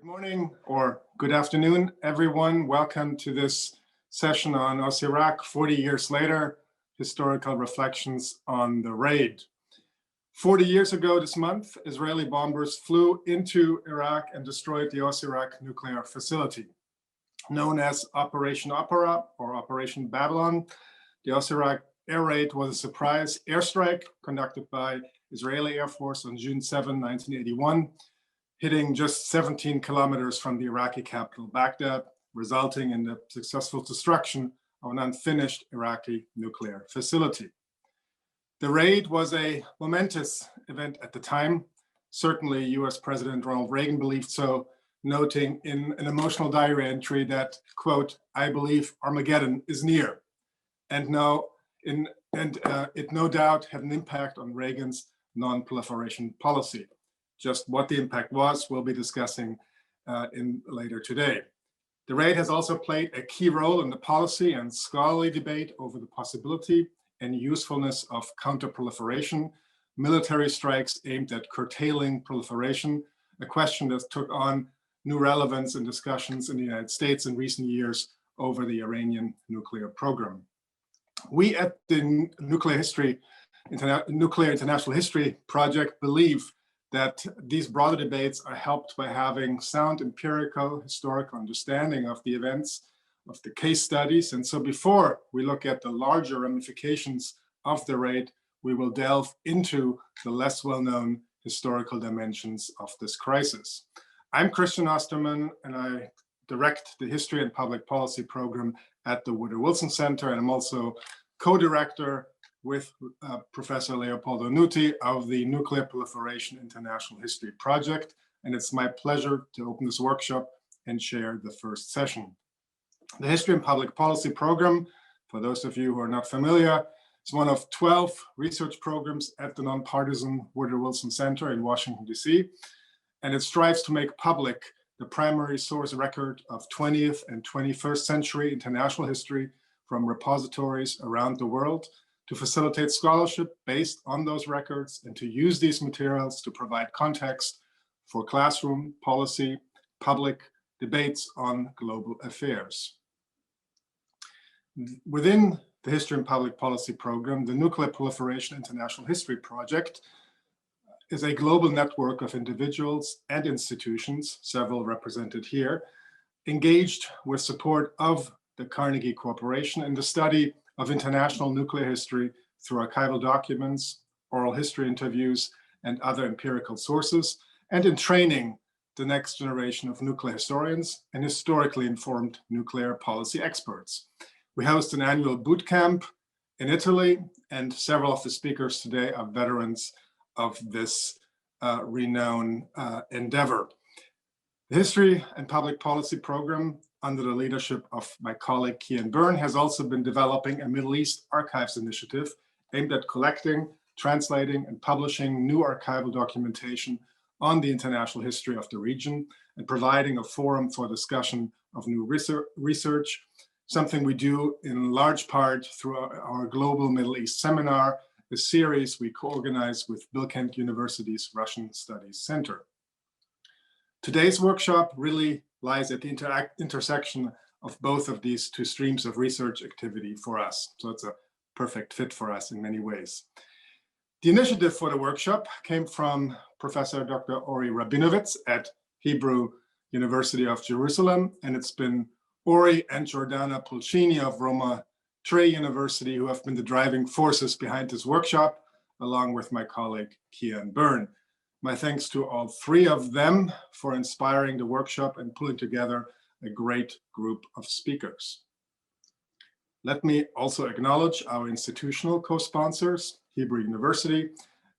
Good morning or good afternoon, everyone. Welcome to this session on Osirak, 40 years later, historical reflections on the raid. 40 years ago this month, Israeli bombers flew into Iraq and destroyed the Osirak nuclear facility. Known as Operation Opera or Operation Babylon, the Osirak air raid was a surprise airstrike conducted by Israeli Air Force on June 7, 1981, hitting just 17 kilometers from the Iraqi capital, Baghdad, resulting in the successful destruction of an unfinished Iraqi nuclear facility. The raid was a momentous event at the time. Certainly, US President Ronald Reagan believed so, noting in an emotional diary entry that, quote, "I believe Armageddon is near." And it no doubt had an impact on Reagan's non-proliferation policy. Just what the impact was, we'll be discussing later today. The raid has also played a key role in the policy and scholarly debate over the possibility and usefulness of counter-proliferation, military strikes aimed at curtailing proliferation, a question that took on new relevance in discussions in the United States in recent years over the Iranian nuclear program. We at the Nuclear International History Project believe that these broader debates are helped by having sound empirical historical understanding of the events, of the case studies. And so before we look at the larger ramifications of the raid, we will delve into the less well-known historical dimensions of this crisis. I'm Christian Osterman, and I direct the History and Public Policy program at the Woodrow Wilson Center, and I'm also co-director with Professor Leopoldo Nuti of the Nuclear Proliferation International History Project. And it's my pleasure to open this workshop and share the first session. The History and Public Policy program, for those of you who are not familiar, is one of 12 research programs at the nonpartisan Woodrow Wilson Center in Washington, D.C. And it strives to make public the primary source record of 20th and 21st century international history from repositories around the world, to facilitate scholarship based on those records and to use these materials to provide context for classroom, policy, public debates on global affairs. Within the History and Public Policy program, the Nuclear Proliferation International History Project is a global network of individuals and institutions, several represented here, engaged with support of the Carnegie Corporation in the study of international nuclear history through archival documents, oral history interviews, and other empirical sources, and in training the next generation of nuclear historians and historically informed nuclear policy experts. We host an annual boot camp in Italy, and several of the speakers today are veterans of this renowned endeavor. The History and Public Policy program, under the leadership of my colleague Kian Byrne, has also been developing a Middle East archives initiative aimed at collecting, translating, and publishing new archival documentation on the international history of the region and providing a forum for discussion of new research, something we do in large part through our Global Middle East Seminar, a series we co-organize with Bilkent University's Russian Studies Center. Today's workshop really lies at the intersection of both of these two streams of research activity for us. So it's a perfect fit for us in many ways. The initiative for the workshop came from Professor Dr. Ori Rabinovitz at Hebrew University of Jerusalem, and it's been Ori and Giordana Pulcini of Roma Tre University who have been the driving forces behind this workshop, along with my colleague Kian Byrne. My thanks to all three of them for inspiring the workshop and pulling together a great group of speakers. Let me also acknowledge our institutional co-sponsors, Hebrew University,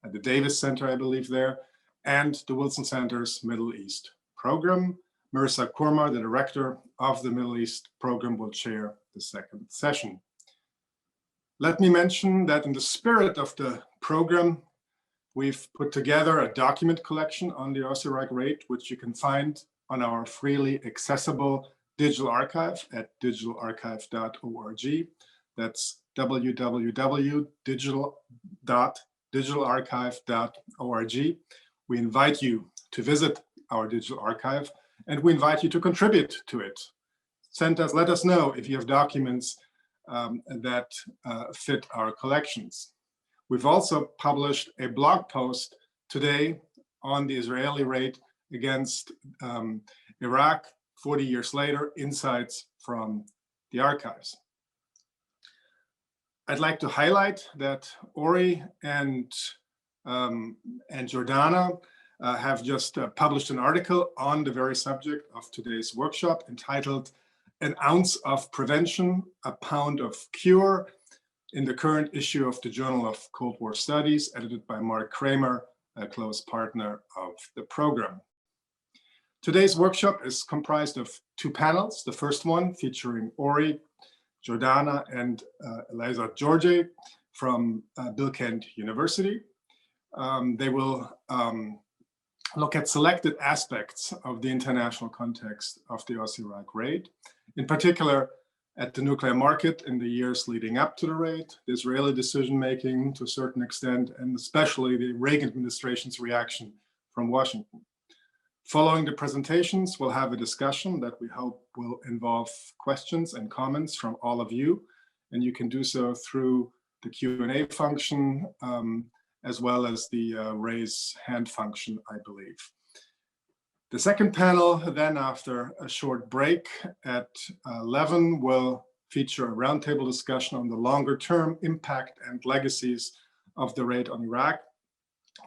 at the Davis Center, I believe there, and the Wilson Center's Middle East program. Marissa Kurma, the director of the Middle East program, will chair the second session. Let me mention that in the spirit of the program, we've put together a document collection on the Osirak raid, which you can find on our freely accessible digital archive at digitalarchive.org. That's www.digitalarchive.org. We invite you to visit our digital archive and we invite you to contribute to it. Let us know if you have documents that fit our collections. We've also published a blog post today on the Israeli raid against Iraq 40 years later, insights from the archives. I'd like to highlight that Ori and Jordana have just published an article on the very subject of today's workshop entitled "An Ounce of Prevention, a Pound of Cure," in the current issue of the Journal of Cold War Studies, edited by Mark Kramer, a close partner of the program. Today's workshop is comprised of two panels. The first one featuring Ori, Jordana, and Eliza George from Bilkent University. They will look at selected aspects of the international context of the Osirak raid, in particular at the nuclear market in the years leading up to the raid, the Israeli decision-making to a certain extent, and especially the Reagan administration's reaction from Washington. Following the presentations, we'll have a discussion that we hope will involve questions and comments from all of you, and you can do so through the Q&A function, as well as the raise hand function, I believe. The second panel, then after a short break at 11, will feature a roundtable discussion on the longer-term impact and legacies of the raid on Iraq,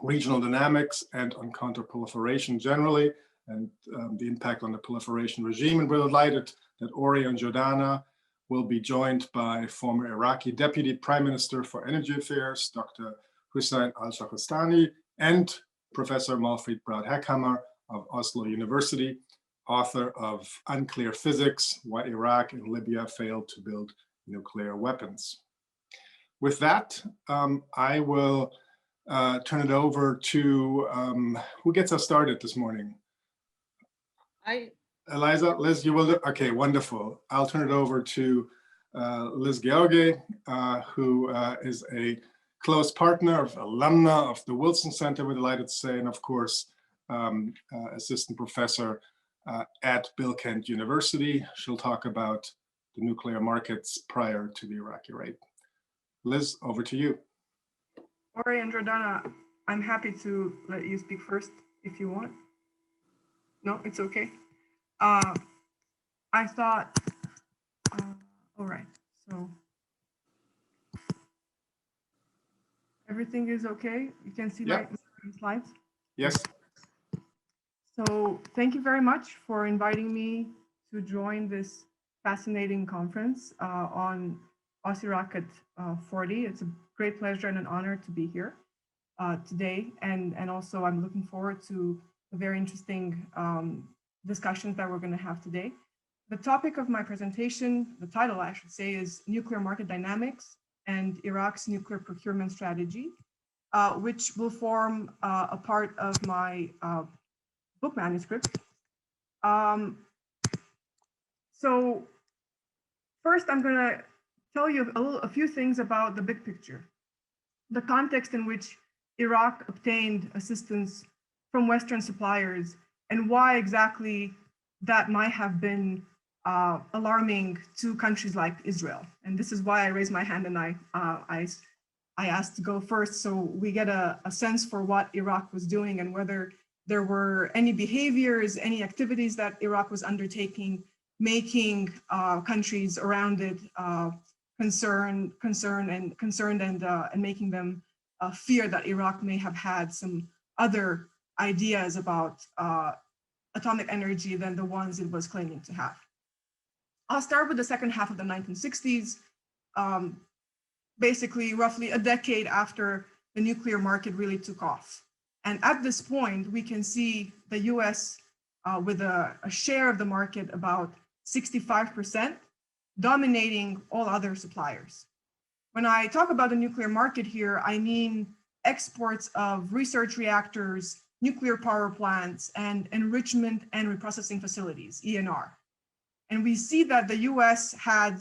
regional dynamics, and on counterproliferation generally, and the impact on the proliferation regime. And we're delighted that Ori and Jordana will be joined by former Iraqi Deputy Prime Minister for Energy Affairs, Dr. Hussain Al-Shahristani, and Professor Malfried Brad-Heckhammer of Oslo University, author of Unclear Physics: Why Iraq and Libya Failed to Build Nuclear Weapons. With that, I will turn it over to who gets us started this morning? Eliza, Liz, you will. Okay, wonderful. I'll turn it over to Liz George, who is a close partner, alumna of the Wilson Center, we're delighted to say, and of course, assistant professor at Bilkent University. She'll talk about the nuclear markets prior to the Iraqi raid. Liz, over to you. Ori and Jordana, I'm happy to let you speak first if you want. No, it's okay. I thought, all right, so everything is okay? You can see my slides? Yes. So thank you very much for inviting me to join this fascinating conference on Osirak at 40. It's a great pleasure and an honor to be here today. And also I'm looking forward to the very interesting discussions that we're going to have today. The topic of my presentation, the title I should say, is Nuclear Market Dynamics and Iraq's Nuclear Procurement Strategy, which will form a part of my book manuscript. So first, I'm going to tell you a few things about the big picture, the context in which Iraq obtained assistance from Western suppliers, and why exactly that might have been alarming to countries like Israel. And this is why I raised my hand and I asked to go first, so we get a sense for what Iraq was doing and whether there were any behaviors, any activities that Iraq was undertaking, making countries around it concerned and making them fear that Iraq may have had some other ideas about atomic energy than the ones it was claiming to have. I'll start with the second half of the 1960s, basically roughly a decade after the nuclear market really took off. And at this point, we can see the US with a share of the market about 65%, dominating all other suppliers. When I talk about the nuclear market here, I mean exports of research reactors, nuclear power plants, and enrichment and reprocessing facilities, ENR. And we see that the US had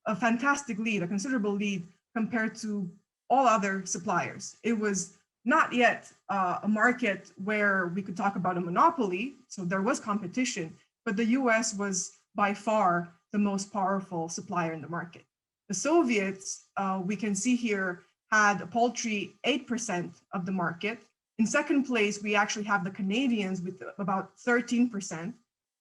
a fantastic lead, a considerable lead compared to all other suppliers. It was not yet a market where we could talk about a monopoly. So there was competition, but the US was by far the most powerful supplier in the market. The Soviets, we can see here, had a paltry 8% of the market. In second place, we actually have the Canadians with about 13%.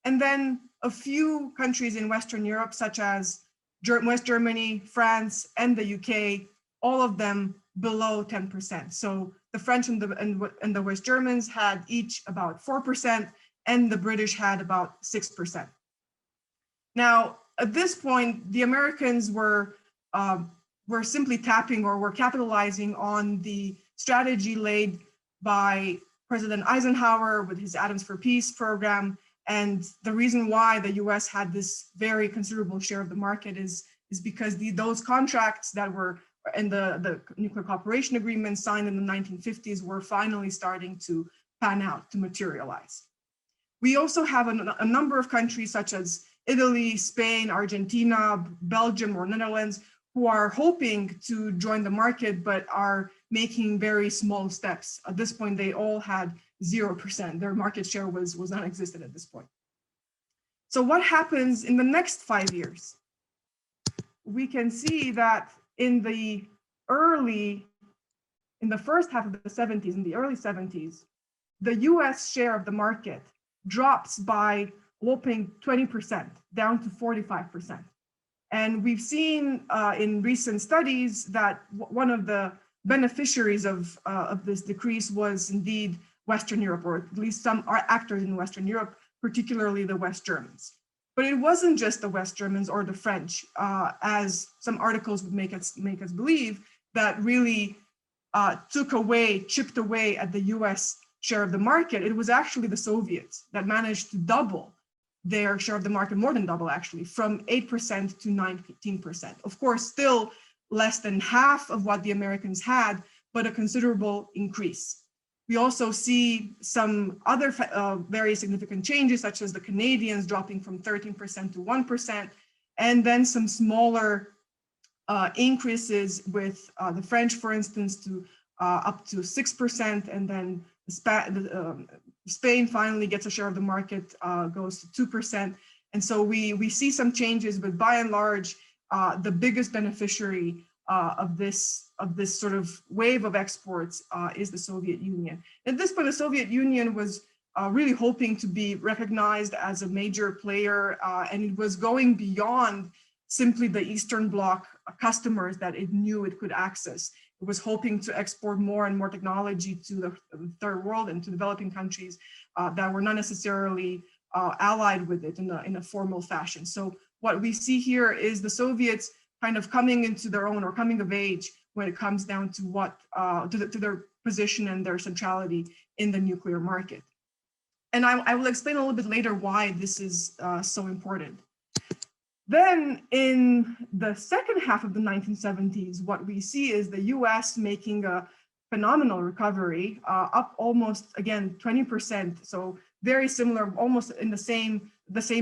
And then a few countries in Western Europe, such as West Germany, France, and the UK, all of them below 10%. So the French and the West Germans had each about 4%, and the British had about 6%. Now, at this point, the Americans were simply tapping, or were capitalizing on the strategy laid by President Eisenhower with his Atoms for Peace program. And the reason why the US had this very considerable share of the market is because those contracts that were, and the nuclear cooperation agreement signed in the 1950s were finally starting to pan out, to materialize. We also have a number of countries such as Italy, Spain, Argentina, Belgium, or Netherlands, who are hoping to join the market, but are making very small steps. At this point, they all had 0%. Their market share was non-existent at this point. So what happens in the next 5 years? We can see that in the first half of the 70s, in the early 70s, the US share of the market drops by a whopping 20%, down to 45%. And we've seen in recent studies that one of the beneficiaries of this decrease was indeed Western Europe, or at least some actors in Western Europe, particularly the West Germans. But it wasn't just the West Germans or the French, as some articles would make us believe, that really chipped away at the US share of the market. It was actually the Soviets that managed to double their share of the market, more than double actually, from 8% to 19%. Of course, still less than half of what the Americans had, but a considerable increase. We also see some other very significant changes, such as the Canadians dropping from 13% to 1%, and then some smaller increases with the French, for instance, to up to 6%, and then Spain finally gets a share of the market, goes to 2%. And so we see some changes, but by and large, the biggest beneficiary of this sort of wave of exports is the Soviet Union. At this point, the Soviet Union was really hoping to be recognized as a major player, and it was going beyond simply the Eastern Bloc customers that it knew it could access. It was hoping to export more and more technology to the third world and to developing countries that were not necessarily allied with it in a formal fashion. So what we see here is the Soviets kind of coming into their own, or coming of age, when it comes down to what to their position and their centrality in the nuclear market. And I will explain a little bit later why this is so important. Then in the second half of the 1970s, what we see is the US making a phenomenal recovery, up almost, again, 20%. So very similar, almost in the same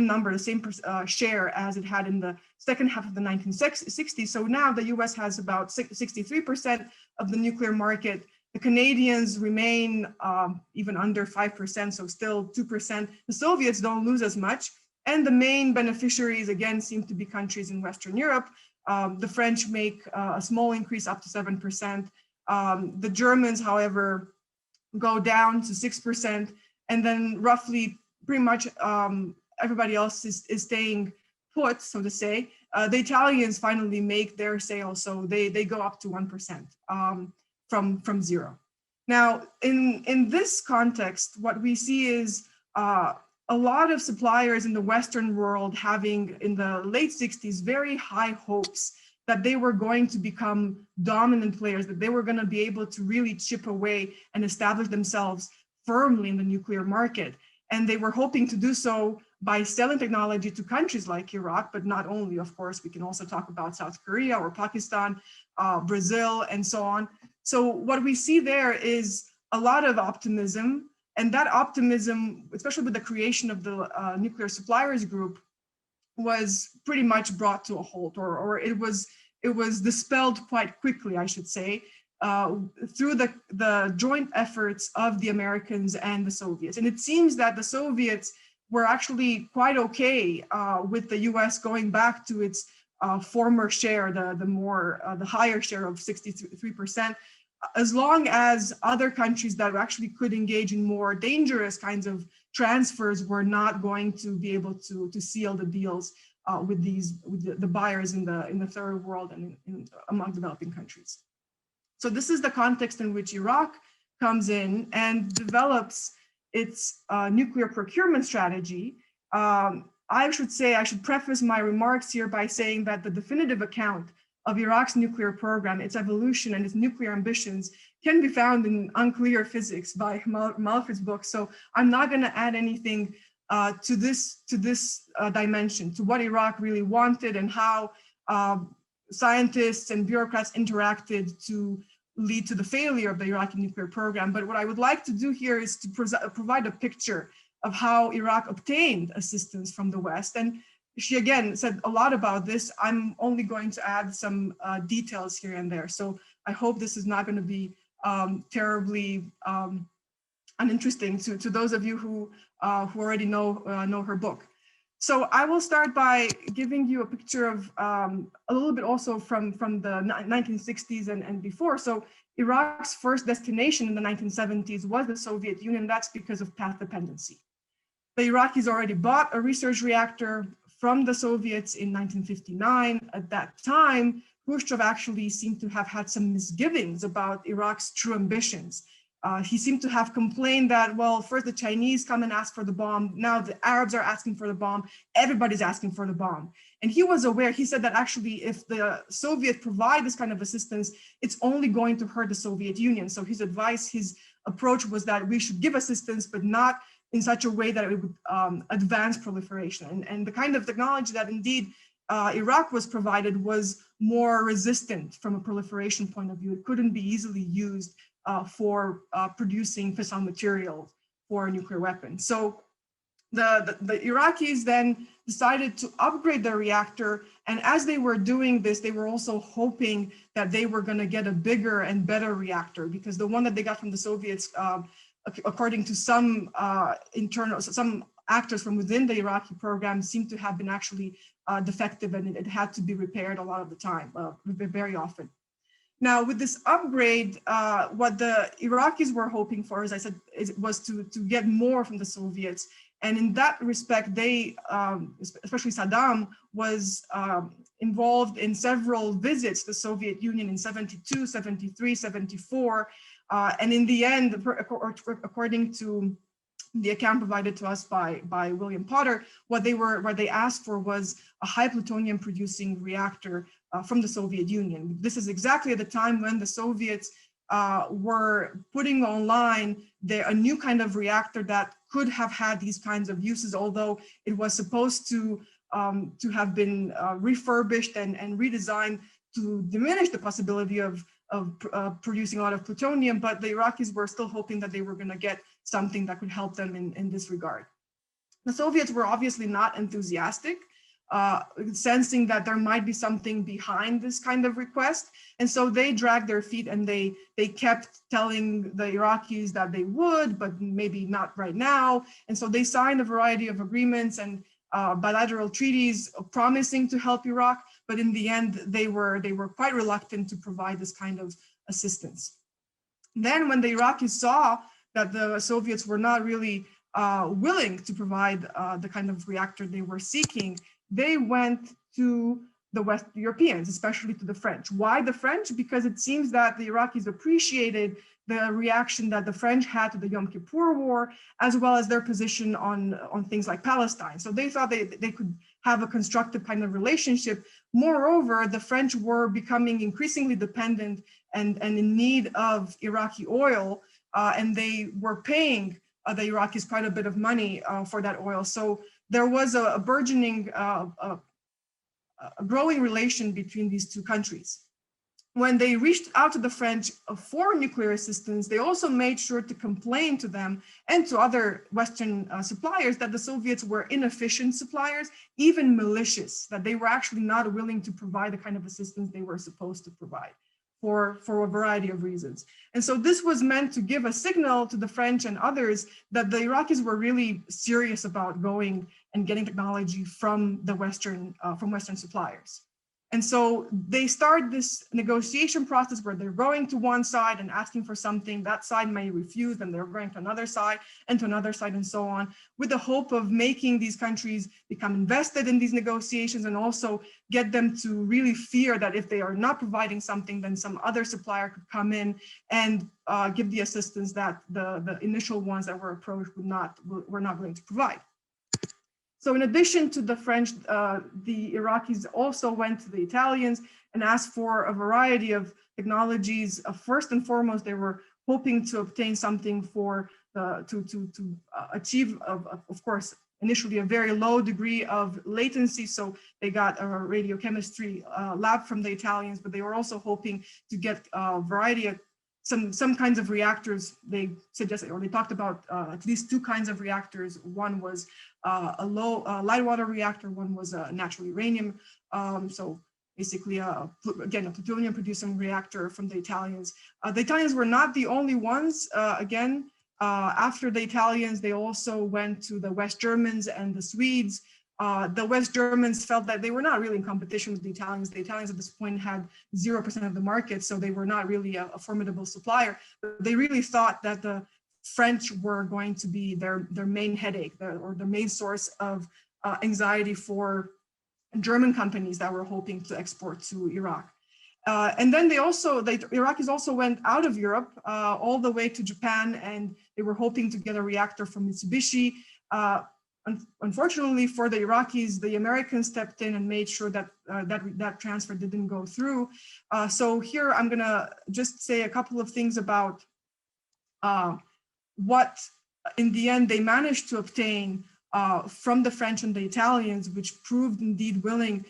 number, the same share as it had in the second half of the 1960s. So now the US has about 63% of the nuclear market. The Canadians remain even under 5%, so still 2%. The Soviets don't lose as much. And the main beneficiaries, again, seem to be countries in Western Europe. The French make a small increase up to 7%. The Germans, however, go down to 6%. And then roughly pretty much everybody else is staying put, so to say. The Italians finally make their sales, so they go up to 1% from zero. Now, in this context, what we see is a lot of suppliers in the Western world having, in the late 60s, very high hopes that they were going to become dominant players, that they were going to be able to really chip away and establish themselves firmly in the nuclear market. And they were hoping to do so by selling technology to countries like Iraq, but not only, of course. We can also talk about South Korea or Pakistan, Brazil, and so on. So what we see there is a lot of optimism. And that optimism, especially with the creation of the Nuclear Suppliers Group, was pretty much brought to a halt, or it was dispelled quite quickly, I should say. through the joint efforts of the Americans and the Soviets. And it seems that the Soviets were actually quite okay with the US going back to its former share, the higher share of 63%, as long as other countries that actually could engage in more dangerous kinds of transfers were not going to be able to seal the deals with the buyers in the third world and among developing countries. So this is the context in which Iraq comes in and develops its nuclear procurement strategy. I should preface my remarks here by saying that the definitive account of Iraq's nuclear program, its evolution and its nuclear ambitions can be found in Unclear Physics by Malfred's book. So I'm not going to add anything to this dimension, to what Iraq really wanted and how scientists and bureaucrats interacted to lead to the failure of the Iraqi nuclear program. But what I would like to do here is to provide a picture of how Iraq obtained assistance from the West. And she again said a lot about this. I'm only going to add some details here and there. So I hope this is not going to be terribly uninteresting to those of you who already know her book. So I will start by giving you a picture of a little bit also from the 1960s and before. So Iraq's first destination in the 1970s was the Soviet Union. That's because of path dependency. The Iraqis already bought a research reactor from the Soviets in 1959. At that time, Khrushchev actually seemed to have had some misgivings about Iraq's true ambitions. He seemed to have complained that, well, first the Chinese come and ask for the bomb. Now the Arabs are asking for the bomb. Everybody's asking for the bomb. And he was aware, he said that actually if the Soviets provide this kind of assistance, it's only going to hurt the Soviet Union. So his advice, his approach was that we should give assistance, but not in such a way that it would advance proliferation. And the kind of technology that indeed Iraq was provided was more resistant from a proliferation point of view. It couldn't be easily used for producing fissile material for a nuclear weapon. So the Iraqis then decided to upgrade their reactor. And as they were doing this, they were also hoping that they were going to get a bigger and better reactor, because the one that they got from the Soviets, according to some some actors from within the Iraqi program, seemed to have been actually defective, and it had to be repaired a lot of the time, very often. Now, with this upgrade, what the Iraqis were hoping for, as I said, was to get more from the Soviets. And in that respect, they, especially Saddam, was involved in several visits to the Soviet Union in 72, 73, 74. And in the end, according to the account provided to us by William Potter, what they asked for was a high plutonium producing reactor from the Soviet Union. This is exactly at the time when the Soviets were putting online a new kind of reactor that could have had these kinds of uses, although it was supposed to have been refurbished and redesigned to diminish the possibility of producing a lot of plutonium, but the Iraqis were still hoping that they were going to get something that could help them in this regard. The Soviets were obviously not enthusiastic, sensing that there might be something behind this kind of request. And so they dragged their feet, and they kept telling the Iraqis that they would, but maybe not right now. And so they signed a variety of agreements and bilateral treaties promising to help Iraq, but in the end, they were quite reluctant to provide this kind of assistance. Then when the Iraqis saw that the Soviets were not really willing to provide the kind of reactor they were seeking, they went to the West Europeans, especially to the French. Why the French? Because it seems that the Iraqis appreciated the reaction that the French had to the Yom Kippur War, as well as their position on things like Palestine. So they thought they could have a constructive kind of relationship. Moreover, the French were becoming increasingly dependent and in need of Iraqi oil, and they were paying the Iraqis quite a bit of money for that oil. So there was a burgeoning, a growing relation between these two countries. When they reached out to the French for nuclear assistance, they also made sure to complain to them and to other Western suppliers that the Soviets were inefficient suppliers, even malicious, that they were actually not willing to provide the kind of assistance they were supposed to provide. for a variety of reasons. And so this was meant to give a signal to the French and others that the Iraqis were really serious about going and getting technology from the Western suppliers. And so they start this negotiation process where they're going to one side and asking for something, that side may refuse, then they're going to another side and to another side and so on, with the hope of making these countries become invested in these negotiations and also get them to really fear that if they are not providing something, then some other supplier could come in and give the assistance that the initial ones that were approached were not going to provide. So in addition to the French, the Iraqis also went to the Italians and asked for a variety of technologies. First and foremost, they were hoping to obtain something for to achieve, of course, initially a very low degree of latency. So they got a radiochemistry lab from the Italians, but they were also hoping to get a variety of some kinds of reactors. They suggested, or they talked about at least two kinds of reactors. One was a low light water reactor. One was a natural uranium. So basically, again, a plutonium producing reactor from the Italians. The Italians were not the only ones. After the Italians, they also went to the West Germans and the Swedes. The West Germans felt that they were not really in competition with the Italians. The Italians at this point had 0% of the market, so they were not really a formidable supplier. But they really thought that the French were going to be their main headache, or the main source of anxiety for German companies that were hoping to export to Iraq. And then the Iraqis also went out of Europe all the way to Japan, and they were hoping to get a reactor from Mitsubishi. Unfortunately for the Iraqis, the Americans stepped in and made sure that that transfer didn't go through. So here I'm gonna just say a couple of things about what in the end they managed to obtain from the French and the Italians, which proved indeed willing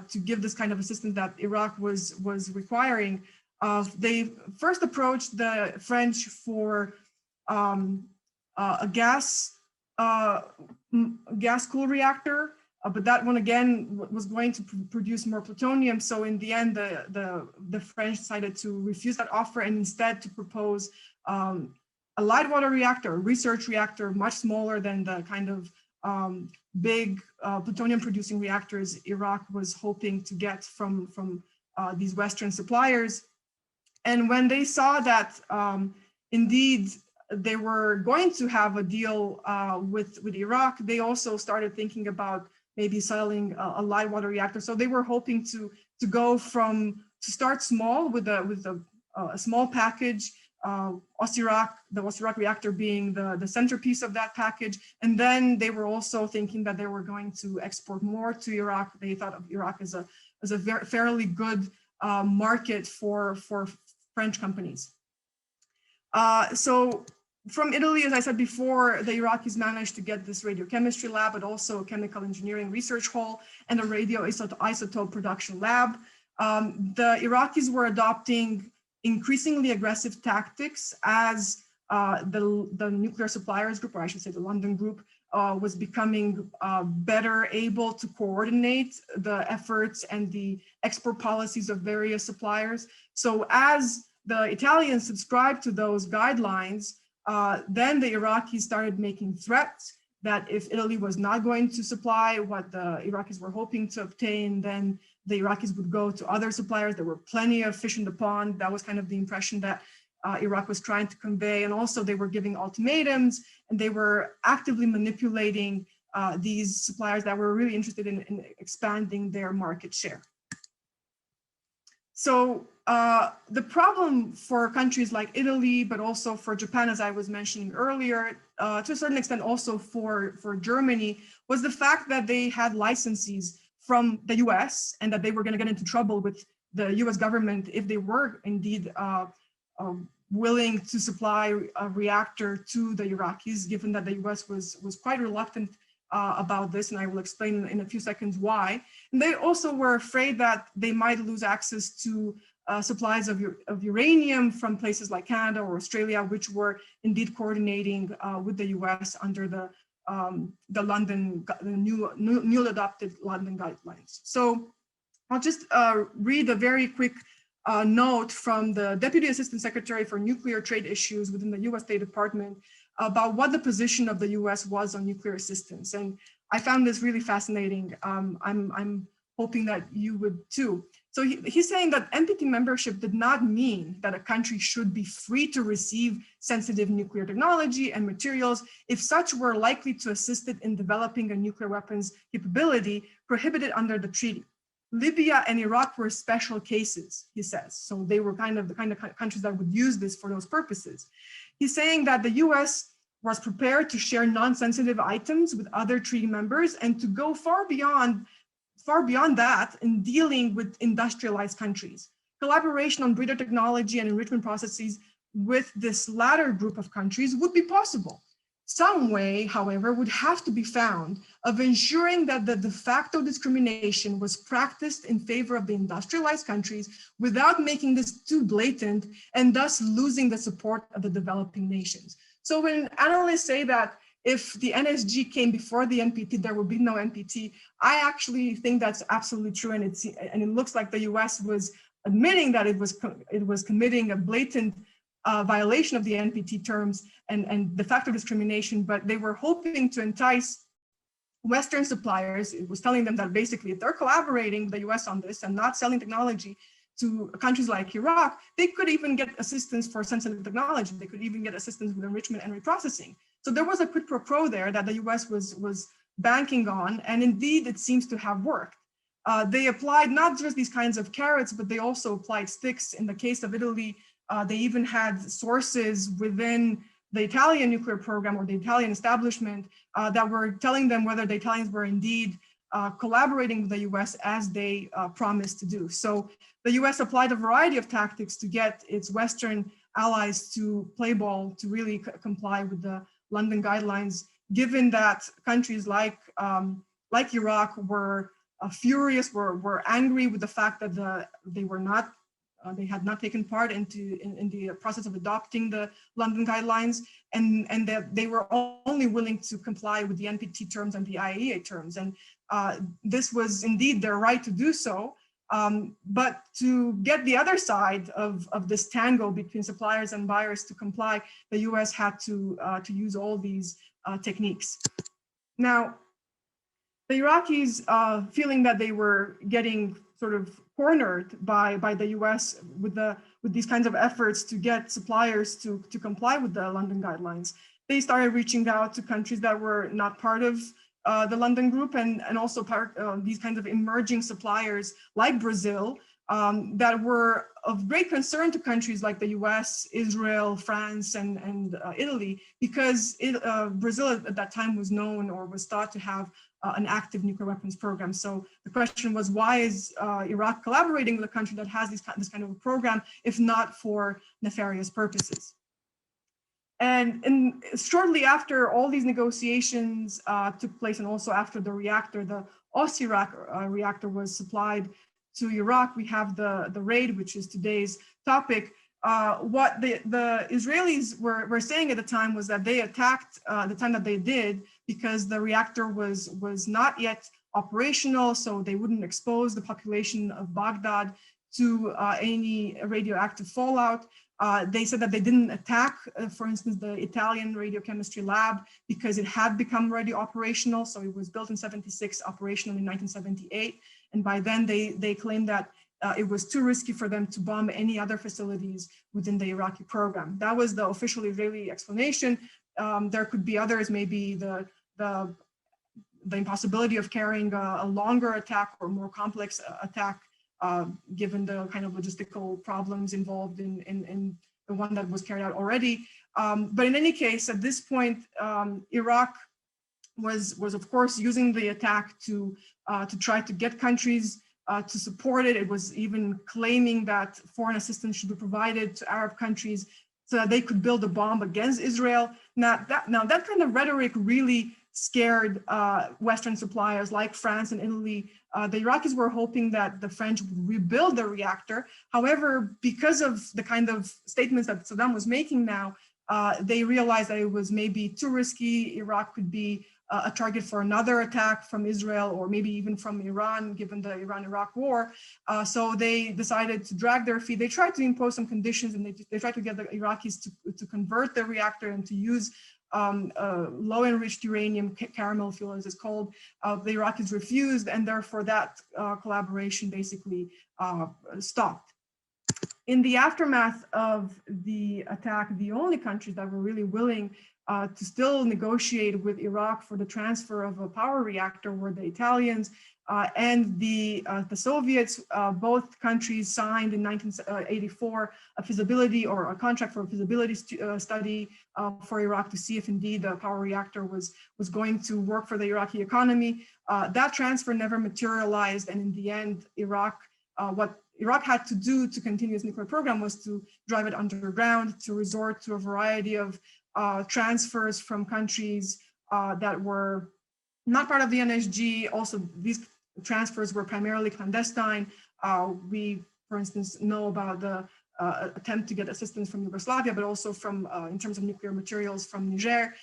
to give this kind of assistance that Iraq was requiring. They first approached the French for a gas cool reactor, but that one again was going to produce more plutonium. So in the end, the French decided to refuse that offer and instead to propose a light water reactor, a research reactor, much smaller than the kind of big plutonium producing reactors Iraq was hoping to get from these Western suppliers. And when they saw that indeed they were going to have a deal with Iraq, they also started thinking about maybe selling a light water reactor. So they were hoping to start small with a small package, the Osirak reactor being the centerpiece of that package. And then they were also thinking that they were going to export more to Iraq. They thought of Iraq as a fairly good market for French companies. So from Italy, as I said before, the Iraqis managed to get this radiochemistry lab, but also a chemical engineering research hall and a radioisotope production lab. The Iraqis were adopting increasingly aggressive tactics as the nuclear suppliers group, or I should say the London group, was becoming better able to coordinate the efforts and the export policies of various suppliers. So as the Italians subscribed to those guidelines, then the Iraqis started making threats that if Italy was not going to supply what the Iraqis were hoping to obtain, then the Iraqis would go to other suppliers. There were plenty of fish in the pond. That was kind of the impression that Iraq was trying to convey. And also they were giving ultimatums, and they were actively manipulating these suppliers that were really interested in expanding their market share. So the problem for countries like Italy, but also for Japan, as I was mentioning earlier, to a certain extent also for Germany, was the fact that they had licenses from the US and that they were going to get into trouble with the US government if they were indeed willing to supply a reactor to the Iraqis, given that the US was quite reluctant about this, and I will explain in a few seconds why. And they also were afraid that they might lose access to supplies of uranium from places like Canada or Australia, which were indeed coordinating with the US under the new adopted London guidelines. So I'll just read a very quick note from the Deputy Assistant Secretary for Nuclear Trade Issues within the US State Department about what the position of the US was on nuclear assistance. And I found this really fascinating. I'm hoping that you would too. So he's saying that NPT membership did not mean that a country should be free to receive sensitive nuclear technology and materials if such were likely to assist it in developing a nuclear weapons capability prohibited under the treaty. Libya and Iraq were special cases, he says. So they were kind of the kind of countries that would use this for those purposes. He's saying that the US was prepared to share non-sensitive items with other treaty members and to go far beyond that in dealing with industrialized countries. Collaboration on breeder technology and enrichment processes with this latter group of countries would be possible. Some way, however, would have to be found of ensuring that the de facto discrimination was practiced in favor of the industrialized countries without making this too blatant and thus losing the support of the developing nations. So when analysts say that if the NSG came before the NPT, there would be no NPT, I actually think that's absolutely true. And it looks like the US was admitting that it was committing a blatant violation of the NPT terms and de facto discrimination, but they were hoping to entice Western suppliers. It was telling them that basically if they're collaborating with the US on this and not selling technology to countries like Iraq, they could even get assistance for sensitive technology. They could even get assistance with enrichment and reprocessing. So there was a quid pro quo there that the US was banking on, and indeed it seems to have worked. They applied not just these kinds of carrots, but they also applied sticks. In the case of Italy, they even had sources within the Italian nuclear program or the Italian establishment that were telling them whether the Italians were indeed collaborating with the US as they promised to do. So the US applied a variety of tactics to get its Western allies to play ball, to really comply with the London guidelines, given that countries like Iraq were furious, were angry with the fact that they had not taken part in the process of adopting the London guidelines, and that they were only willing to comply with the NPT terms and the IAEA terms. And this was indeed their right to do so. But to get the other side of this tango between suppliers and buyers to comply, the US had to use all these techniques. Now, the Iraqis, feeling that they were getting sort of cornered by the US with these kinds of efforts to get suppliers to comply with the London guidelines, they started reaching out to countries that were not part of the London group and also these kinds of emerging suppliers like Brazil that were of great concern to countries like the US, Israel, France, and Italy, because Brazil at that time was known or was thought to have an active nuclear weapons program. So the question was, why is Iraq collaborating with a country that has this kind of a program, if not for nefarious purposes? And shortly after all these negotiations took place, and also after the reactor, the Osirak reactor was supplied to Iraq, we have the raid, which is today's topic. What the Israelis were saying at the time was that they attacked the time that they did because the reactor was not yet operational, so they wouldn't expose the population of Baghdad to any radioactive fallout. They said that they didn't attack, for instance, the Italian radiochemistry lab because it had become already operational. So it was built in '76, operational in 1978. And by then they claimed that it was too risky for them to bomb any other facilities within the Iraqi program. That was the official Israeli explanation. There could be others, maybe the impossibility of carrying a longer attack or more complex attack, given the kind of logistical problems involved in the one that was carried out already. But in any case, at this point, Iraq was of course using the attack to try to get countries to support it. It was even claiming that foreign assistance should be provided to Arab countries so that they could build a bomb against Israel. Now that kind of rhetoric really scared Western suppliers like France and Italy. The Iraqis were hoping that the French would rebuild the reactor. However, because of the kind of statements that Saddam was making now, they realized that it was maybe too risky. Iraq could be a target for another attack from Israel or maybe even from Iran, given the Iran-Iraq war. So they decided to drag their feet. They tried to impose some conditions, and they tried to get the Iraqis to convert the reactor and to use low-enriched uranium, caramel fuel as it's called. The Iraqis refused, and therefore that collaboration basically stopped. In the aftermath of the attack, the only countries that were really willing to still negotiate with Iraq for the transfer of a power reactor were the Italians and the Soviets. Both countries signed in 1984 a feasibility or a contract for a feasibility study for Iraq to see if indeed the power reactor was going to work for the Iraqi economy. That transfer never materialized, and in the end, what Iraq had to do to continue its nuclear program was to drive it underground, to resort to a variety of transfers from countries that were not part of the NSG. Also, these transfers were primarily clandestine. We, for instance, know about the attempt to get assistance from Yugoslavia, but also from, in terms of nuclear materials, from Niger,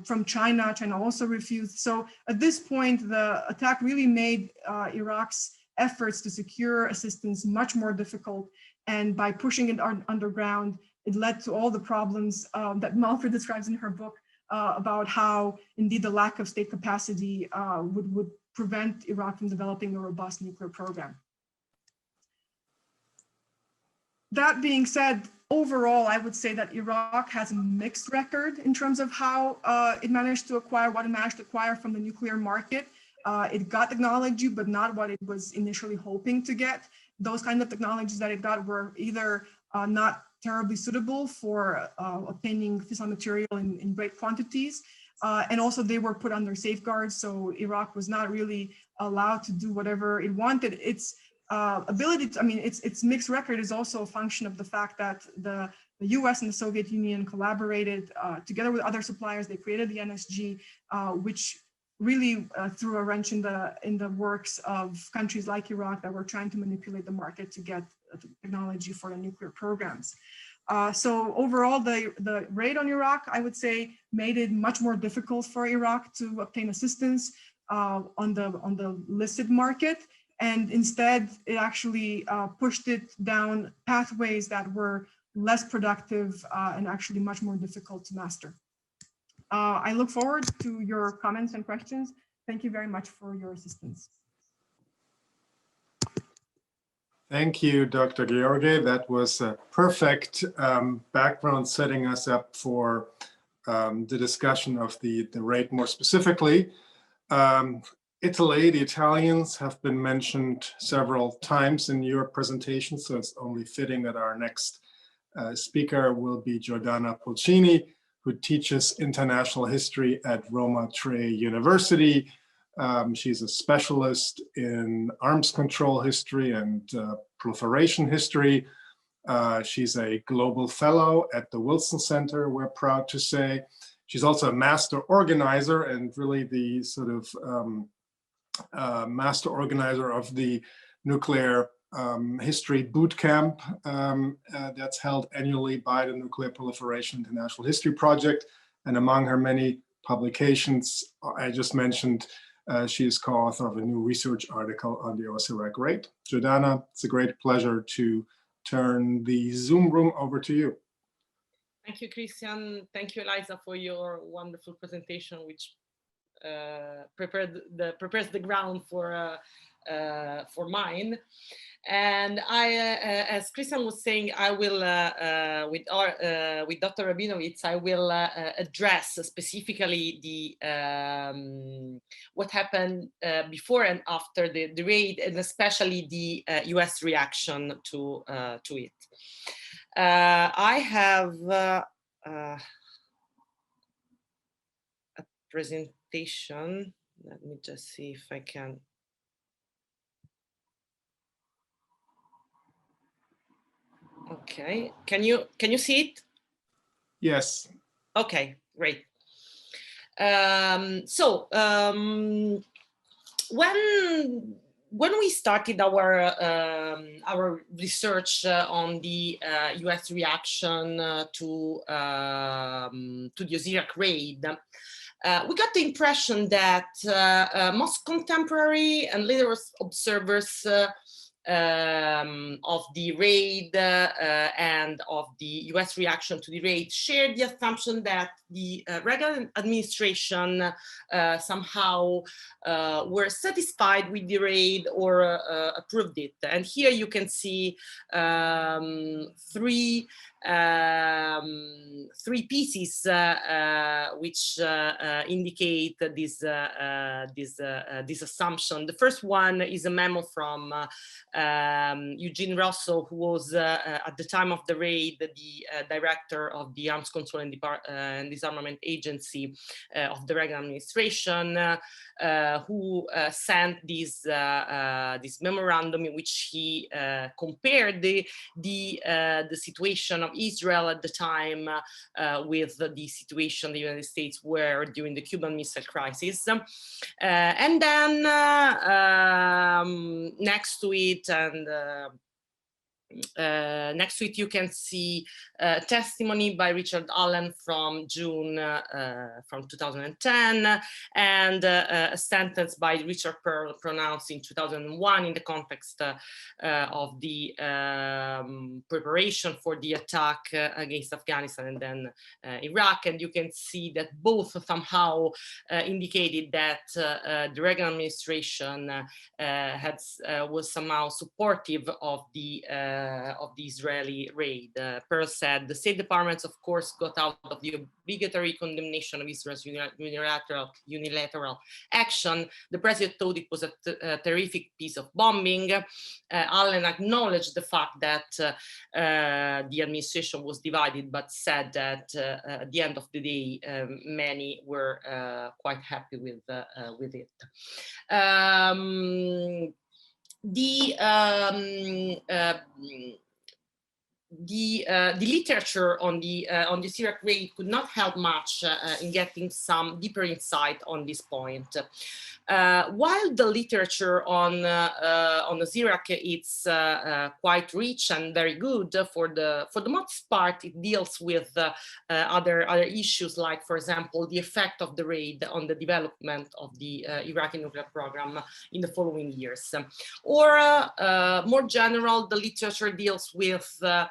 from China. China also refused. So at this point, the attack really made Iraq's efforts to secure assistance much more difficult. And by pushing it underground, it led to all the problems that Malfred describes in her book about how indeed the lack of state capacity would prevent Iraq from developing a robust nuclear program. That being said, overall, I would say that Iraq has a mixed record in terms of how it managed to acquire, what it managed to acquire from the nuclear market. It got technology, but not what it was initially hoping to get. Those kind of technologies that it got were either not terribly suitable for obtaining fissile material in great quantities, and also they were put under safeguards. So Iraq was not really allowed to do whatever it wanted. Its ability to, its mixed record is also a function of the fact that the US and the Soviet Union collaborated together with other suppliers. They created the NSG, which really threw a wrench in the works of countries like Iraq that were trying to manipulate the market to get technology for the nuclear programs. So overall, the raid on Iraq, I would say, made it much more difficult for Iraq to obtain assistance on the listed market. And instead, it actually pushed it down pathways that were less productive and actually much more difficult to master. I look forward to your comments and questions. Thank you very much for your assistance. Thank you, Dr. Gheorghe. That was a perfect background setting us up for the discussion of the raid more specifically. Italy, the Italians have been mentioned several times in your presentation, so it's only fitting that our next speaker will be Giordana Pulcini, who teaches international history at Roma Tre University. She's a specialist in arms control history and proliferation history. She's a global fellow at the Wilson Center, we're proud to say. She's also a master organizer and really the sort of master organizer of the nuclear history boot camp that's held annually by the Nuclear Proliferation International History Project. And among her many publications, I just mentioned, she is co-author of a new research article on the Osirak raid. Giordana, it's a great pleasure to turn the Zoom room over to you. Thank you, Christian. Thank you, Eliza, for your wonderful presentation, which prepares the ground for mine. And as Christian was saying, I will, with Dr. Rabinovitz, I will address specifically the what happened before and after the raid, and especially the US reaction to it. I have a presentation. Let me just see if I can. Okay, can you see it? Yes. Okay, great. When when we started our research on the U.S. reaction to the Osirak raid, we got the impression that most contemporary and later observers of the raid and of the US reaction to the raid shared the assumption that the Reagan administration somehow were satisfied with the raid or approved it. And here you can see three pieces which indicate this assumption. The first one is a memo from Eugene Rosso, who was at the time of the raid the director of the Arms Control and Disarmament Agency of the Reagan administration, who sent this memorandum in which he compared the situation of Israel at the time with the situation the United States were during the Cuban Missile Crisis. And then next to it, you can see testimony by Richard Allen from June from 2010, and a sentence by Richard Pearl pronounced in 2001 in the context of the preparation for the attack against Afghanistan and then Iraq. And you can see that both somehow indicated that the Reagan administration was somehow supportive of the Israeli raid. Pearl said, the State Department, of course, got out of the obligatory condemnation of Israel's unilateral action. The president thought it was a terrific piece of bombing. Allen acknowledged the fact that the administration was divided, but said that at the end of the day, many were quite happy with it. The literature on the Osirak raid could not help much in getting some deeper insight on this point. While the literature on Osirak is quite rich and very good, for the most part, it deals with other issues, like, for example, the effect of the raid on the development of the Iraqi nuclear program in the following years. Or more general, the literature deals with the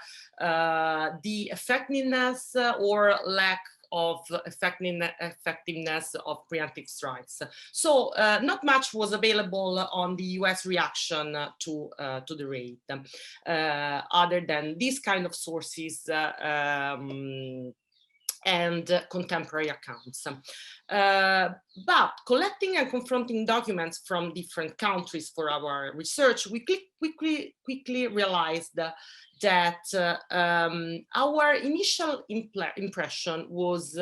effectiveness or lack of effectiveness of preemptive strikes. So not much was available on the US reaction to the raid, other than these kind of sources and contemporary accounts. But collecting and confronting documents from different countries for our research, we quickly realized that our initial impression was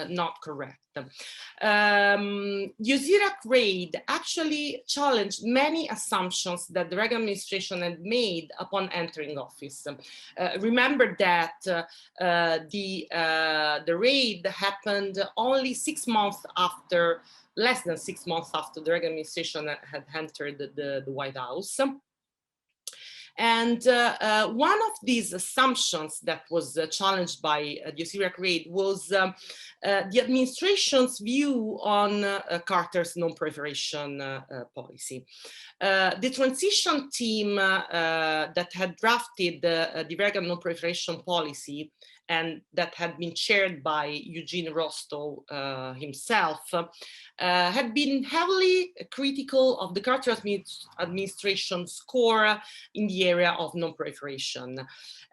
not correct. The Osirak raid actually challenged many assumptions that the Reagan administration had made upon entering office. Remember that the raid happened only 6 months after, less than 6 months after the Reagan administration had entered the White House. And one of these assumptions that was challenged by the Osirak raid was the administration's view on Carter's non-proliferation policy. The transition team that had drafted the Reagan non-proliferation policy, and that had been chaired by Eugene Rostow himself, had been heavily critical of the Carter administration's score in the area of non-proliferation.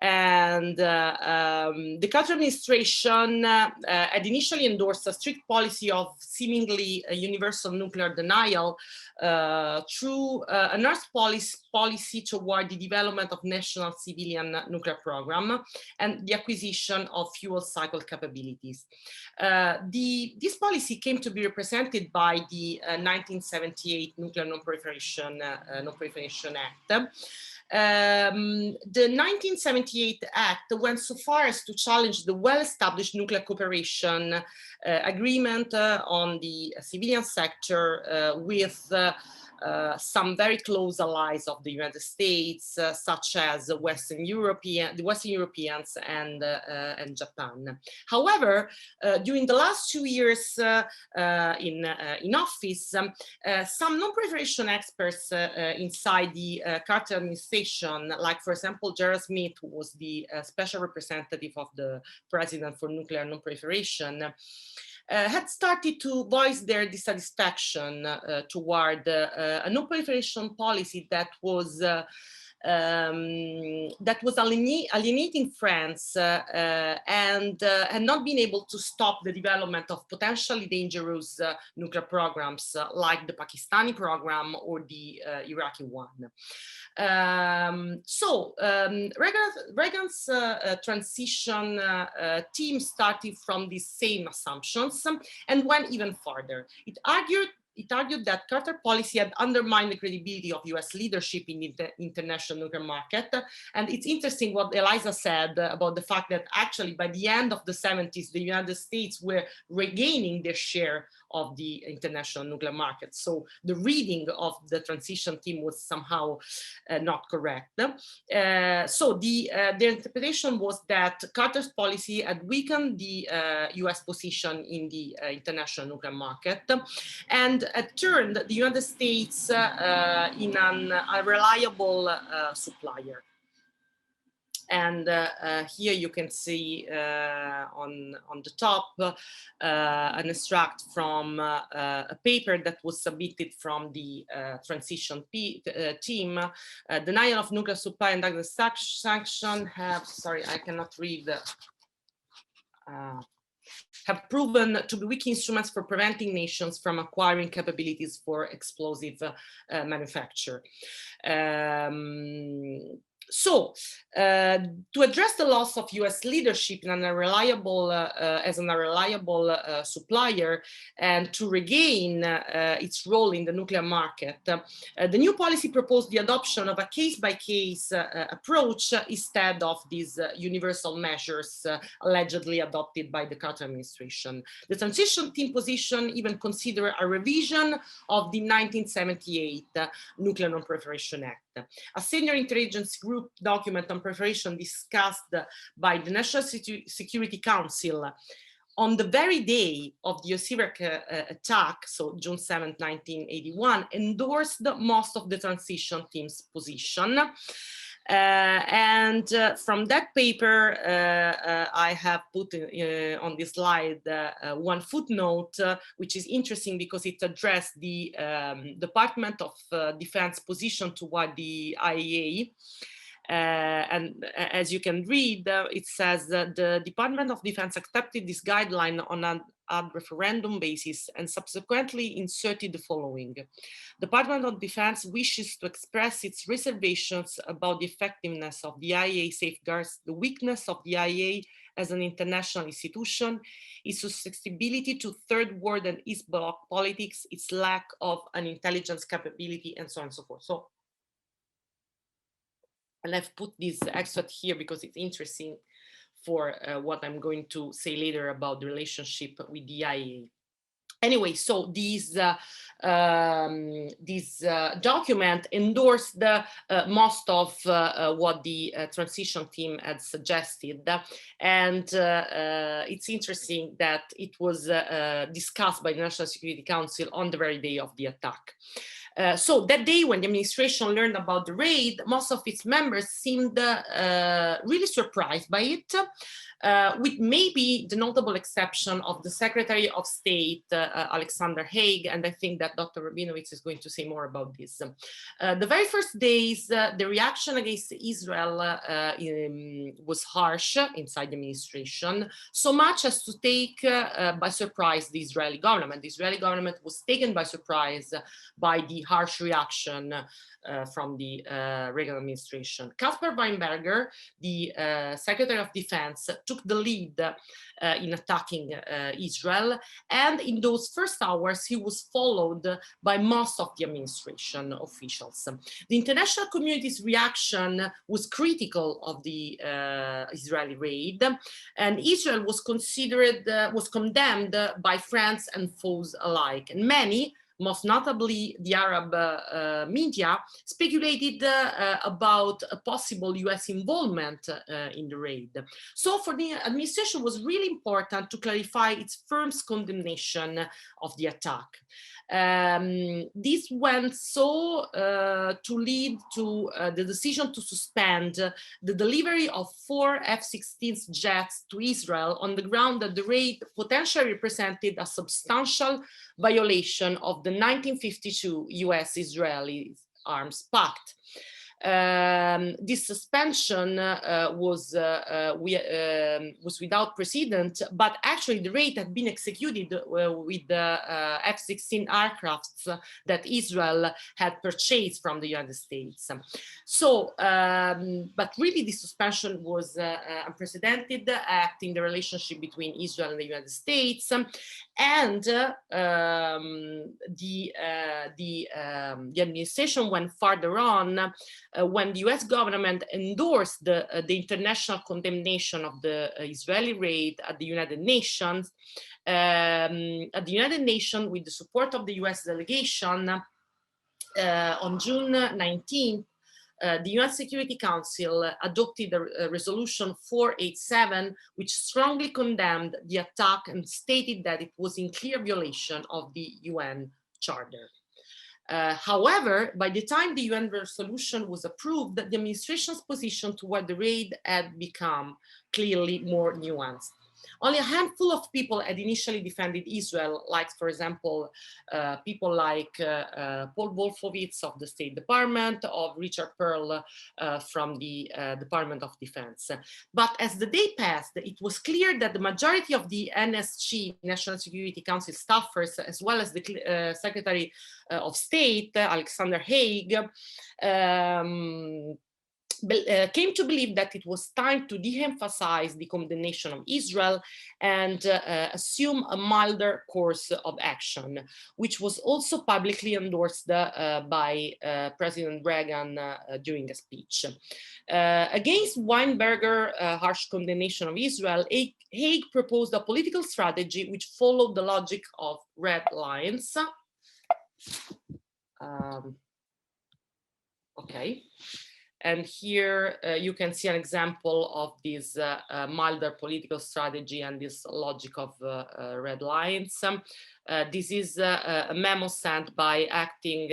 And the Carter administration had initially endorsed a strict policy of seemingly universal nuclear denial through an earth policy toward the development of national civilian nuclear program and the acquisition of fuel cycle capabilities. This policy came to be represented by the 1978 Nuclear Non-Proliferation Act. The 1978 Act went so far as to challenge the well-established nuclear cooperation agreement on the civilian sector with some very close allies of the United States, such as the Western Europeans and Japan. However, during the last 2 years in office, some non-proliferation experts inside the Carter administration, like for example Gerald Smith, who was the special representative of the president for nuclear non-proliferation, had started to voice their dissatisfaction toward a non-proliferation policy that was alienating France and had not been able to stop the development of potentially dangerous nuclear programs like the Pakistani program or the Iraqi one. Reagan's transition team started from these same assumptions and went even further. It argued that Carter policy had undermined the credibility of US leadership in the international nuclear market. And it's interesting what Eliza said about the fact that actually by the end of the 70s, the United States were regaining their share of the international nuclear market. So the reading of the transition team was somehow not correct. So their interpretation was that Carter's policy had weakened the US position in the international nuclear market and had turned the United States in an unreliable supplier. And here you can see on the top an extract from a paper that was submitted from the transition team. Denial of nuclear supply and under sanction have, sorry, I cannot read, have proven to be weak instruments for preventing nations from acquiring capabilities for explosive manufacture. So, to address the loss of US leadership in an unreliable, as an unreliable supplier and to regain its role in the nuclear market, the new policy proposed the adoption of a case-by-case approach instead of these universal measures allegedly adopted by the Carter administration. The transition team position even considered a revision of the 1978 Nuclear Non-Proliferation Act. A senior intelligence group document on proliferation discussed by the National Security Council on the very day of the Osirak attack, so June 7, 1981, endorsed most of the transition team's position. From that paper, I have put on this slide one footnote, which is interesting because it addressed the Department of Defense position toward the IAEA. And as you can read, it says that the Department of Defense accepted this guideline on an ad referendum basis and subsequently inserted the following. The Department of Defense wishes to express its reservations about the effectiveness of the IAEA safeguards, the weakness of the IAEA as an international institution, its susceptibility to third world and East Bloc politics, its lack of an intelligence capability, and so on and so forth. So, and I've put this extract here because it's interesting for what I'm going to say later about the relationship with the IAEA. Anyway, so this document endorsed most of what the transition team had suggested. And it's interesting that it was discussed by the National Security Council on the very day of the attack. So that day when the administration learned about the raid, most of its members seemed really surprised by it, with maybe the notable exception of the Secretary of State, Alexander Haig, and I think that Dr. Rabinowitz is going to say more about this. The very first days, the reaction against Israel was harsh inside the administration, so much as to take by surprise the Israeli government. The Israeli government was taken by surprise by the harsh reaction from the Reagan administration. Caspar Weinberger, the Secretary of Defense, took took the lead in attacking Israel. And in those first hours, he was followed by most of the administration officials. The international community's reaction was critical of the Israeli raid, and Israel was condemned by friends and foes alike. And many, most notably the Arab media, speculated about a possible US involvement in the raid. So for the administration, it was really important to clarify its firm condemnation of the attack. This went so to lead to the decision to suspend the delivery of 4 F16 jets to Israel on the ground that the raid potentially represented a substantial violation of the 1952 US-Israeli Arms Pact. This suspension was without precedent, but actually the raid had been executed with the F-16 aircrafts that Israel had purchased from the United States. So, but really the suspension was unprecedented, acting the relationship between Israel and the United States, and the administration went further on when the US government endorsed the international condemnation of the Israeli raid at the United Nations. At the United Nations, with the support of the US delegation, on June 19th, the UN Security Council adopted a resolution 487, which strongly condemned the attack and stated that it was in clear violation of the UN Charter. However, by the time the UN resolution was approved, the administration's position toward the raid had become clearly more nuanced. Only a handful of people had initially defended Israel, like, for example, people like Paul Wolfowitz of the State Department, of Richard Perle from the Department of Defense. But as the day passed, it was clear that the majority of the NSC, National Security Council staffers, as well as the Secretary of State, Alexander Haig, came to believe that it was time to de-emphasize the condemnation of Israel and assume a milder course of action, which was also publicly endorsed by President Reagan during a speech. Against Weinberger's harsh condemnation of Israel, Haig proposed a political strategy which followed the logic of red lines. Okay. And here you can see an example of this milder political strategy and this logic of red lines. This is a memo sent by acting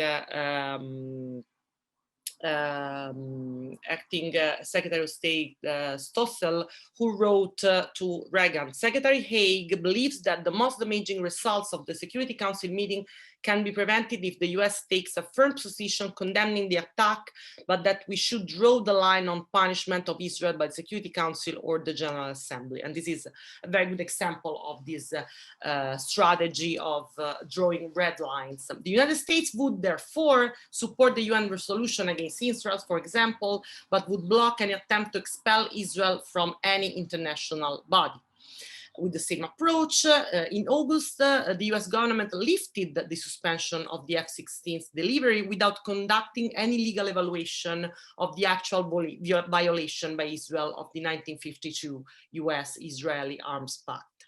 Secretary of State Stossel, who wrote to Reagan. Secretary Haig believes that the most damaging results of the Security Council meeting can be prevented if the US takes a firm position condemning the attack, but that we should draw the line on punishment of Israel by the Security Council or the General Assembly. And this is a very good example of this strategy of drawing red lines. The United States would therefore support the UN resolution against Israel, for example, but would block any attempt to expel Israel from any international body. With the same approach, in August, the US government lifted the suspension of the F-16 delivery without conducting any legal evaluation of the actual violation by Israel of the 1952 US-Israeli Arms Pact.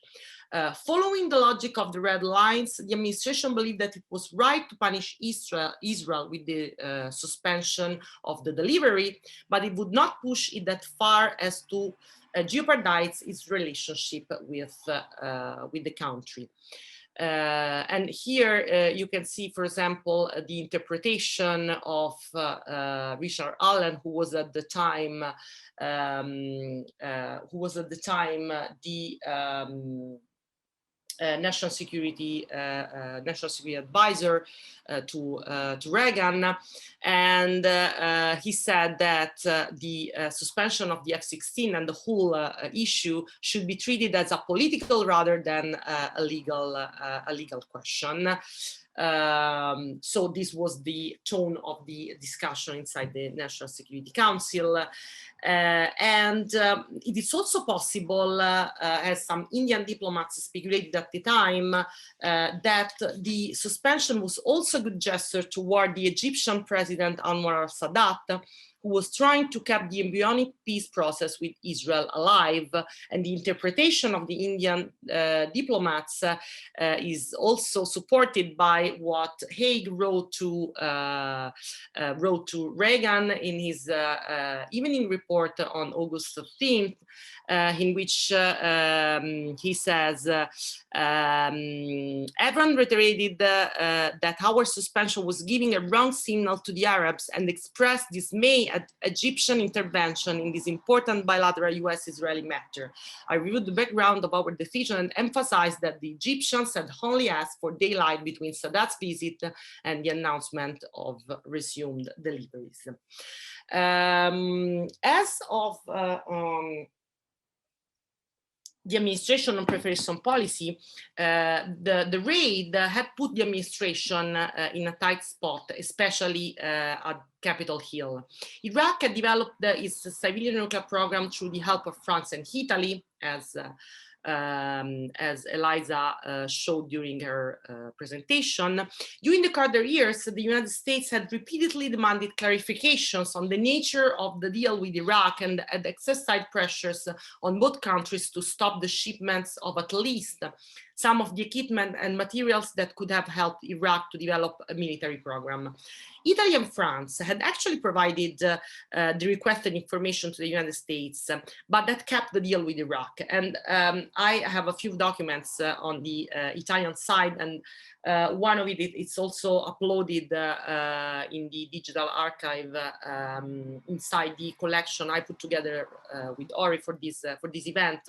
Following the logic of the red lines, the administration believed that it was right to punish Israel with the suspension of the delivery, but it would not push it that far as to jeopardize its relationship with the country. And here you can see, for example, the interpretation of Richard Allen, who was at the time the national security advisor to Reagan, and he said that the suspension of the F-16 and the whole issue should be treated as a political rather than a legal question. So this was the tone of the discussion inside the National Security Council. It is also possible, as some Indian diplomats speculated at the time, that the suspension was also a good gesture toward the Egyptian President Anwar al-Sadat, who was trying to keep the embryonic peace process with Israel alive. And the interpretation of the Indian diplomats is also supported by what Haig wrote to Reagan in his evening report on August 15th, in which he says, everyone reiterated that our suspension was giving a wrong signal to the Arabs and expressed dismay at Egyptian intervention in this important bilateral US-Israeli matter. I reviewed the background of our decision and emphasized that the Egyptians had only asked for daylight between Sadat's visit and the announcement of resumed deliveries. As of the administration on preparation policy, the raid had put the administration in a tight spot, especially at Capitol Hill. Iraq had developed its civilian nuclear program through the help of France and Italy, as Eliza showed during her presentation. During the Carter years, the United States had repeatedly demanded clarifications on the nature of the deal with Iraq and had exercised pressures on both countries to stop the shipments of at least some of the equipment and materials that could have helped Iraq to develop a military program. Italy and France had actually provided the requested information to the United States, but that kept the deal with Iraq. And I have a few documents on the Italian side, and one of it's also uploaded in the digital archive inside the collection I put together with Ori for this event.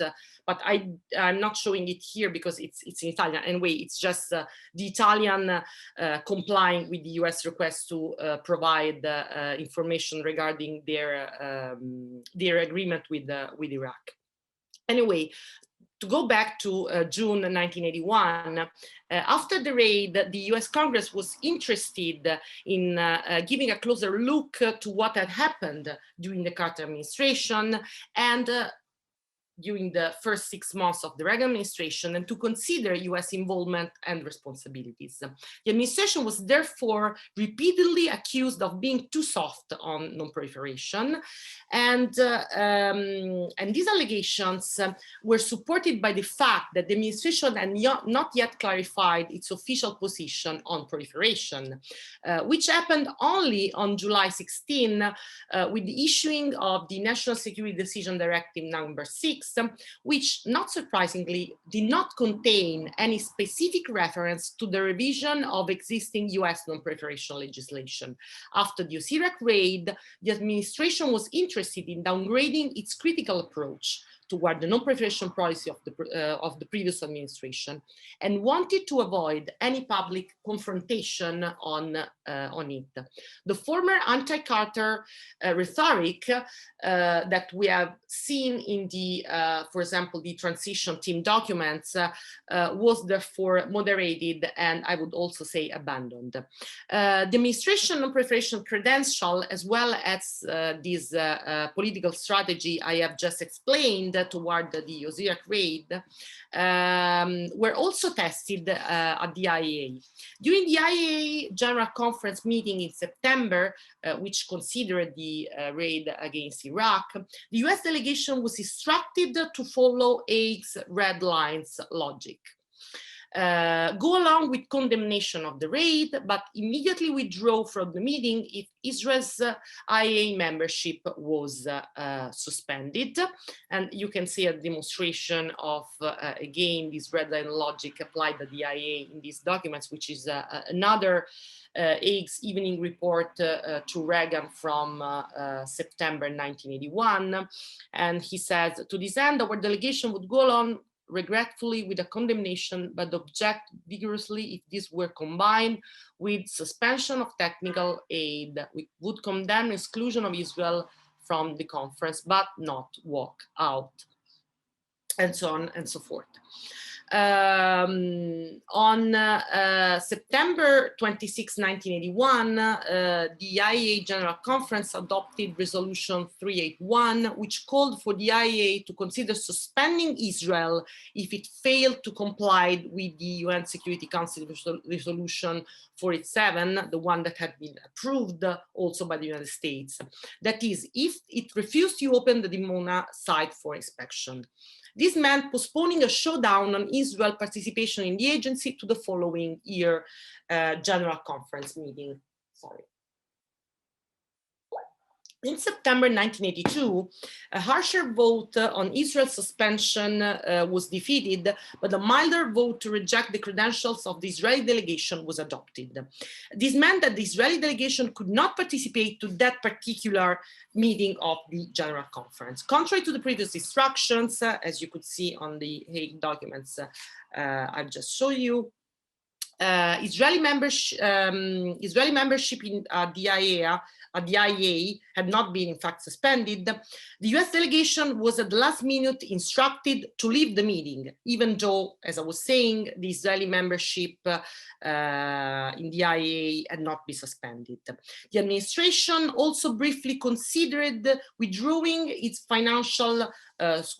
But I'm not showing it here because it's in Italian. Anyway, it's just the Italian complying with the US request to provide information regarding their agreement with Iraq. Anyway, to go back to June 1981, after the raid, the US Congress was interested in giving a closer look to what had happened during the Carter administration and during the first 6 months of the Reagan administration, and to consider US involvement and responsibilities. The administration was therefore repeatedly accused of being too soft on non-proliferation, and these allegations were supported by the fact that the administration had not yet clarified its official position on proliferation, which happened only on July 16 with the issuing of the National Security Decision Directive number 6, which, not surprisingly, did not contain any specific reference to the revision of existing US non-proliferation legislation. After the Osirak raid, the administration was interested in downgrading its critical approach toward the non-proliferation policy of the previous administration, and wanted to avoid any public confrontation on it. The former anti-Carter rhetoric that we have seen in the, for example, the transition team documents was therefore moderated and I would also say abandoned. The administration non-proliferation credential, as well as this political strategy I have just explained toward the Osirak raid, were also tested at the IAEA. During the IAEA General Conference meeting in September, which considered the raid against Iraq, the US delegation was instructed to follow Haig's red lines logic. Go along with condemnation of the raid, but immediately withdraw from the meeting if Israel's IAEA membership was suspended. And you can see a demonstration of, again, this red line logic applied at the IAEA in these documents, which is another Haig's evening report to Reagan from September 1981. And he says, to this end, our delegation would go along regretfully with a condemnation, but object vigorously if these were combined with suspension of technical aid. We would condemn exclusion of Israel from the conference, but not walk out, and so on and so forth. On September 26, 1981, the IAEA General Conference adopted Resolution 381, which called for the IAEA to consider suspending Israel if it failed to comply with the UN Security Council Resolution 487, the one that had been approved also by the United States. That is, if it refused to open the Dimona site for inspection. This meant postponing a showdown on Israel participation in the agency to the following year General Conference meeting. Sorry. In September 1982, a harsher vote on Israel's suspension was defeated, but a milder vote to reject the credentials of the Israeli delegation was adopted. This meant that the Israeli delegation could not participate to that particular meeting of the General Conference. Contrary to the previous instructions, as you could see on the Hague documents I've just showed you, Israeli membership in the IAEA had not been in fact suspended. The US delegation was at the last minute instructed to leave the meeting, even though, as I was saying, the Israeli membership in the IAEA had not been suspended. The administration also briefly considered withdrawing its financial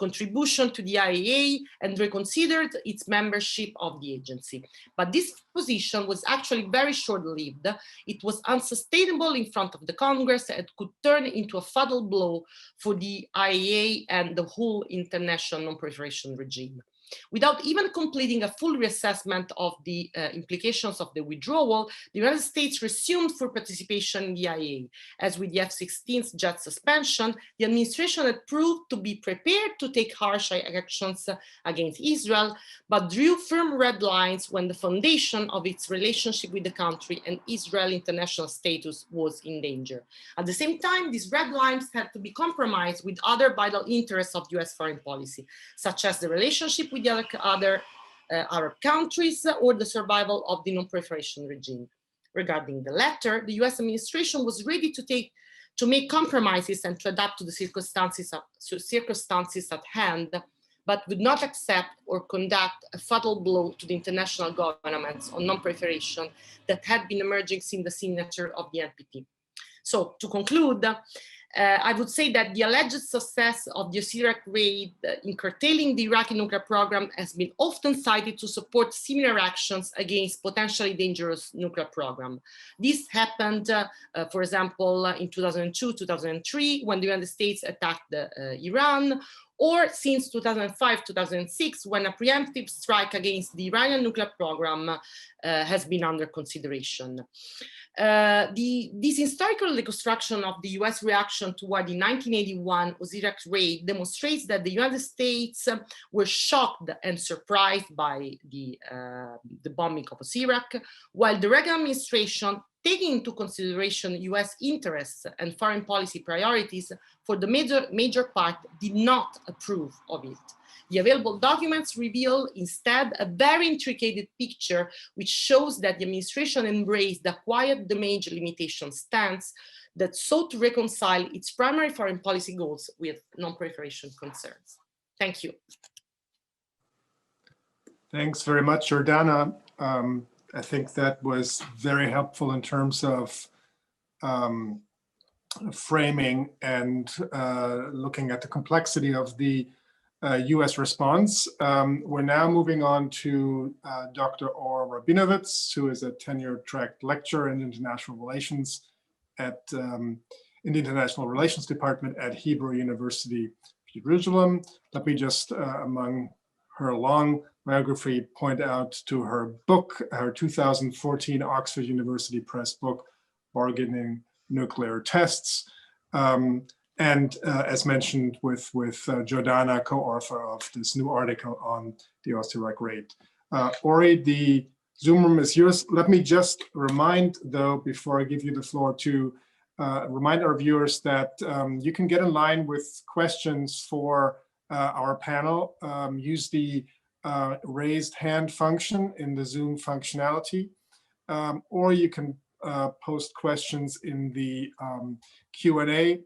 contribution to the IAEA and reconsidered its membership of the agency. But this position was actually very short-lived. It was unsustainable in front of the Congress and could turn into a fatal blow for the IAEA and the whole international non-proliferation regime. Without even completing a full reassessment of the implications of the withdrawal, the United States resumed full participation in the IAEA. As with the F16 jet suspension, the administration had proved to be prepared to take harsh actions against Israel, but drew firm red lines when the foundation of its relationship with the country and Israeli international status was in danger. At the same time, these red lines had to be compromised with other vital interests of US foreign policy, such as the relationship with the other Arab countries or the survival of the non-proliferation regime. Regarding the latter, the US administration was ready to make compromises and to adapt to the circumstances at hand, but would not accept or conduct a fatal blow to the international governments on non-proliferation that had been emerging since the signature of the NPT. So to conclude, I would say that the alleged success of the Osirak raid in curtailing the Iraqi nuclear program has been often cited to support similar actions against potentially dangerous nuclear program. This happened, for example, in 2002, 2003, when the United States attacked Iran, or since 2005, 2006, when a preemptive strike against the Iranian nuclear program has been under consideration. This historical reconstruction of the US reaction toward the 1981 Osirak raid demonstrates that the United States were shocked and surprised by the bombing of Osirak, while the Reagan administration, taking into consideration US interests and foreign policy priorities, for the major part did not approve of it. The available documents reveal instead a very intricate picture which shows that the administration embraced the quiet damage limitation stance that sought to reconcile its primary foreign policy goals with non-proliferation concerns. Thank you. Thanks very much, Jordana. I think that was very helpful in terms of framing and looking at the complexity of the US response. We're now moving on to Dr. Or Rabinovitz, who is a tenure-track lecturer in international relations in the International Relations Department at Hebrew University, Jerusalem. Let me just, among her long biography, point out to her book, her 2014 Oxford University Press book, Bargaining Nuclear Tests. And as mentioned with Jordana, co-author of this new article on the Osirak raid. Ori, the Zoom room is yours. Let me just remind, though, before I give you the floor, to remind our viewers that you can get in line with questions for our panel. Use the raised hand function in the Zoom functionality, or you can post questions in the Q&A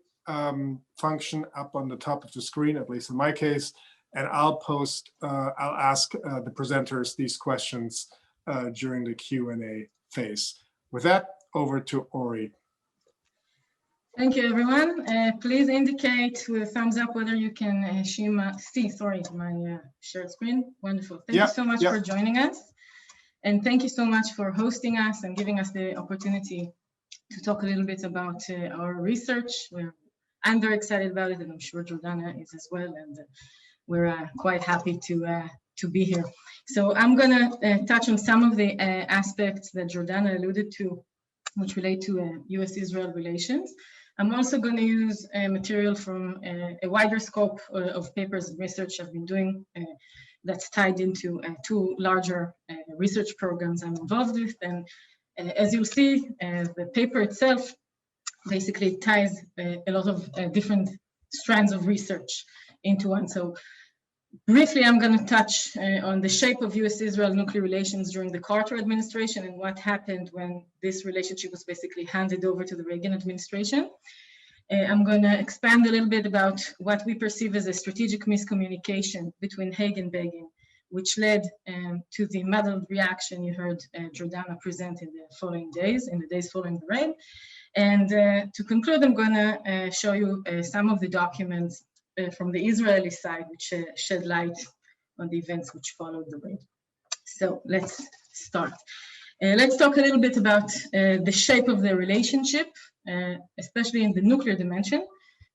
function up on the top of the screen, at least in my case, and I'll ask the presenters these questions during the Q&A phase. With that, over to Ori. Thank you, everyone. Please indicate with a thumbs up whether you can see my shared screen. Wonderful. Thank you so much for joining us. And thank you so much for hosting us and giving us the opportunity to talk a little bit about our research. I'm very excited about it, and I'm sure Jordana is as well. And we're quite happy to be here. So I'm going to touch on some of the aspects that Jordana alluded to, which relate to US-Israel relations. I'm also going to use material from a wider scope of papers and research I've been doing that's tied into two larger research programs I'm involved with. And as you'll see, the paper itself basically ties a lot of different strands of research into one. So briefly, I'm going to touch on the shape of US-Israel nuclear relations during the Carter administration and what happened when this relationship was basically handed over to the Reagan administration. I'm going to expand a little bit about what we perceive as a strategic miscommunication between Haig and Begin, which led to the muddled reaction you heard Jordana present in the following days, in the days following the raid. And to conclude, I'm going to show you some of the documents from the Israeli side, which shed light on the events which followed the raid. So let's start. Let's talk a little bit about the shape of the relationship, especially in the nuclear dimension,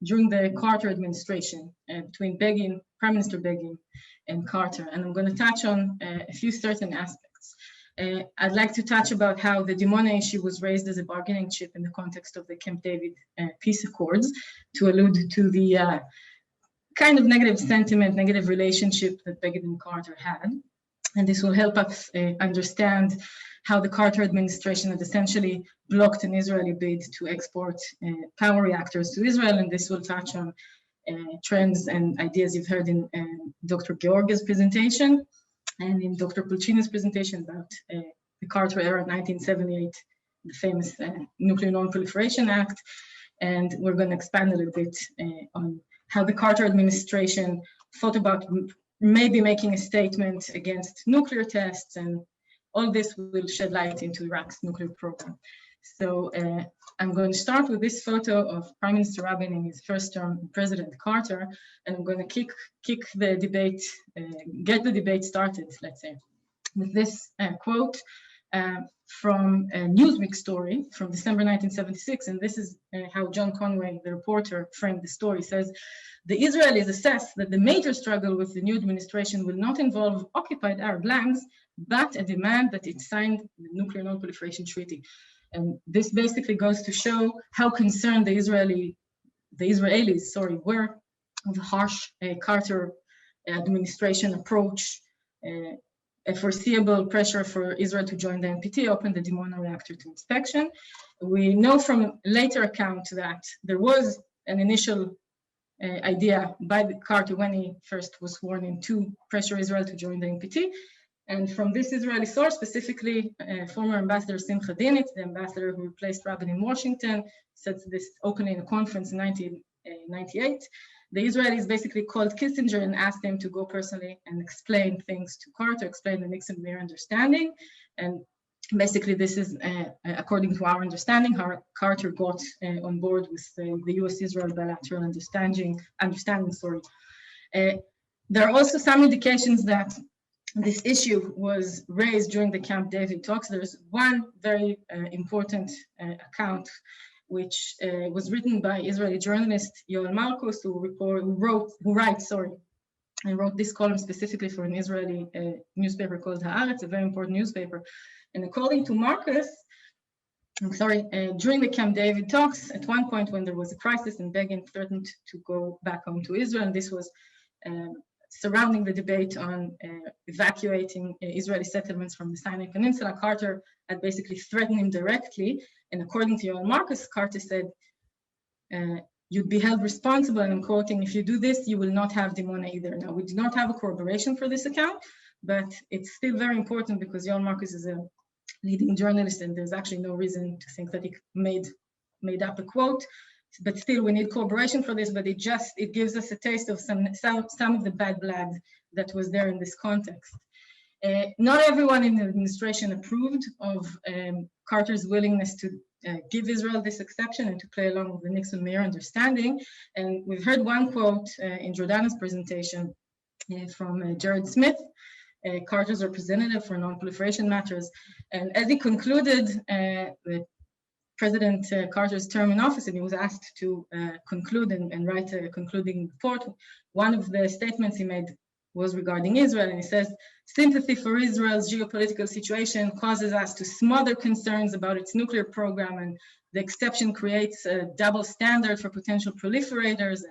during the Carter administration between Begin, Prime Minister Begin, and Carter. And I'm going to touch on a few certain aspects. I'd like to touch about how the Dimona issue was raised as a bargaining chip in the context of the Camp David peace accords, to allude to the kind of negative sentiment, negative relationship that Begin and Carter had. And this will help us understand how the Carter administration had essentially blocked an Israeli bid to export power reactors to Israel. And this will touch on trends and ideas you've heard in Dr. Georgia's presentation and in Dr. Pulcini's presentation about the Carter era, 1978, the famous Nuclear Non-Proliferation Act. And we're going to expand a little bit on how the Carter administration thought about maybe making a statement against nuclear tests, and all this will shed light into Iraq's nuclear program. So I'm going to start with this photo of Prime Minister Rabin in his first term, President Carter, and I'm going to kick the debate, get the debate started, let's say, with this quote from a Newsweek story from December 1976, and this is how John Conway, the reporter, framed the story. He says, the Israelis assess that the major struggle with the new administration will not involve occupied Arab lands, but a demand that it signed the Nuclear Non-Proliferation Treaty. And this basically goes to show how concerned the Israelis were of the harsh Carter administration approach. A foreseeable pressure for Israel to join the NPT opened the Dimona reactor to inspection. We know from later account that there was an initial idea by Carter when he first was sworn in to pressure Israel to join the NPT. And from this Israeli source, specifically former Ambassador Simcha Dinit, the ambassador who replaced Rabin in Washington, said this openly in a conference in 1998. The Israelis basically called Kissinger and asked him to go personally and explain things to Carter, explain the Nixon-Blair understanding. And basically this is, according to our understanding, how Carter got on board with the US-Israel bilateral understanding. There are also some indications that this issue was raised during the Camp David talks. There's one very important account which was written by Israeli journalist Yoel Marcus, who wrote this column specifically for an Israeli newspaper called Haaretz, a very important newspaper. And according to Marcus, during the Camp David talks, at one point when there was a crisis and Begin threatened to go back home to Israel, and this was surrounding the debate on evacuating Israeli settlements from the Sinai Peninsula, Carter had basically threatened him directly. And according to Yoel Marcus, Carter said, you'd be held responsible, and I'm quoting, if you do this, you will not have Dimona either. Now, we do not have a corroboration for this account, but it's still very important because Yoel Marcus is a leading journalist, and there's actually no reason to think that he made up a quote. but still we need cooperation for this, but it gives us a taste of some of the bad blood that was there in this context. Not everyone in the administration approved of Carter's willingness to give Israel this exception and to play along with the Nixon-Meir understanding. And we've heard one quote in Jordana's presentation from Jared Smith, Carter's representative for non-proliferation matters. And as he concluded President Carter's term in office, and he was asked to conclude and write a concluding report, one of the statements he made was regarding Israel, and he says, sympathy for Israel's geopolitical situation causes us to smother concerns about its nuclear program, and the exception creates a double standard for potential proliferators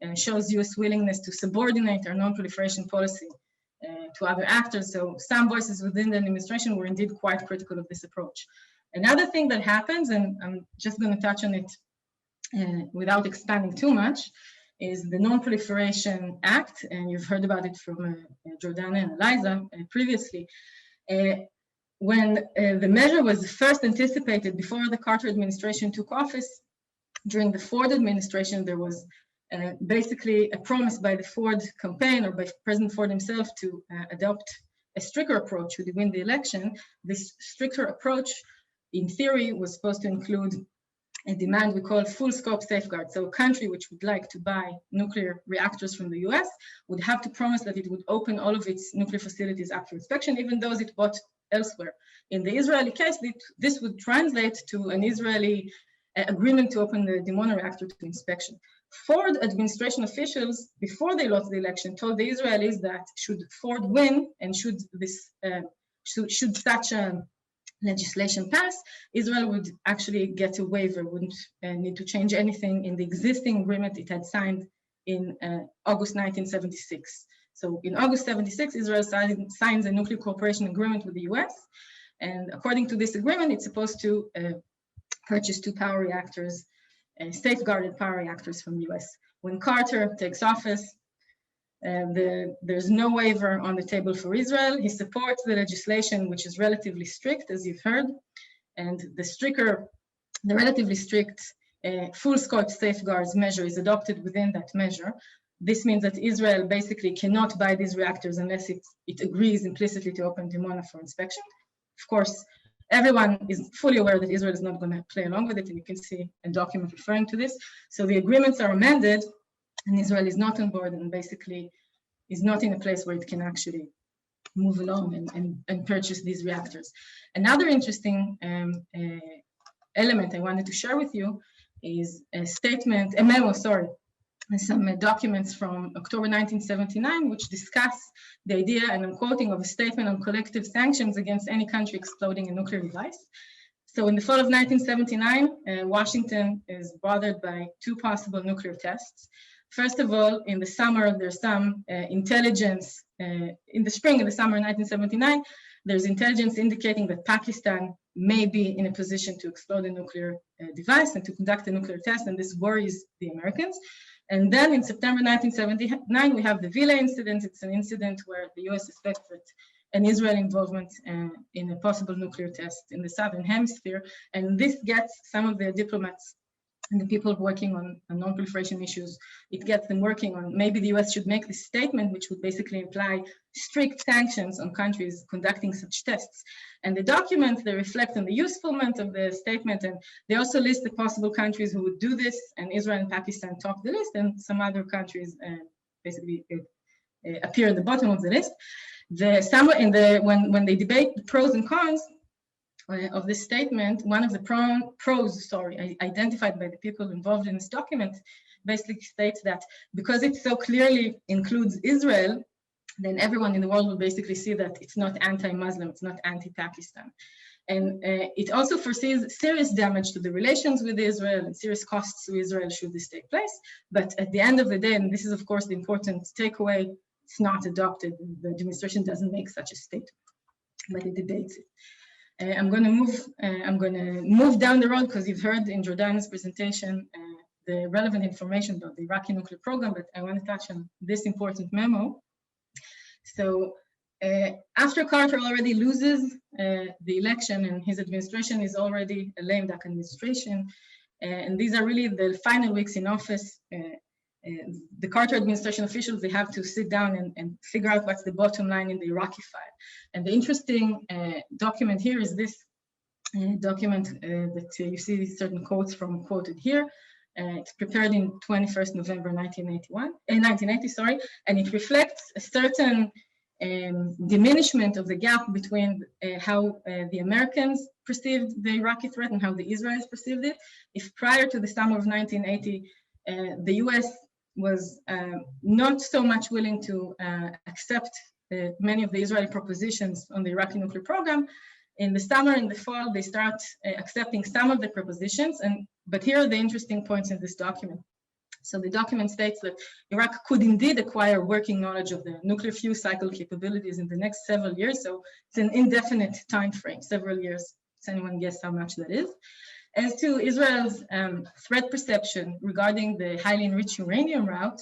and shows US willingness to subordinate our non-proliferation policy to other actors. So some voices within the administration were indeed quite critical of this approach. Another thing that happens, and I'm just going to touch on it without expanding too much, is the Non-Proliferation Act, and you've heard about it from Jordana and Eliza previously. When the measure was first anticipated before the Carter administration took office, during the Ford administration, there was basically a promise by the Ford campaign or by President Ford himself to adopt a stricter approach to win the election. This stricter approach, in theory, was supposed to include a demand we call full scope safeguard. So a country which would like to buy nuclear reactors from the US would have to promise that it would open all of its nuclear facilities up for inspection, even those it bought elsewhere. In the Israeli case, this would translate to an Israeli agreement to open the Dimona reactor to inspection. Ford administration officials, before they lost the election, told the Israelis that should Ford win and should such a legislation pass, Israel would actually get a waiver, wouldn't need to change anything in the existing agreement it had signed in August 1976. So in August 76, Israel signs a nuclear cooperation agreement with the US. And according to this agreement, it's supposed to purchase 2 power reactors, safeguarded power reactors from the US. When Carter takes office, there's no waiver on the table for Israel. He supports the legislation, which is relatively strict, as you've heard, and the relatively strict full scope safeguards measure is adopted within that measure. This means that Israel basically cannot buy these reactors unless it agrees implicitly to open Dimona for inspection. Of course, everyone is fully aware that Israel is not going to play along with it, and you can see a document referring to this. So the agreements are amended, and Israel is not on board and basically is not in a place where it can actually move along and purchase these reactors. Another interesting element I wanted to share with you is a memo, some documents from October 1979, which discuss the idea, and I'm quoting, of a statement on collective sanctions against any country exploding a nuclear device. So in the fall of 1979, Washington is bothered by 2 possible nuclear tests. First of all, in the summer, there's some intelligence, in the spring, in the summer 1979, there's intelligence indicating that Pakistan may be in a position to explode a nuclear device and to conduct a nuclear test, and this worries the Americans. And then in September 1979, we have the Vila incident. It's an incident where the US suspects that an Israeli involvement in a possible nuclear test in the Southern Hemisphere. And this gets some of the diplomats and the people working on non-proliferation issues, it gets them working on maybe the US should make this statement, which would basically imply strict sanctions on countries conducting such tests. And the document, they reflect on the usefulness of the statement, and they also list the possible countries who would do this, and Israel and Pakistan top the list, and some other countries basically appear at the bottom of the list. When they debate the pros and cons of this statement, one of the pros identified by the people involved in this document basically states that because it so clearly includes Israel, then everyone in the world will basically see that it's not anti-Muslim, it's not anti-Pakistan. And it also foresees serious damage to the relations with Israel and serious costs to Israel should this take place. But at the end of the day, and this is of course the important takeaway, it's not adopted. The administration doesn't make such a statement, but it debates it. I'm going to move down the road because you've heard in Jordana's presentation the relevant information about the Iraqi nuclear program, but I want to touch on this important memo. So after Carter already loses the election and his administration is already a lame duck administration, And these are really the final weeks in office. The Carter administration officials, they have to sit down and figure out what's the bottom line in the Iraqi file. And the interesting document here is this document that you see certain quotes from quoted here. It's prepared in 21st November 1980, sorry, and it reflects a certain diminishment of the gap between how the Americans perceived the Iraqi threat and how the Israelis perceived it. If prior to the summer of 1980, the US was not so much willing to accept many of the Israeli propositions on the Iraqi nuclear program, in the summer and the fall, they start accepting some of the propositions. But here are the interesting points in this document. So the document states that Iraq could indeed acquire working knowledge of the nuclear fuel cycle capabilities in the next several years. So it's an indefinite time frame, several years. Does anyone guess how much that is? As to Israel's threat perception regarding the highly enriched uranium route,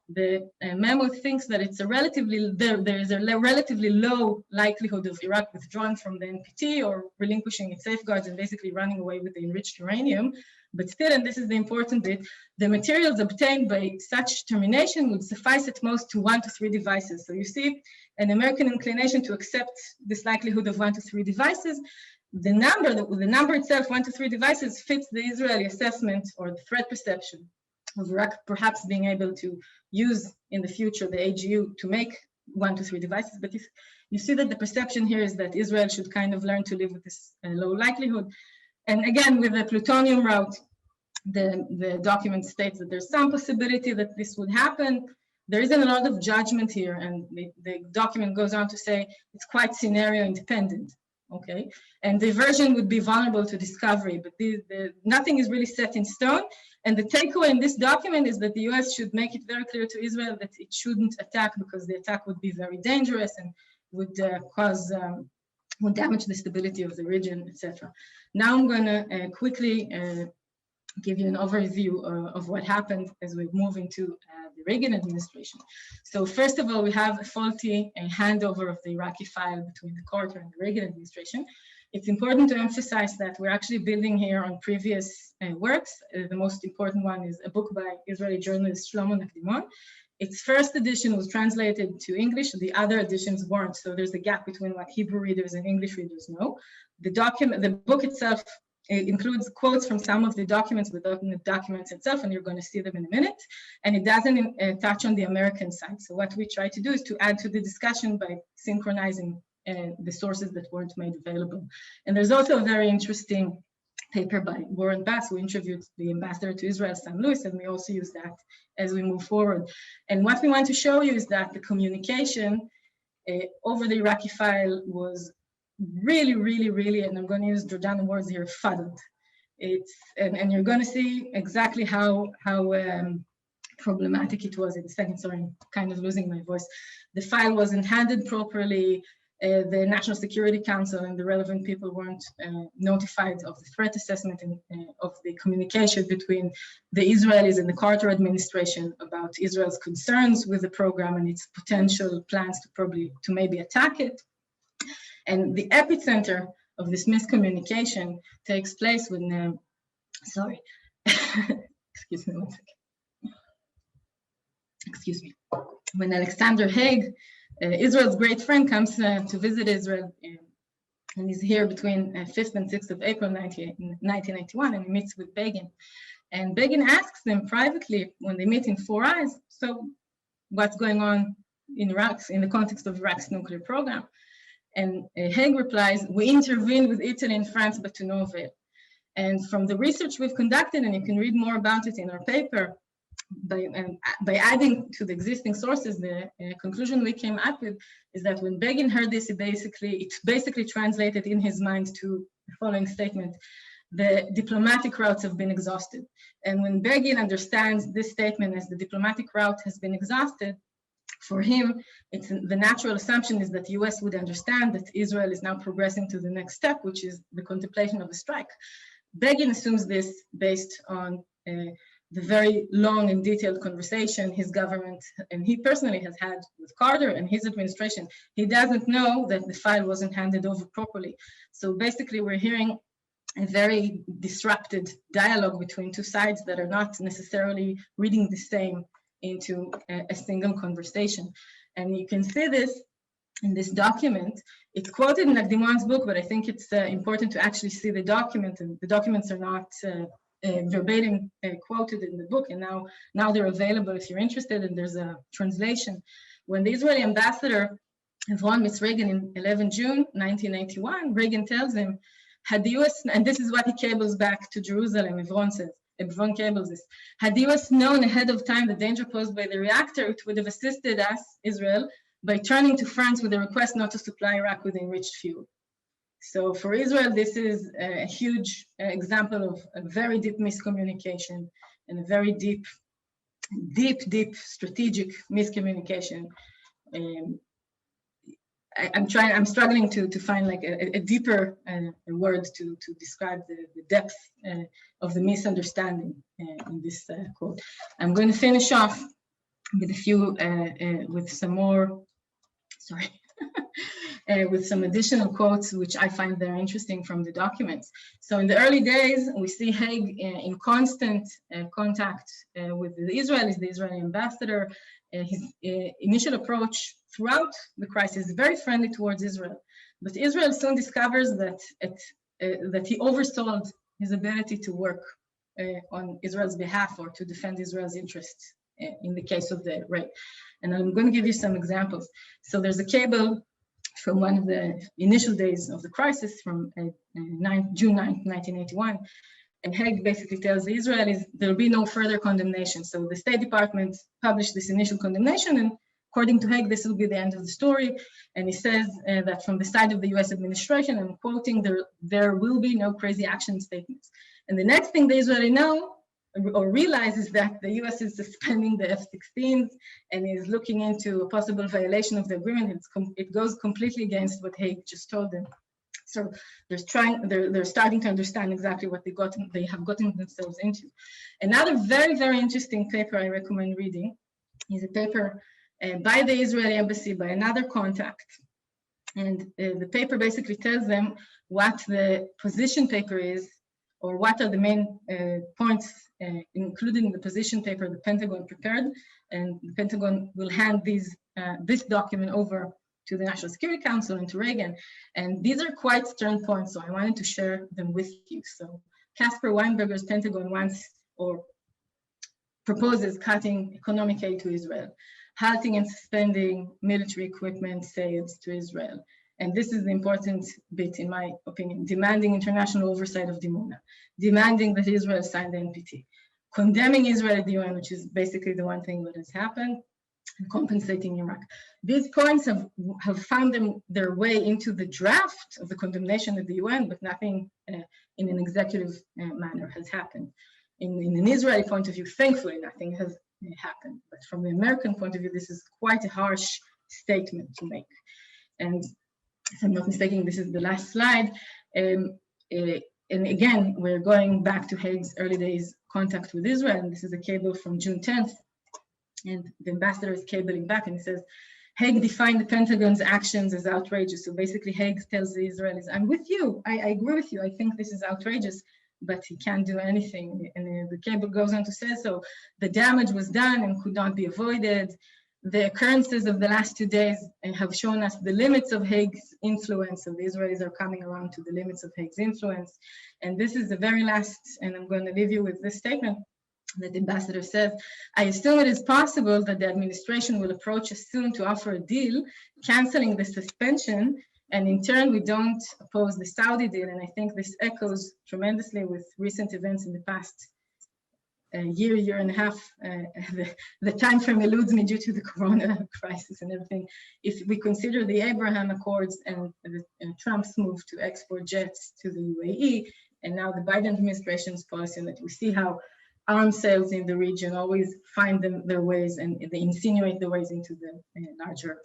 the memo thinks that it's a there is a relatively low likelihood of Iraq withdrawing from the NPT or relinquishing its safeguards and basically running away with the enriched uranium. But still, and this is the important bit, the materials obtained by such termination would suffice at most to 1 to 3 devices. So you see an American inclination to accept this likelihood of 1 to 3 devices. The number itself, 1 to 3 devices, fits the Israeli assessment or the threat perception of Iraq perhaps being able to use in the future the AGU to make 1 to 3 devices. But if you see that the perception here is that Israel should kind of learn to live with this low likelihood. And again, with the plutonium route, the document states that there's some possibility that this would happen. There isn't a lot of judgment here, and the document goes on to say it's quite scenario independent, okay? And diversion would be vulnerable to discovery, but nothing is really set in stone. And the takeaway in this document is that the US should make it very clear to Israel that it shouldn't attack because the attack would be very dangerous and would damage the stability of the region, etc. Now I'm going to quickly give you an overview of what happened as we move into the Reagan administration. So first of all, we have a faulty handover of the Iraqi file between the Carter and the Reagan administration. It's important to emphasize that we're actually building here on previous works. The most important one is a book by Israeli journalist Shlomo Nakdimon. Its first edition was translated to English, the other editions weren't, so there's a gap between what Hebrew readers and English readers know. The book itself includes quotes from some of the documents within the documents itself, and you're going to see them in a minute, and it doesn't touch on the American side. So what we try to do is to add to the discussion by synchronizing the sources that weren't made available. And there's also a very interesting paper by Warren Bass, who interviewed the ambassador to Israel, St. Louis, and we also use that as we move forward. And what we want to show you is that the communication over the Iraqi file was really, and I'm going to use Georgian words here, fuddled. And you're going to see exactly how problematic it was in a second. Sorry, I'm kind of losing my voice. The file wasn't handled properly. The National Security Council and the relevant people weren't notified of the threat assessment and of the communication between the Israelis and the Carter administration about Israel's concerns with the program and its potential plans to maybe attack it. And the epicenter of this miscommunication takes place when, sorry, excuse me one second. Excuse me. When Alexander Haig, Israel's great friend, comes to visit Israel, and he's here between 5th and 6th of April 1981, and he meets with Begin. And Begin asks them privately when they meet in Four Eyes, so what's going on in Iraq, in the context of Iraq's nuclear program? And Haig replies, we intervened with Italy and France, but to no avail. And from the research we've conducted, and you can read more about it in our paper, by adding to the existing sources, the conclusion we came up with is that when Begin heard this, it basically translated in his mind to the following statement: the diplomatic routes have been exhausted. And when Begin understands this statement as the diplomatic route has been exhausted, for him, the natural assumption is that the US would understand that Israel is now progressing to the next step, which is the contemplation of a strike. Begin assumes this based on the very long and detailed conversation his government and he personally has had with Carter and his administration. He doesn't know that the file wasn't handed over properly. So basically we're hearing a very disrupted dialogue between two sides that are not necessarily reading the same into a single conversation. And you can see this in this document. It's quoted in Nagdimon's book, but I think it's important to actually see the document, and the documents are not verbatim quoted in the book, and now they're available if you're interested, and there's a translation. When the Israeli ambassador Evron meets Reagan in 11 June 1981, Reagan tells him, had the US, and this is what he cables back to Jerusalem, Evron says, Evron cables this, had the US known ahead of time the danger posed by the reactor, it would have assisted us, Israel, by turning to France with a request not to supply Iraq with enriched fuel. So for Israel, this is a huge example of a very deep miscommunication and a very deep strategic miscommunication. I'm struggling to find like a deeper word to describe the depth of the misunderstanding in this quote. I'm going to finish off with a few, with some more, sorry, with some additional quotes, which I find very interesting from the documents. So in the early days, we see Haig in constant contact with the Israelis, the Israeli ambassador. His initial approach throughout the crisis is very friendly towards Israel. But Israel soon discovers that he oversold his ability to work on Israel's behalf or to defend Israel's interests in the case of the raid. And I'm going to give you some examples. So there's a cable from one of the initial days of the crisis from June 9th, 1981. And Haig basically tells the Israelis there will be no further condemnation. So the State Department published this initial condemnation, and according to Haig, this will be the end of the story. And he says that from the side of the US administration, I'm quoting, there will be no crazy action statements. And the next thing the Israeli know or realize is that the US is suspending the F16s and is looking into a possible violation of the agreement. It goes completely against what Haig just told them. So they're starting to understand exactly what they have gotten themselves into. Another very, very interesting paper I recommend reading is a paper by the Israeli embassy, by another contact. And the paper basically tells them what the position paper is, or what are the main points, including the position paper the Pentagon prepared. And the Pentagon will hand this document over to the National Security Council and to Reagan. And these are quite stern points, so I wanted to share them with you. So Caspar Weinberger's Pentagon wants or proposes cutting economic aid to Israel, halting and suspending military equipment sales to Israel. And this is the important bit, in my opinion, demanding international oversight of Dimona, demanding that Israel sign the NPT, condemning Israel at the UN, which is basically the one thing that has happened, and compensating Iraq. These points have found their way into the draft of the condemnation at the UN, but nothing in an executive manner has happened. In an Israeli point of view, thankfully, nothing has happened. But from the American point of view, this is quite a harsh statement to make. And if I'm not mistaken, this is the last slide. And again, we're going back to Haig's early days contact with Israel. And this is a cable from June 10th. And the ambassador is cabling back and he says, Haig defined the Pentagon's actions as outrageous. So basically Haig tells the Israelis, I'm with you, I agree with you, I think this is outrageous, but he can't do anything. And the cable goes on to say, so the damage was done and could not be avoided. The occurrences of the last 2 days have shown us the limits of Haig's influence, so the Israelis are coming around to the limits of Haig's influence. And this is the very last, and I'm going to leave you with this statement that the ambassador says, I assume it is possible that the administration will approach us soon to offer a deal, canceling the suspension, and in turn, we don't oppose the Saudi deal. And I think this echoes tremendously with recent events in the past year and a half. The time frame eludes me due to the corona crisis and everything. If we consider the Abraham Accords and Trump's move to export jets to the UAE, and now the Biden administration's policy, and that we see how arms sales in the region always find their ways, and they insinuate their ways into the larger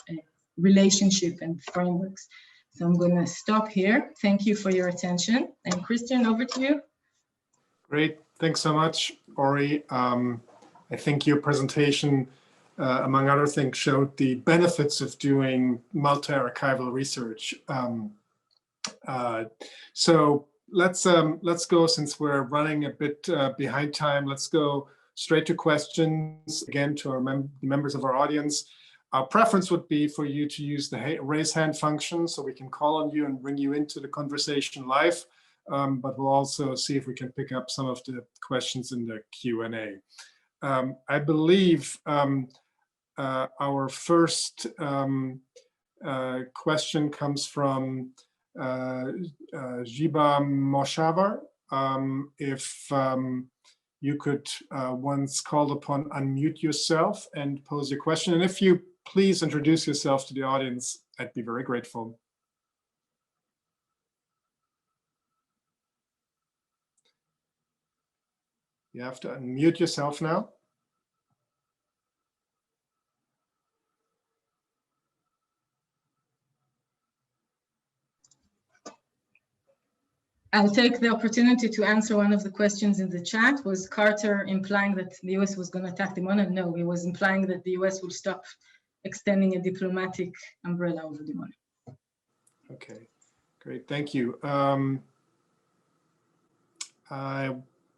relationship and frameworks. So I'm going to stop here. Thank you for your attention. And Christian, over to you. Great. Thanks so much, Ori. I think your presentation, among other things, showed the benefits of doing multi-archival research. So let's go, since we're running a bit behind time, let's go straight to questions again to our members of our audience. Our preference would be for you to use the raise hand function so we can call on you and bring you into the conversation live. But we'll also see if we can pick up some of the questions in the Q&A. I believe our first question comes from Jiba Moshavar. If you could, once called upon, unmute yourself and pose your question. And if you please introduce yourself to the audience, I'd be very grateful. You have to unmute yourself now. I'll take the opportunity to answer one of the questions in the chat. Was Carter implying that the US was going to attack Dimona? No, he was implying that the US will stop extending a diplomatic umbrella over Dimona. Okay, great, thank you.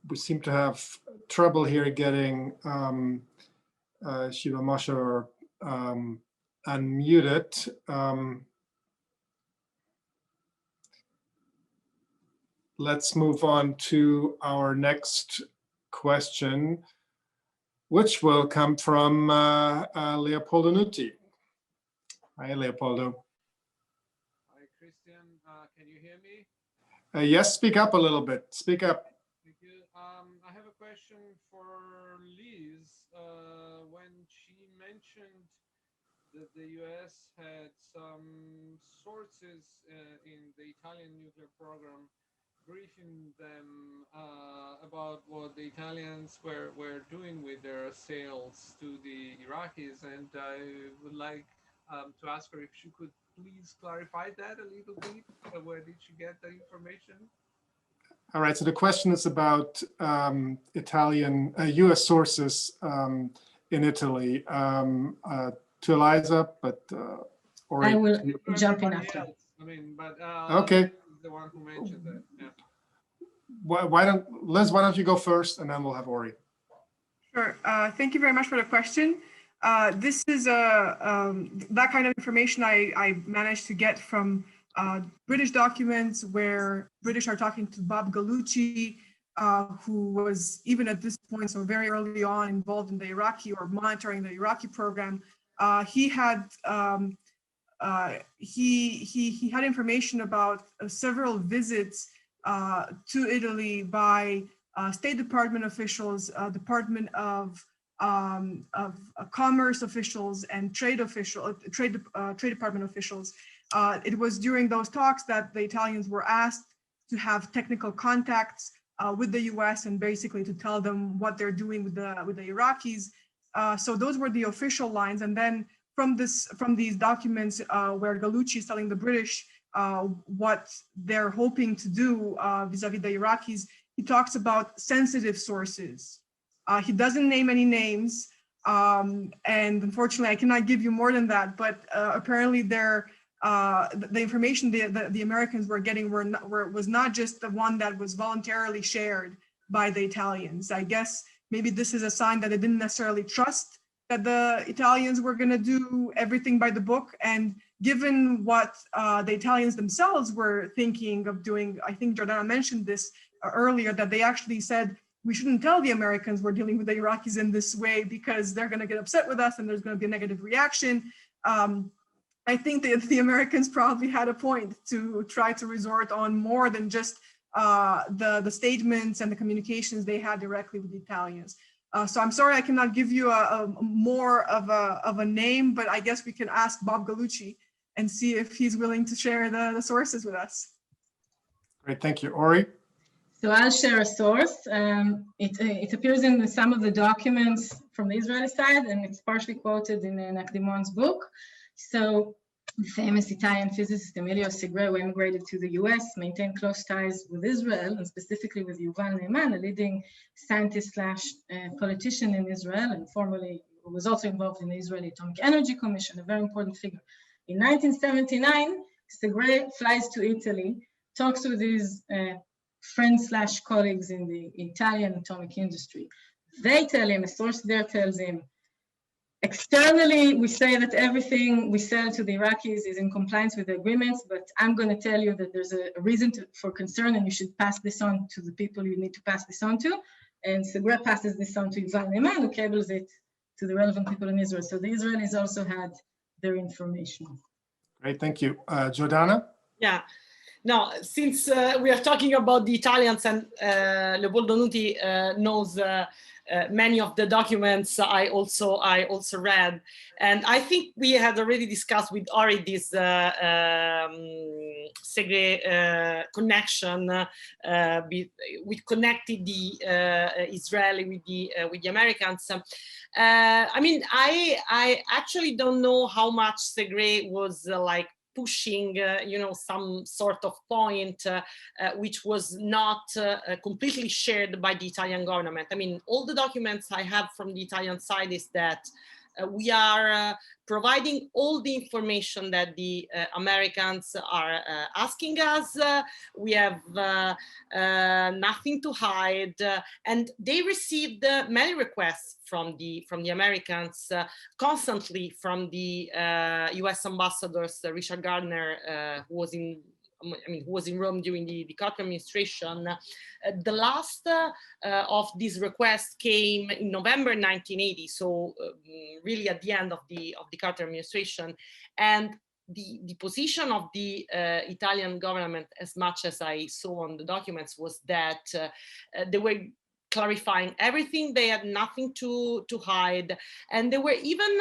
We seem to have trouble here getting Shiva Moshavar unmuted. Let's move on to our next question, which will come from Leopoldo Nuti. Hi, Leopoldo. Hi, Christian. Can you hear me? Yes, speak up a little bit. Speak up. Thank you. I have a question for Liz. When she mentioned that the US had some sources in the Italian nuclear program briefing them about what the Italians were doing with their sales to the Iraqis, and I would like to ask her if she could please clarify that a little bit. Where did she get the information? All right, so the question is about Italian, US sources in Italy. To Eliza, but or I will jump in after. I mean, but okay. The one who mentioned that. Yeah. Why don't Liz? Why don't you go first, and then we'll have Ori. Sure. Thank you very much for the question. This is that kind of information I managed to get from British documents where British are talking to Bob Gallucci, who was even at this point, so very early on, involved in the Iraqi or monitoring the Iraqi program. He had he had information about several visits to Italy by State Department officials, Department of Commerce officials, and Trade Department officials. It was during those talks that the Italians were asked to have technical contacts with the U.S. and basically to tell them what they're doing with the Iraqis. So those were the official lines, and then from these documents where Gallucci is telling the British what they're hoping to do vis-a-vis the Iraqis, he talks about sensitive sources. He doesn't name any names, and unfortunately I cannot give you more than that, but apparently the information the Americans were getting was not just the one that was voluntarily shared by the Italians. I guess maybe this is a sign that they didn't necessarily trust that the Italians were going to do everything by the book. And given what the Italians themselves were thinking of doing, I think Jordana mentioned this earlier, that they actually said, we shouldn't tell the Americans we're dealing with the Iraqis in this way because they're going to get upset with us and there's going to be a negative reaction. I think that the Americans probably had a point to try to resort on more than just the statements and the communications they had directly with the Italians. So I'm sorry I cannot give you more of a name, but I guess we can ask Bob Gallucci and see if he's willing to share the sources with us. Great, thank you. Ori? So I'll share a source. It appears in some of the documents from the Israeli side, and it's partially quoted in Nakdimon's book. So the famous Italian physicist Emilio Segre, who emigrated to the US, maintained close ties with Israel, and specifically with Yuval Ne'eman, a leading scientist / politician in Israel, and formerly was also involved in the Israeli Atomic Energy Commission, a very important figure. In 1979, Segre flies to Italy, talks with his friends/colleagues in the Italian atomic industry. They tell him, a source there tells him, externally, we say that everything we sell to the Iraqis is in compliance with the agreements, but I'm going to tell you that there's a reason for concern and you should pass this on to the people you need to pass this on to. And Segre passes this on to Yuval Ne'eman, who cables it to the relevant people in Israel. So the Israelis also had their information. Great, thank you. Giordana? Yeah. Now, since we are talking about the Italians and Leopoldo Nuti knows many of the documents I also read, and I think we had already discussed with Ari this Segre connection. We connected the Israeli with the Americans. I mean, I actually don't know how much Segre was like pushing, you know, some sort of point which was not completely shared by the Italian government. I mean, all the documents I have from the Italian side is that we are providing all the information that the Americans are asking us. We have nothing to hide, and they received many requests from the Americans constantly from the U.S. ambassadors, Richard Gardner, who was in Rome during the Carter administration. The last of these requests came in November 1980, so really at the end of the Carter administration. And the position of the Italian government, as much as I saw on the documents, was that they were clarifying everything. They had nothing to hide. And they were even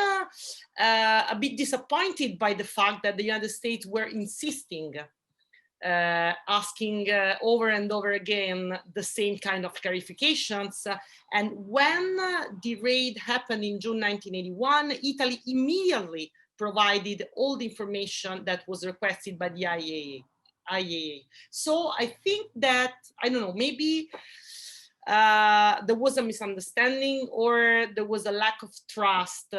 a bit disappointed by the fact that the United States were insisting asking over and over again the same kind of clarifications. And when the raid happened in June 1981, Italy immediately provided all the information that was requested by the IAEA. So I think that, I don't know, maybe there was a misunderstanding or there was a lack of trust,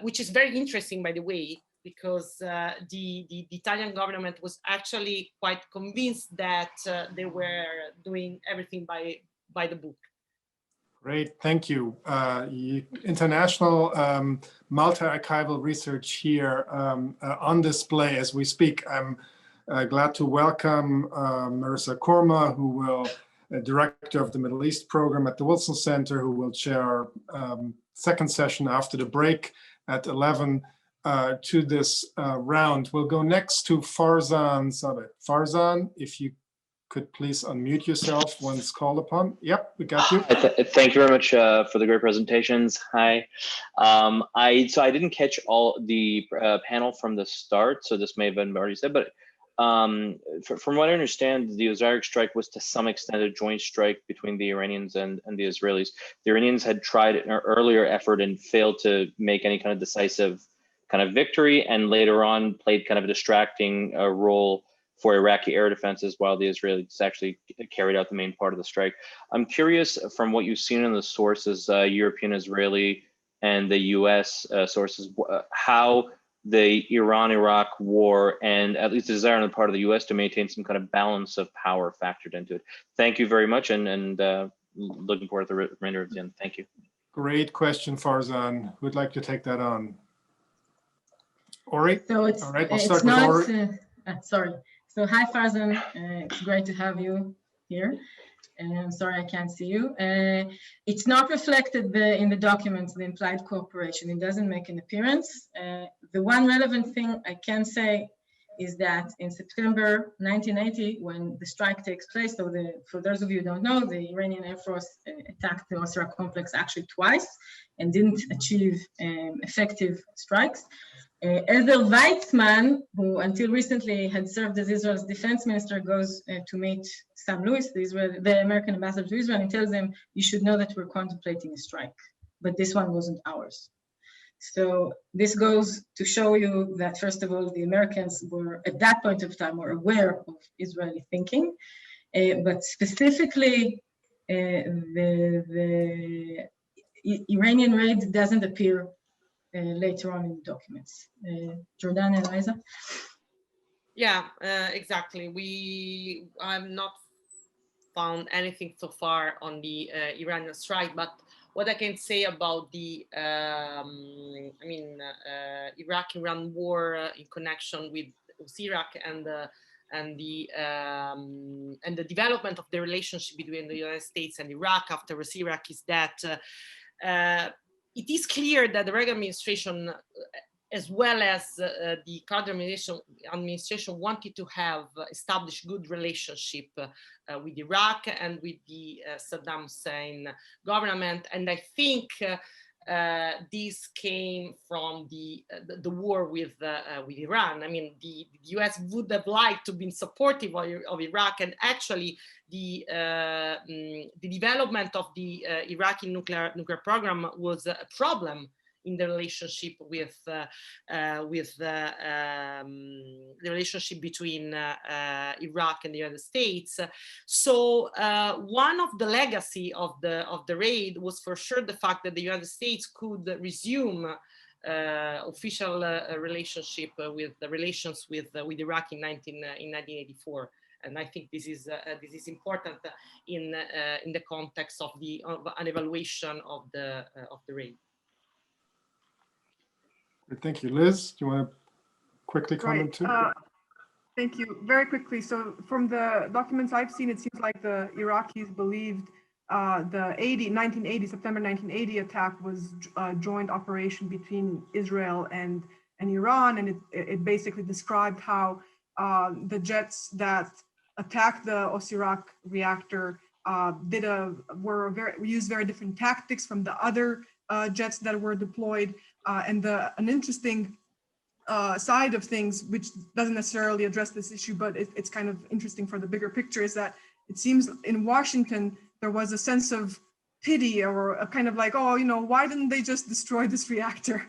which is very interesting, by the way, because the Italian government was actually quite convinced that they were doing everything by the book. Great, thank you. International multi-archival research here on display as we speak. I'm glad to welcome Marissa Korma, who will, Director of the Middle East Program at the Wilson Center, who will chair second session after the break at 11. To this round. We'll go next to Farzan Sabet. Farzan, if you could please unmute yourself once called upon. Yep, we got you. Thank you very much for the great presentations. Hi. I didn't catch all the panel from the start, so this may have been already said, but from what I understand, the Osirak strike was to some extent a joint strike between the Iranians and the Israelis. The Iranians had tried an earlier effort and failed to make any kind of decisive kind of victory, and later on played kind of a distracting role for Iraqi air defenses while the Israelis actually carried out the main part of the strike. I'm curious, from what you've seen in the sources, European, Israeli, and the US sources, how the Iran-Iraq war, and at least the desire on the part of the US to maintain some kind of balance of power factored into it. Thank you very much, and looking forward to the remainder of the end. Thank you. Great question, Farzan. Who'd like to take that on? Ori? So it's, all right, we'll it's start not, with Ori. Sorry. So hi, Farzan. It's great to have you here. And I'm sorry I can't see you. It's not reflected in the documents, the implied cooperation. It doesn't make an appearance. The one relevant thing I can say is that in September 1980, when the strike takes place, so for those of you who don't know, the Iranian Air Force attacked the Osirak complex actually twice and didn't achieve effective strikes. Ezer Weizmann, who until recently had served as Israel's defense minister, goes to meet Sam Lewis, the American ambassador to Israel, and tells him, you should know that we're contemplating a strike, but this one wasn't ours. So this goes to show you that, first of all, the Americans were, at that point of time, were aware of Israeli thinking, but specifically, the Iranian raid doesn't appear later on in the documents. Jordan and Liza? Yeah, exactly. I'm not found anything so far on the Iranian strike, but what I can say about the Iraq-Iran war in connection with Osirak and the development of the relationship between the United States and Iraq after Osirak is that it is clear that the Reagan administration, as well as the current administration wanted to have established good relationship with Iraq and with the Saddam Hussein government. And I think this came from the war with Iran. I mean, the US would have liked to be supportive of Iraq, and actually the development of the Iraqi nuclear program was a problem in the relationship with the relationship between Iraq and the United States. So one of the legacy of the raid was for sure the fact that the United States could resume official relationship with the relations with Iraq in 1984. And I think this is important in the context of an evaluation of the raid. Thank you. Liz, do you want to quickly comment too? Thank you. Very quickly. So from the documents I've seen, it seems like the Iraqis believed the September 1980 attack was a joint operation between Israel and Iran. And it basically described how the jets that attacked the Osirak reactor used very different tactics from the other jets that were deployed. And an interesting side of things, which doesn't necessarily address this issue, but it's kind of interesting for the bigger picture, is that it seems in Washington, there was a sense of pity or a kind of like, oh, why didn't they just destroy this reactor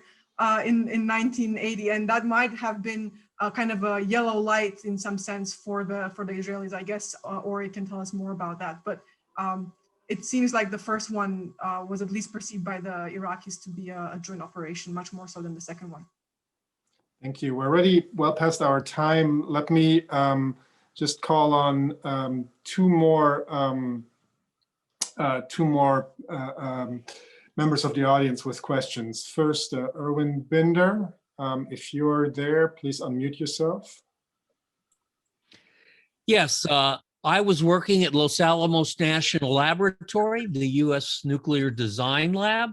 in 1980? And that might have been a kind of a yellow light in some sense for the Israelis, I guess. Ori can tell us more about that. But it seems like the first one was at least perceived by the Iraqis to be a joint operation, much more so than the second one. Thank you. We're already well past our time. Let me just call on two more members of the audience with questions. First, Erwin Binder, if you're there, please unmute yourself. Yes. I was working at Los Alamos National Laboratory, the U.S. Nuclear Design Lab,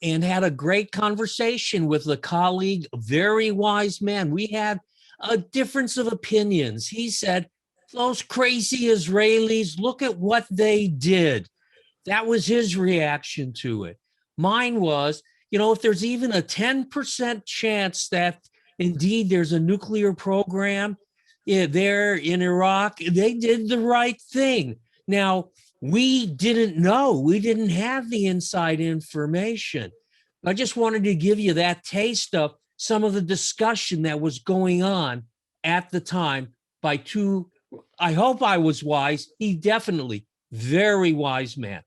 and had a great conversation with a colleague, a very wise man. We had a difference of opinions. He said, those crazy Israelis, look at what they did. That was his reaction to it. Mine was, if there's even a 10% chance that indeed there's a nuclear program there in Iraq, they did the right thing. Now, we didn't know. We didn't have the inside information. I just wanted to give you that taste of some of the discussion that was going on at the time by two, I hope I was wise. He definitely, very wise man.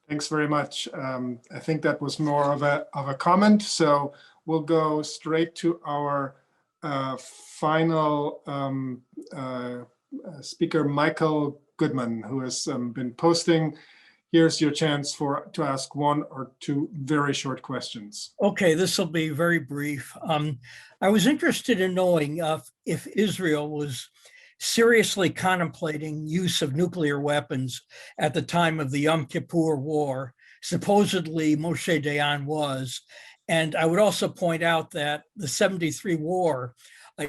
Thanks very much. I think that was more of a comment. So we'll go straight to our final speaker, Michael Goodman, who has been posting. Here's your chance to ask one or two very short questions. Okay, this will be very brief. I was interested in knowing if Israel was seriously contemplating use of nuclear weapons at the time of the Yom Kippur War. Supposedly Moshe Dayan was. And I would also point out that the 73 war,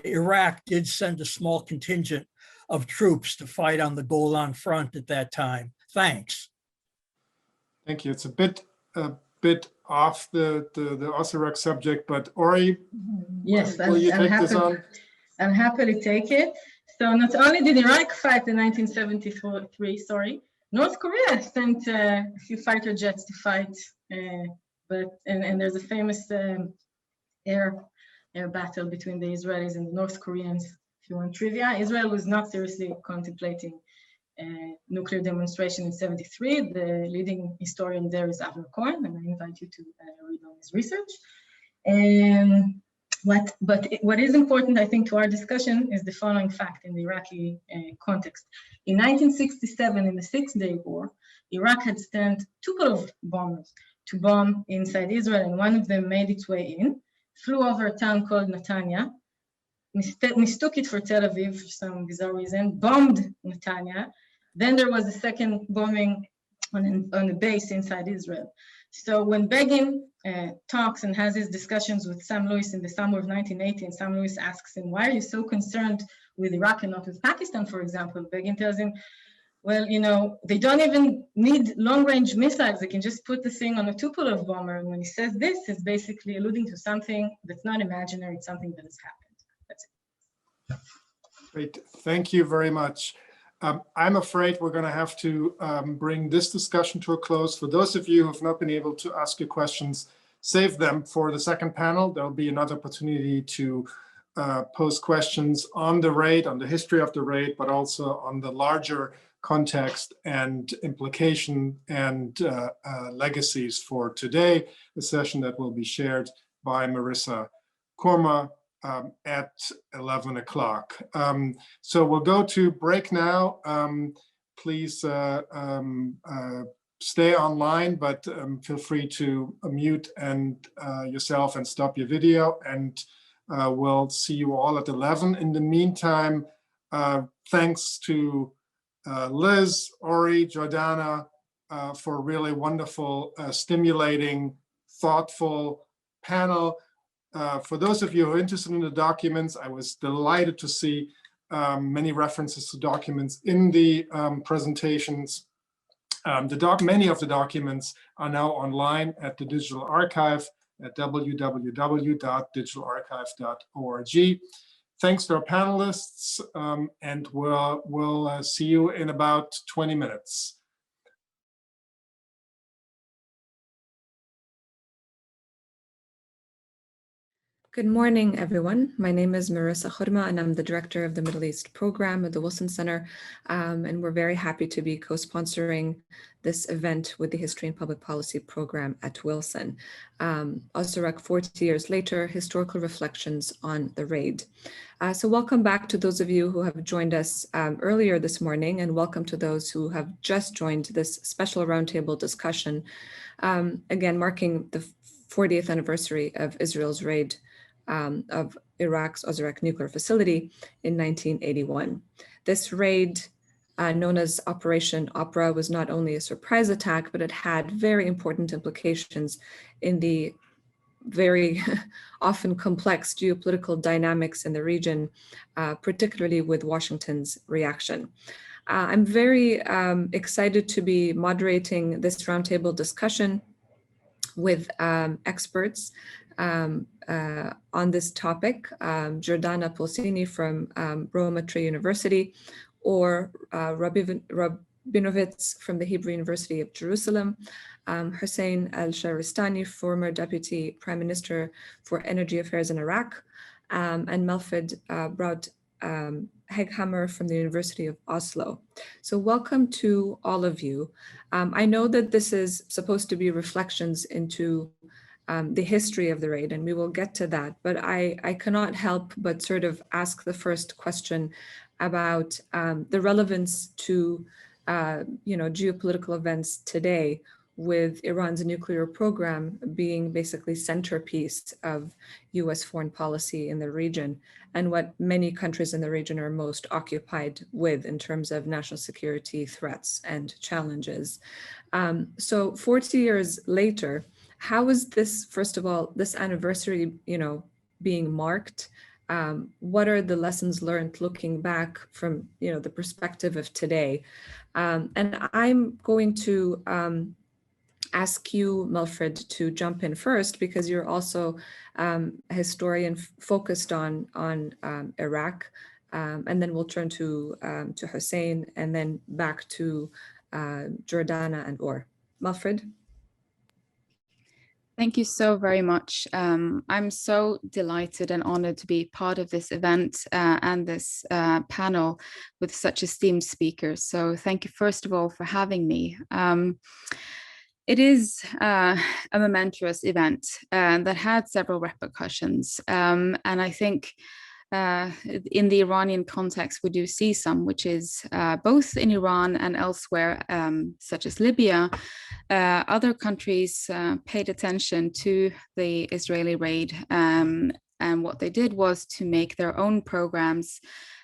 Iraq did send a small contingent of troops to fight on the Golan front at that time. Thanks. Thank you. It's a bit off the Osirak subject, but Ori, yes, will you take this on? I'm happy to take it. So not only did Iraq fight in 1973, North Korea sent a few fighter jets to fight, and there's a famous air battle between the Israelis and the North Koreans. If you want trivia, Israel was not seriously contemplating nuclear demonstration in 73. The leading historian there is Avner Cohen, and I invite you to read on his research. What is important, I think, to our discussion is the following fact in the Iraqi context. In 1967, in the Six-Day War, Iraq had sent two bombers to bomb inside Israel, and one of them made its way in, flew over a town called Netanya, mistook it for Tel Aviv for some bizarre reason, bombed Netanya. Then there was a second bombing on a base inside Israel. So when Begin talks and has his discussions with Sam Lewis in the summer of 1980, and Sam Lewis asks him, why are you so concerned with Iraq and not with Pakistan, for example? Begin tells him, well, you know, they don't even need long-range missiles. They can just put the thing on a Tupolev bomber. And when he says this, he's basically alluding to something that's not imaginary. It's something that has happened. That's it. Great. Thank you very much. I'm afraid we're going to have to bring this discussion to a close. For those of you who have not been able to ask your questions, save them for the second panel. There'll be another opportunity to pose questions on the raid, on the history of the raid, but also on the larger context and implication and legacies for today, the session that will be shared by Marissa Korma at 11 o'clock. So we'll go to break now. Please stay online, but feel free to mute yourself and stop your video, and we'll see you all at 11. In the meantime, thanks to Liz, Ori, Jordana for a really wonderful, stimulating, thoughtful panel. For those of you who are interested in the documents, I was delighted to see many references to documents in the presentations. Many of the documents are now online at the Digital Archive at www.digitalarchive.org. Thanks to our panelists, and we'll see you in about 20 minutes. Good morning, everyone. My name is Marissa Korma, and I'm the director of the Middle East program at the Wilson Center. And we're very happy to be co-sponsoring this event with the History and Public Policy program at Wilson. Osirak, 40 years later, historical reflections on the raid. So welcome back to those of you who have joined us earlier this morning, and welcome to those who have just joined this special roundtable discussion, again, marking the 40th anniversary of Israel's raid of Iraq's Osirak nuclear facility in 1981. This raid, known as Operation Opera, was not only a surprise attack, but it had very important implications in the very often complex geopolitical dynamics in the region, particularly with Washington's reaction. I'm very excited to be moderating this roundtable discussion with experts on this topic, Jordana Polsini from Roma Tree University, or Rabinovitz from the Hebrew University of Jerusalem, Hussain Al-Shahristani, former Deputy Prime Minister for Energy Affairs in Iraq, and Melfred Braut Heghammer from the University of Oslo. So welcome to all of you. I know that this is supposed to be reflections into the history of the raid, and we will get to that, but I cannot help but sort of ask the first question about the relevance to geopolitical events today, with Iran's nuclear program being basically centerpiece of US foreign policy in the region, and what many countries in the region are most occupied with in terms of national security threats and challenges. So 40 years later, how is this, first of all, this anniversary, being marked? What are the lessons learned looking back from, the perspective of today? And I'm going to ask you, Melfred, to jump in first, because you're also a historian focused on Iraq, and then we'll turn to Hussain, and then back to Jordana and Or. Melfred? Thank you so very much. I'm so delighted and honored to be part of this event and this panel with such esteemed speakers. So thank you, first of all, for having me. It is a momentous event that had several repercussions. And I think in the Iranian context, we do see some, which is both in Iran and elsewhere, such as Libya, other countries paid attention to the Israeli raid. And what they did was to make their own programs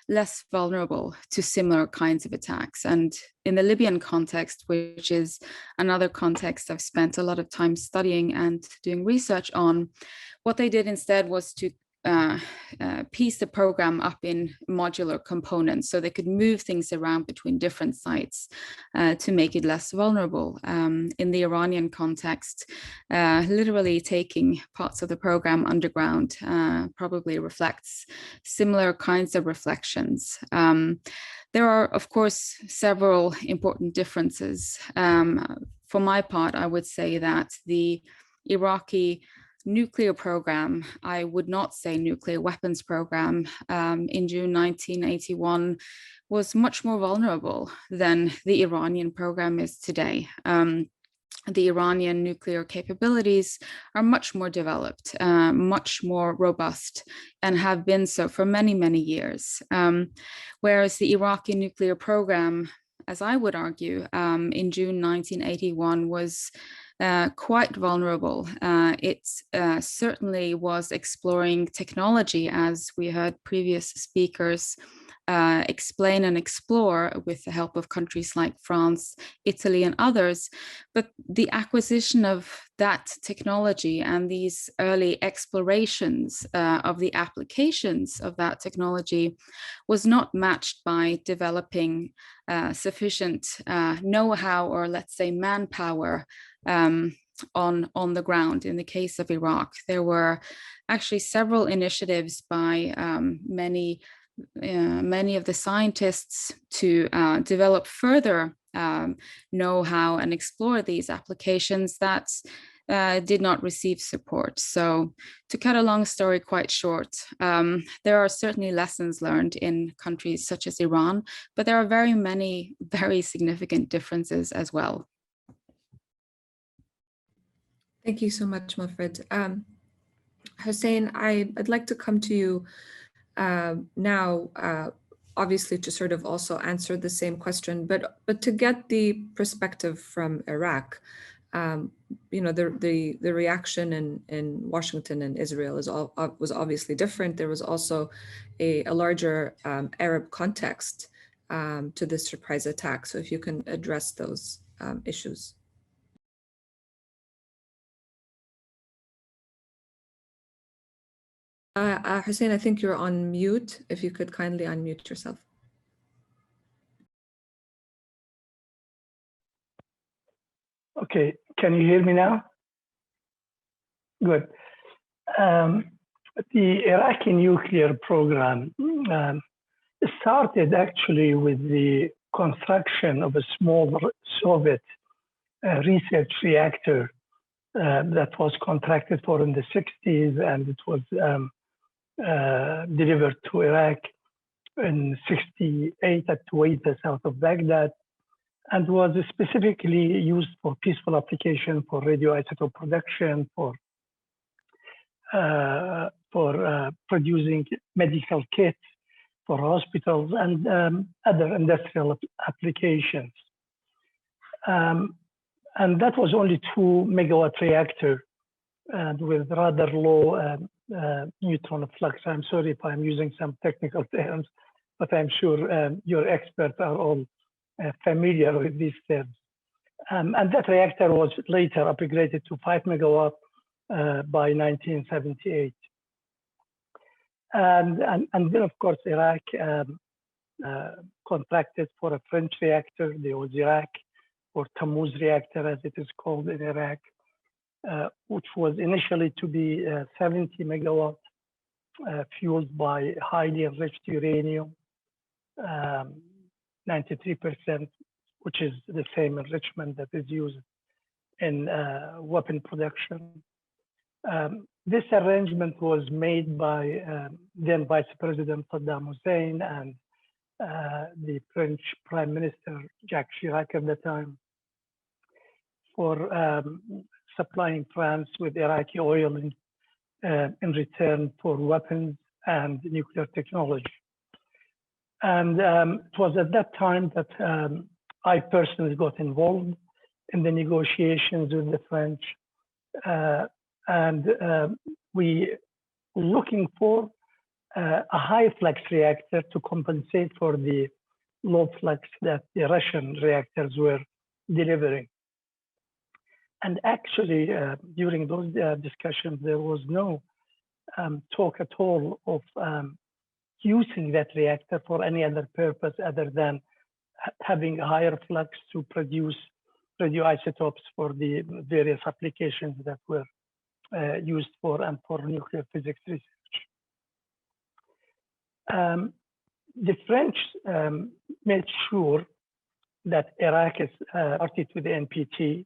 less vulnerable to similar kinds of attacks. And in the Libyan context, which is another context I've spent a lot of time studying and doing research on, what they did instead was to piece the program up in modular components so they could move things around between different sites to make it less vulnerable. In the Iranian context, literally taking parts of the program underground probably reflects similar kinds of reflections. There are, of course, several important differences. For my part, I would say that the Iraqi nuclear program, I would not say nuclear weapons program, in June 1981 was much more vulnerable than the Iranian program is today. The Iranian nuclear capabilities are much more developed, much more robust, and have been so for many, many years. Whereas the Iraqi nuclear program, as I would argue, in June 1981 was quite vulnerable. It certainly was exploring technology, as we heard previous speakers explain and explore with the help of countries like France, Italy, and others. But the acquisition of that technology and these early explorations of the applications of that technology was not matched by developing sufficient know-how, or let's say manpower, on the ground. In the case of Iraq, there were actually several initiatives by many of the scientists to develop further know-how and explore these applications that did not receive support. So to cut a long story quite short, there are certainly lessons learned in countries such as Iran, but there are very many very significant differences as well. Thank you so much, Wilfred. Hussain, I'd like to come to you now, obviously to sort of also answer the same question, but to get the perspective from Iraq. You know, the reaction in Washington and Israel was obviously different. There was also a larger Arab context to this surprise attack. So if you can address those issues. Hussain, I think you're on mute. If you could kindly unmute yourself. Okay, can you hear me now? Good. The Iraqi nuclear program started actually with the construction of a small Soviet research reactor that was contracted for in the 60s, and it was delivered to Iraq in 68 at Tuwaita, south of Baghdad, and was specifically used for peaceful application, for radioisotope production, for producing medical kits for hospitals and other industrial applications. And that was only 2 megawatt reactor with rather low neutron flux. I'm sorry if I'm using some technical terms, but I'm sure your experts are all familiar with these terms. And that reactor was later upgraded to 5 megawatt by 1978. And then, of course, Iraq contracted for a French reactor, the Osirak, or Tammuz reactor, as it is called in Iraq, which was initially to be 70 megawatt, fueled by highly enriched uranium, 93%, which is the same enrichment that is used in weapon production. This arrangement was made by then Vice President Saddam Hussein and the French Prime Minister Jacques Chirac at the time, for supplying France with Iraqi oil in return for weapons and nuclear technology. And it was at that time that I personally got involved in the negotiations with the French. And we were looking for a high flux reactor to compensate for the low flux that the Russian reactors were delivering. And actually, during those discussions, there was no talk at all of using that reactor for any other purpose other than having a higher flux to produce radioisotopes for the various applications that were used for and for nuclear physics research. The French made sure that Iraq is party to the NPT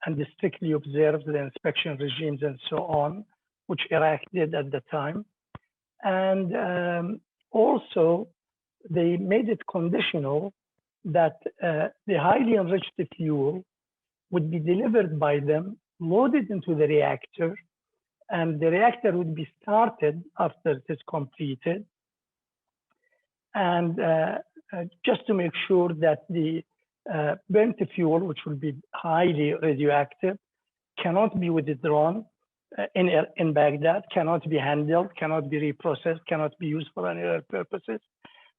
and strictly observes the inspection regimes and so on, which Iraq did at the time. And also, they made it conditional that the highly enriched fuel would be delivered by them, loaded into the reactor, and the reactor would be started after it is completed. And just to make sure that the burnt fuel, which will be highly radioactive, cannot be withdrawn in Baghdad, cannot be handled, cannot be reprocessed, cannot be used for any other purposes.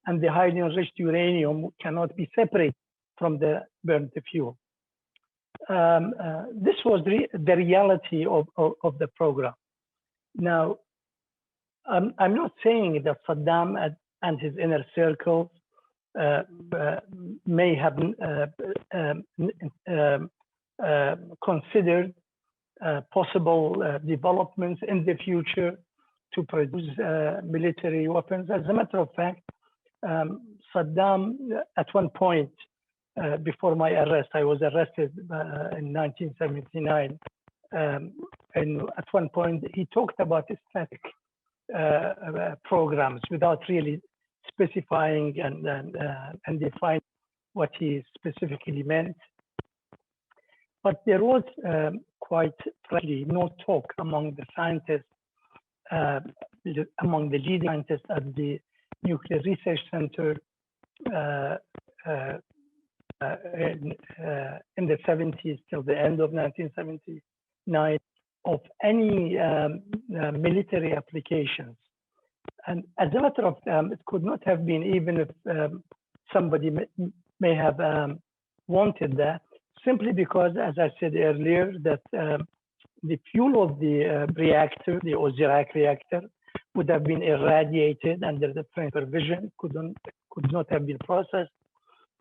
And the highly enriched uranium cannot be separated from the burnt fuel. This was the reality of the program. Now, I'm not saying that Saddam and his inner circle may have considered possible developments in the future to produce military weapons. As a matter of fact, Saddam, at one point, before my arrest, I was arrested in 1979. And at one point, he talked about static programs without really specifying and defining what he specifically meant. But there was quite frankly no talk among the scientists, among the leading scientists at the Nuclear Research Center in the 70s till the end of 1979 of any military applications. And as a matter of it could not have been, even if somebody may have wanted that, simply because, as I said earlier, that the fuel of the reactor, the Osirak reactor, would have been irradiated under the French supervision, could not have been processed.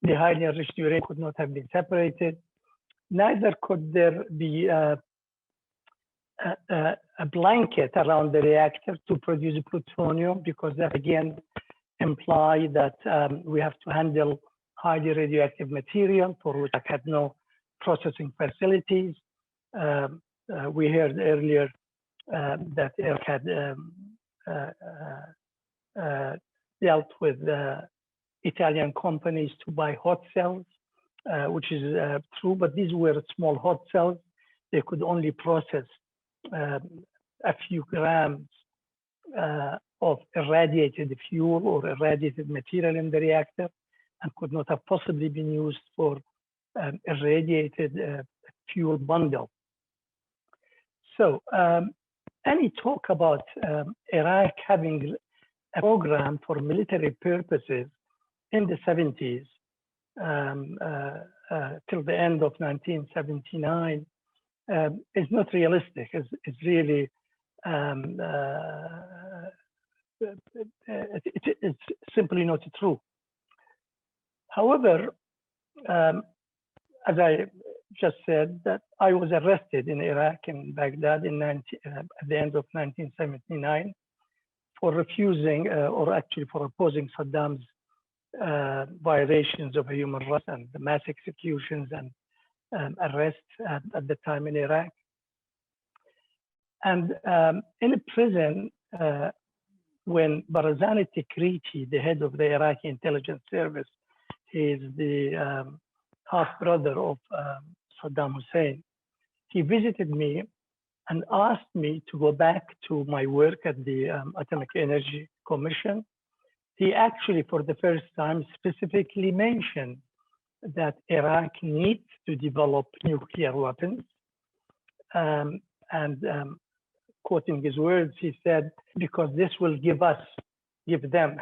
The highly enriched uranium could not have been separated. Neither could there be a blanket around the reactor to produce plutonium, because that again implies that we have to handle highly radioactive material for which I had no processing facilities. We heard earlier that Iraq had dealt with Italian companies to buy hot cells, which is true, but these were small hot cells. They could only process a few grams of irradiated fuel or irradiated material in the reactor, and could not have possibly been used for irradiated fuel bundle. So any talk about Iraq having a program for military purposes in the 70s till the end of 1979 is not realistic. It's really it's simply not true. However, as I just said, that I was arrested in Iraq, in Baghdad, at the end of 1979 for refusing, or actually for opposing Saddam's violations of human rights and the mass executions and arrests at the time in Iraq. And in a prison, when Barzani Tikriti, the head of the Iraqi intelligence service, he is the half brother of Saddam Hussein, he visited me and asked me to go back to my work at the Atomic Energy Commission. He actually, for the first time, specifically mentioned that Iraq needs to develop nuclear weapons. Quoting his words, he said, because this will give them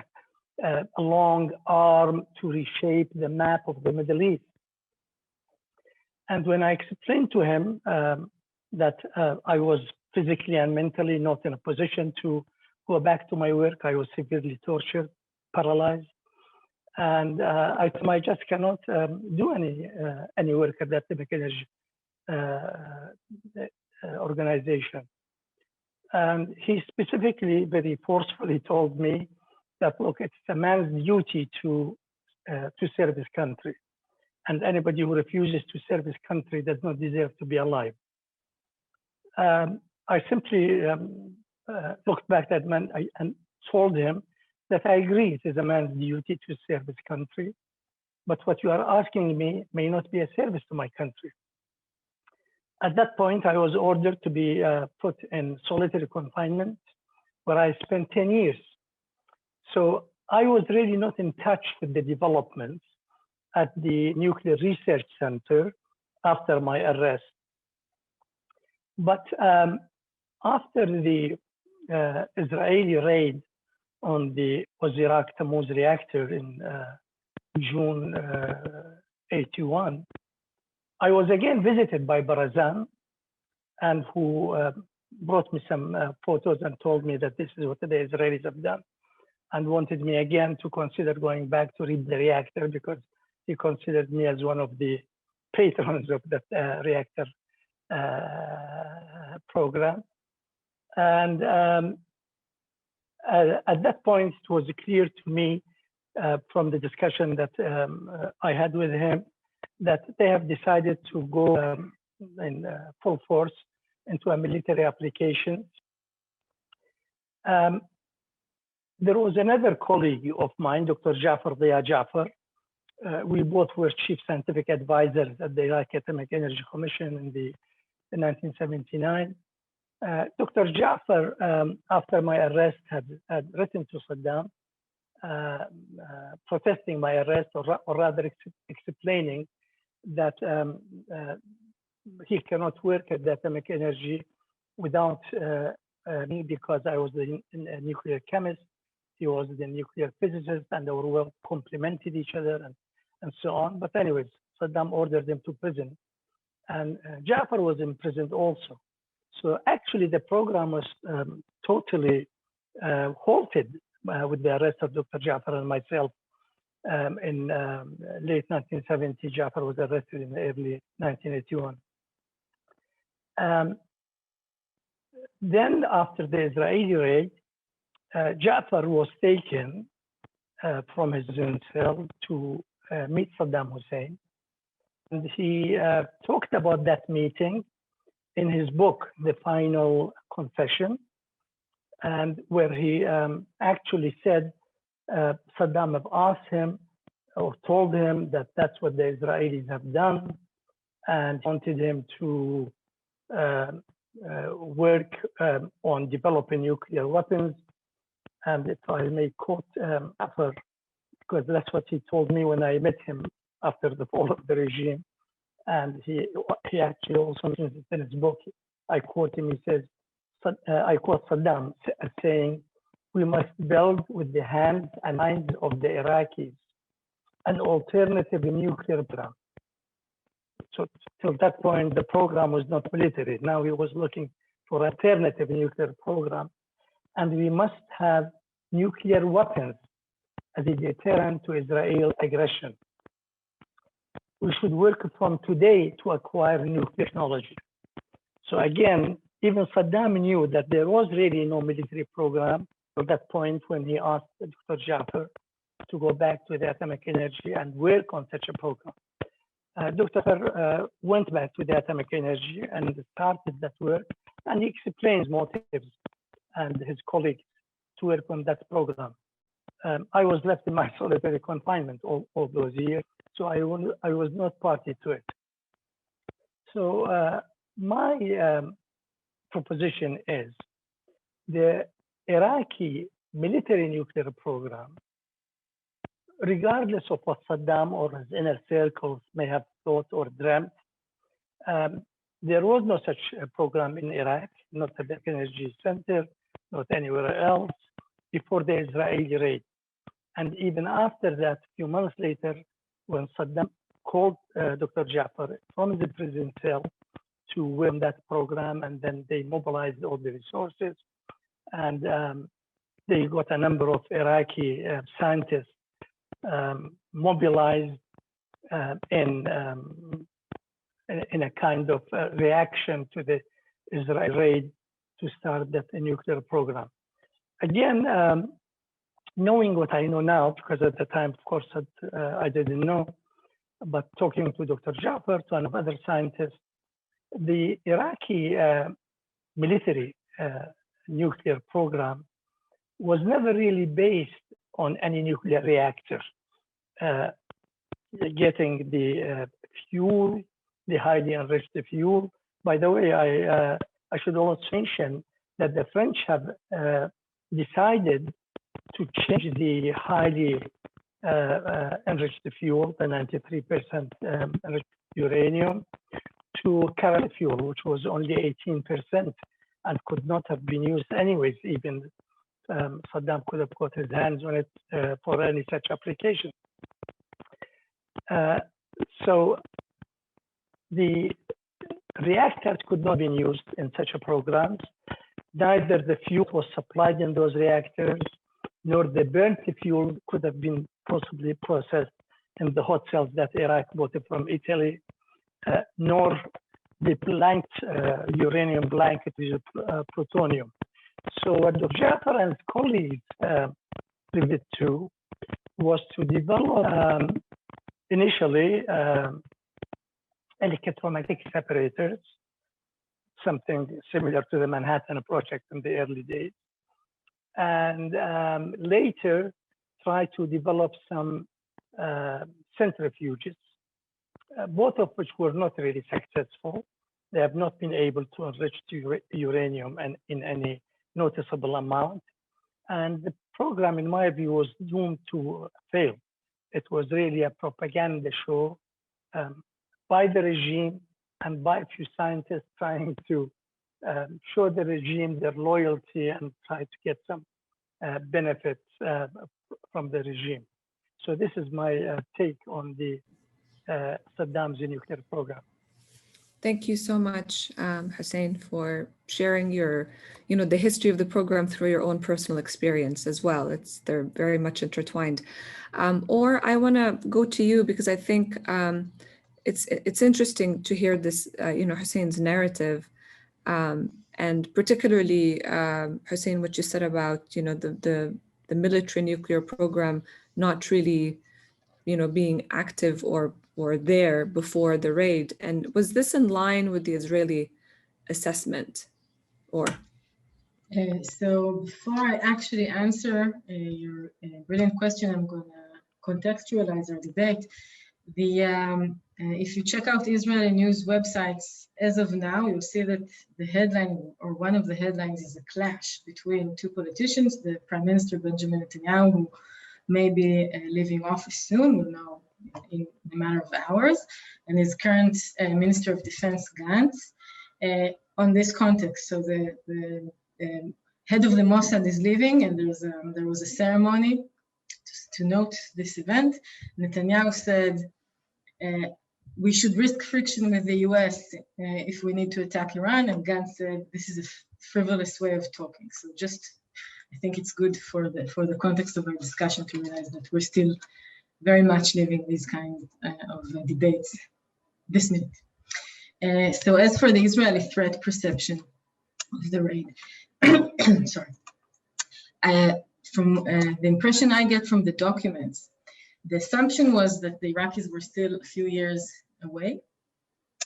a long arm to reshape the map of the Middle East. And when I explained to him that I was physically and mentally not in a position to go back to my work, I was severely tortured, paralyzed. And I told him I just cannot do any work at the Atomic Energy organization. And he specifically, very forcefully told me that, look, it's a man's duty to serve his country. And anybody who refuses to serve his country does not deserve to be alive. I simply looked back at that man and told him that I agree it is a man's duty to serve his country, but what you are asking me may not be a service to my country. At that point, I was ordered to be put in solitary confinement, where I spent 10 years. So I was really not in touch with the developments at the Nuclear Research Center after my arrest. But after the Israeli raid on the Osirak reactor in June 81, I was again visited by Barazan, and who brought me some photos and told me that this is what the Israelis have done, and wanted me again to consider going back to read the reactor, because he considered me as one of the patrons of that reactor program. And at that point, it was clear to me from the discussion that I had with him that they have decided to go in full force into a military application. There was another colleague of mine, Dr. Jafar Dia Jafar. We both were chief scientific advisors at the Iraqi Atomic Energy Commission in 1979. Dr. Jafar, after my arrest, had written to Saddam protesting my arrest, or rather explaining that he cannot work at the Atomic Energy without me, because I was a nuclear chemist, he was the nuclear physicist, and they were well complemented each other, and so on. But anyways, Saddam ordered him to prison, and Jafar was imprisoned also. So actually the program was totally halted with the arrest of Dr. Jafar and myself. In late 1970, Jafar was arrested in early 1981. Then after the Israeli raid, Jafar was taken from his own cell to meet Saddam Hussein. And he talked about that meeting in his book, The Final Confession, and where he actually said Saddam have asked him or told him that that's what the Israelis have done, and wanted him to work on developing nuclear weapons. And if I may quote Jafar, because that's what he told me when I met him after the fall of the regime. And he actually also mentions it in his book. I quote him, he says, I quote Saddam as saying, "We must build with the hands and minds of the Iraqis an alternative nuclear program." So till that point, the program was not military. Now he was looking for an alternative nuclear program. And we must have nuclear weapons as a deterrent to Israel aggression. We should work from today to acquire new technology. So again, even Saddam knew that there was really no military program at that point when he asked Dr. Jafar to go back to the Atomic Energy and work on such a program. Dr. went back to the Atomic Energy and started that work, and he explains motives and his colleagues to work on that program. I was left in my solitary confinement all those years, so I was not party to it. So my proposition is the Iraqi military nuclear program, regardless of what Saddam or his inner circles may have thought or dreamt, there was no such program in Iraq, not a big energy center, not anywhere else, before the Israeli raid. And even after that, a few months later, when Saddam called Dr. Jafar from the prison cell to win that program, and then they mobilized all the resources, and they got a number of Iraqi scientists mobilized in a kind of reaction to the Israel raid to start that nuclear program. Again, knowing what I know now, because at the time, of course, I didn't know, but talking to Dr. Jafar, to another scientist, the Iraqi military nuclear program was never really based on any nuclear reactor. Getting the fuel, the highly enriched fuel. By the way, I should also mention that the French have decided to change the highly enriched fuel, the 93% enriched uranium, to current fuel, which was only 18% and could not have been used anyways. Even Saddam could have got his hands on it for any such application. So the reactors could not have been used in such a programs. Neither the fuel was supplied in those reactors, nor the burnt fuel could have been possibly processed in the hot cells that Iraq bought from Italy, nor the blanked uranium blanket with plutonium. So what Dr. Jafar and his colleagues pivoted to was to develop initially electromagnetic separators, something similar to the Manhattan Project in the early days, and later try to develop some centrifuges, both of which were not really successful. They have not been able to enrich uranium in any noticeable amount. And the program, in my view, was doomed to fail. It was really a propaganda show by the regime and by a few scientists trying to show the regime their loyalty and try to get some benefits from the regime. So this is my take on the Saddam's nuclear program. Thank you so much, Hussain, for sharing your, the history of the program through your own personal experience as well. They're very much intertwined. Or I want to go to you because I think it's interesting to hear this, Hussain's narrative, and particularly Hussain, what you said about, the military nuclear program not really, being active or there before the raid. And was this in line with the Israeli assessment, or? So before I actually answer your brilliant question, I'm going to contextualize our debate. If you check out Israeli news websites, as of now, you'll see that the headline, or one of the headlines, is a clash between two politicians, the Prime Minister Benjamin Netanyahu, who may be leaving office soon, we'll know in a matter of hours, and his current Minister of Defense, Gantz, on this context. So the head of the Mossad is leaving, and there was a ceremony to note this event. Netanyahu said, we should risk friction with the US if we need to attack Iran, and Gantz said, this is a frivolous way of talking. So I think it's good for the context of our discussion to realize that we're still very much living these kinds of debates this minute. So as for the Israeli threat perception of the raid, sorry, from the impression I get from the documents, the assumption was that the Iraqis were still a few years away,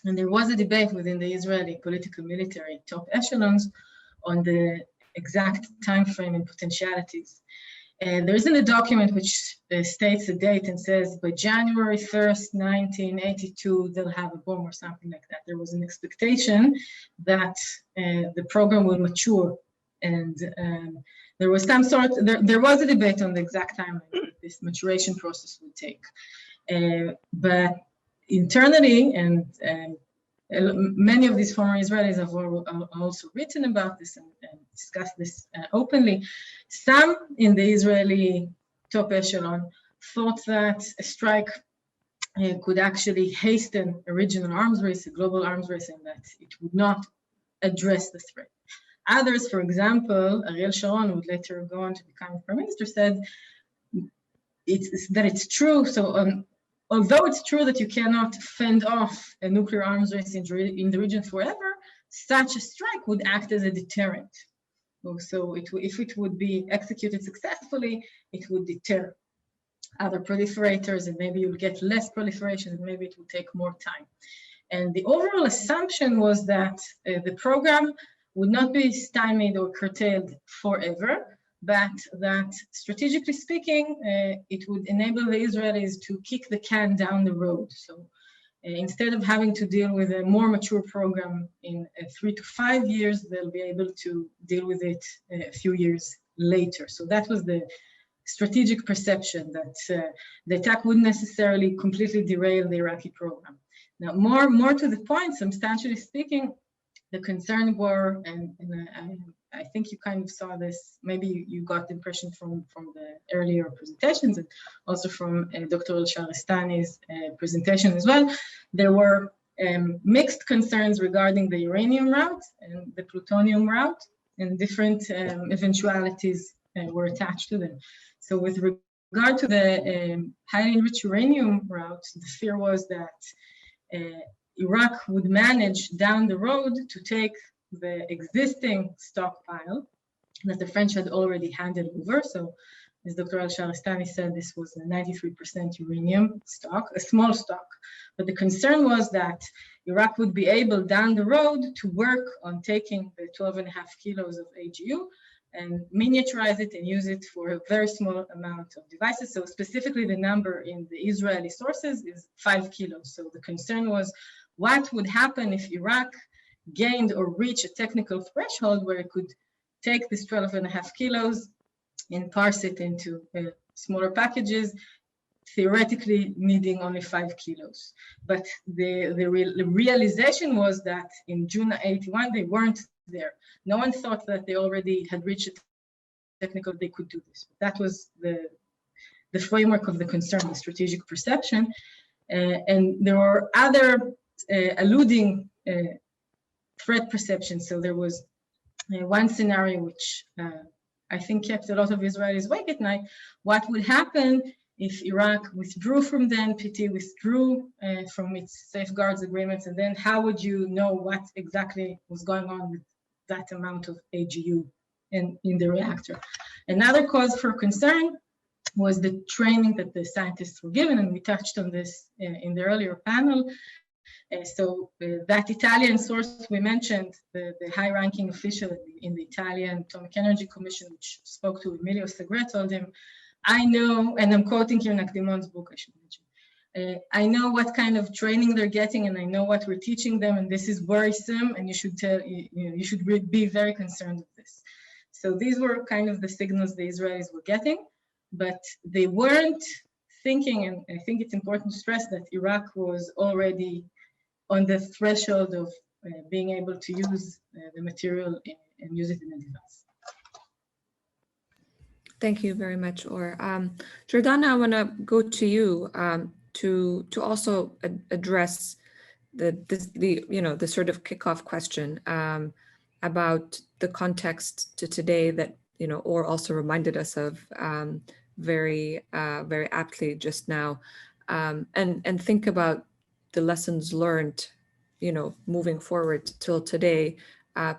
and there was a debate within the Israeli political military top echelons on the exact time frame and potentialities. There isn't a document which states a date and says by January 1st, 1982, they'll have a bomb or something like that. There was an expectation that the program will mature, and there was some sort, there was a debate on the exact time this maturation process would take. But internally, and many of these former Israelis have also written about this and discussed this openly. Some in the Israeli top echelon thought that a strike could actually hasten a regional arms race, a global arms race, and that it would not address the threat. Others, for example, Ariel Sharon, who would later go on to become Prime Minister, said it's true. So although it's true that you cannot fend off a nuclear arms race in the region forever, such a strike would act as a deterrent. So if it would be executed successfully, it would deter other proliferators, and maybe you'll get less proliferation, and maybe it will take more time. And the overall assumption was that the program would not be stymied or curtailed forever, but that strategically speaking, it would enable the Israelis to kick the can down the road. So instead of having to deal with a more mature program in 3 to 5 years, they'll be able to deal with it a few years later. So that was the strategic perception, that the attack wouldn't necessarily completely derail the Iraqi program. Now, more to the point, substantially speaking, the concern were, and I think you kind of saw this, maybe you got the impression from the earlier presentations and also from Dr. Al-Shahristani's presentation as well, there were mixed concerns regarding the uranium route and the plutonium route, and different eventualities were attached to them. So with regard to the highly enriched uranium route, the fear was that Iraq would manage down the road to take the existing stockpile that the French had already handed over. So as Dr. Al-Shahristani said, this was a 93% uranium stock, a small stock. But the concern was that Iraq would be able down the road to work on taking the 12.5 kilos of AGU and miniaturize it and use it for a very small amount of devices. So specifically the number in the Israeli sources is 5 kilos. So the concern was what would happen if Iraq gained or reached a technical threshold where it could take this 12.5 kilos and parse it into smaller packages, theoretically needing only 5 kilos. But the realization was that in June 81, they weren't there. No one thought that they already had reached a technical, they could do this. That was the framework of the concern, the strategic perception. And there were other alluding threat perceptions. So there was one scenario which I think kept a lot of Israelis awake at night. What would happen if Iraq withdrew from the NPT, withdrew from its safeguards agreements, and then how would you know what exactly was going on with that amount of AGU in the reactor? Another cause for concern was the training that the scientists were given, and we touched on this in the earlier panel. So that Italian source we mentioned, the high-ranking official in the Italian Atomic Energy Commission, which spoke to Emilio Segre, told him, I know, and I'm quoting here Nakdimon's book, I should mention, I know what kind of training they're getting, and I know what we're teaching them, and this is worrisome, and you should be very concerned with this. So these were kind of the signals the Israelis were getting, but they weren't thinking, and I think it's important to stress that Iraq was already on the threshold of being able to use the material and use it in a device. Thank you very much, Or. Jordana, I want to go to you to also address the sort of kickoff question about the context to today that Or also reminded us of very aptly just now, and think about the lessons learned, moving forward till today,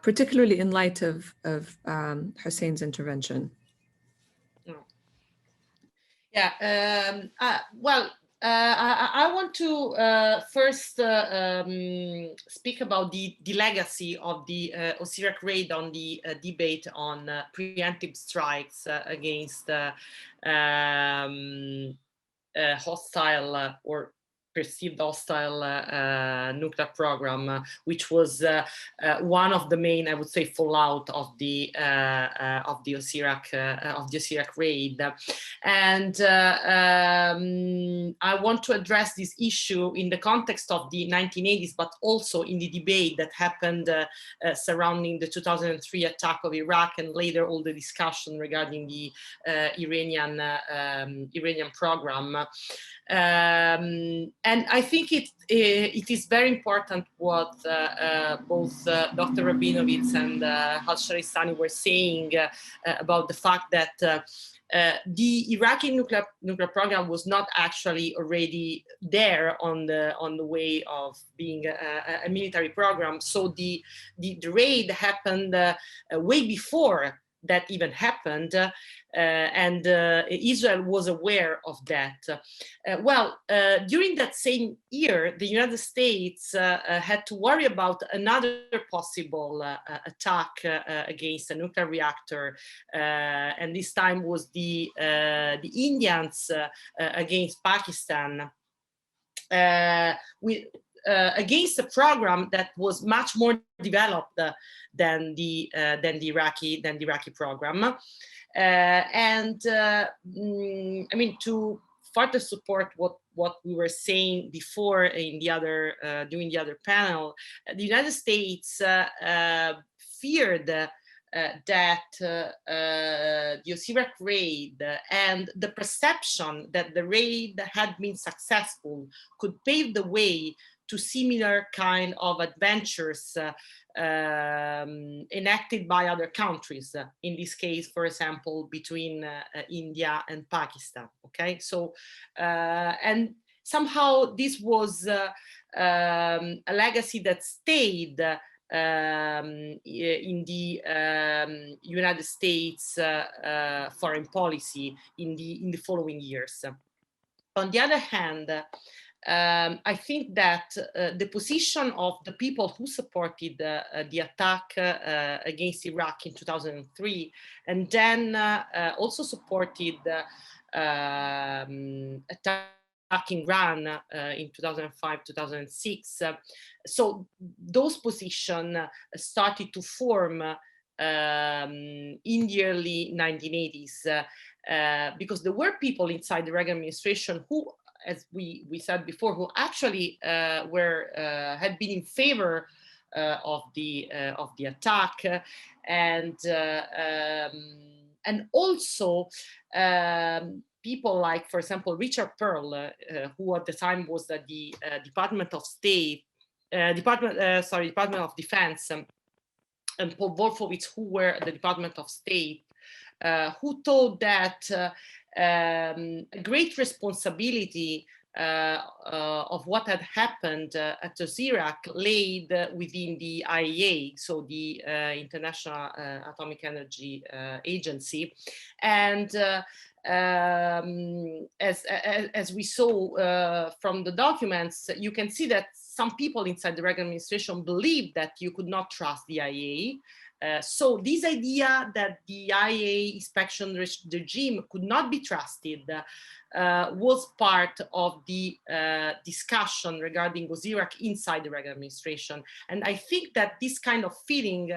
particularly in light of Hussein's intervention. Yeah. Well, I want to first speak about the legacy of the Osirak raid on the debate on preemptive strikes against hostile or perceived hostile nuclear program, which was one of the main, I would say, fallout of the Osirak raid. And I want to address this issue in the context of the 1980s, but also in the debate that happened surrounding the 2003 attack of Iraq, and later all the discussion regarding the Iranian program. And I think it is very important what both Dr. Rabinovitz and Al-Shahristani were saying about the fact that the Iraqi nuclear program was not actually already there on the way of being a military program. So the raid happened way before that even happened, and Israel was aware of that. During that same year, the United States had to worry about another possible attack against a nuclear reactor, and this time was the Indians against Pakistan. Against a program that was much more developed than the Iraqi program, I mean, to further support what we were saying before in the other during the other panel, the United States feared that the Osirak raid and the perception that the raid had been successful could pave the way to similar kind of adventures enacted by other countries. In this case, for example, between India and Pakistan. Okay, so and somehow this was a legacy that stayed in the United States foreign policy in the following years. On the other hand, I think that the position of the people who supported the attack against Iraq in 2003, and then also supported attacking Iran in 2005-2006. So those positions started to form in the early 1980s because there were people inside the Reagan administration who, as we said before, who actually had been in favor of the attack, and also people like, for example, Richard Pearl, who at the time was the Department of Defense, and Paul Wolfowitz, who were the Department of State, who thought that a great responsibility of what had happened at Osirak laid within the IAEA, so the International Atomic Energy Agency, and as we saw from the documents, you can see that some people inside the Reagan administration believed that you could not trust the IAEA. So this idea that the IAEA inspection regime could not be trusted was part of the discussion regarding Osirak inside the Reagan administration. And I think that this kind of feeling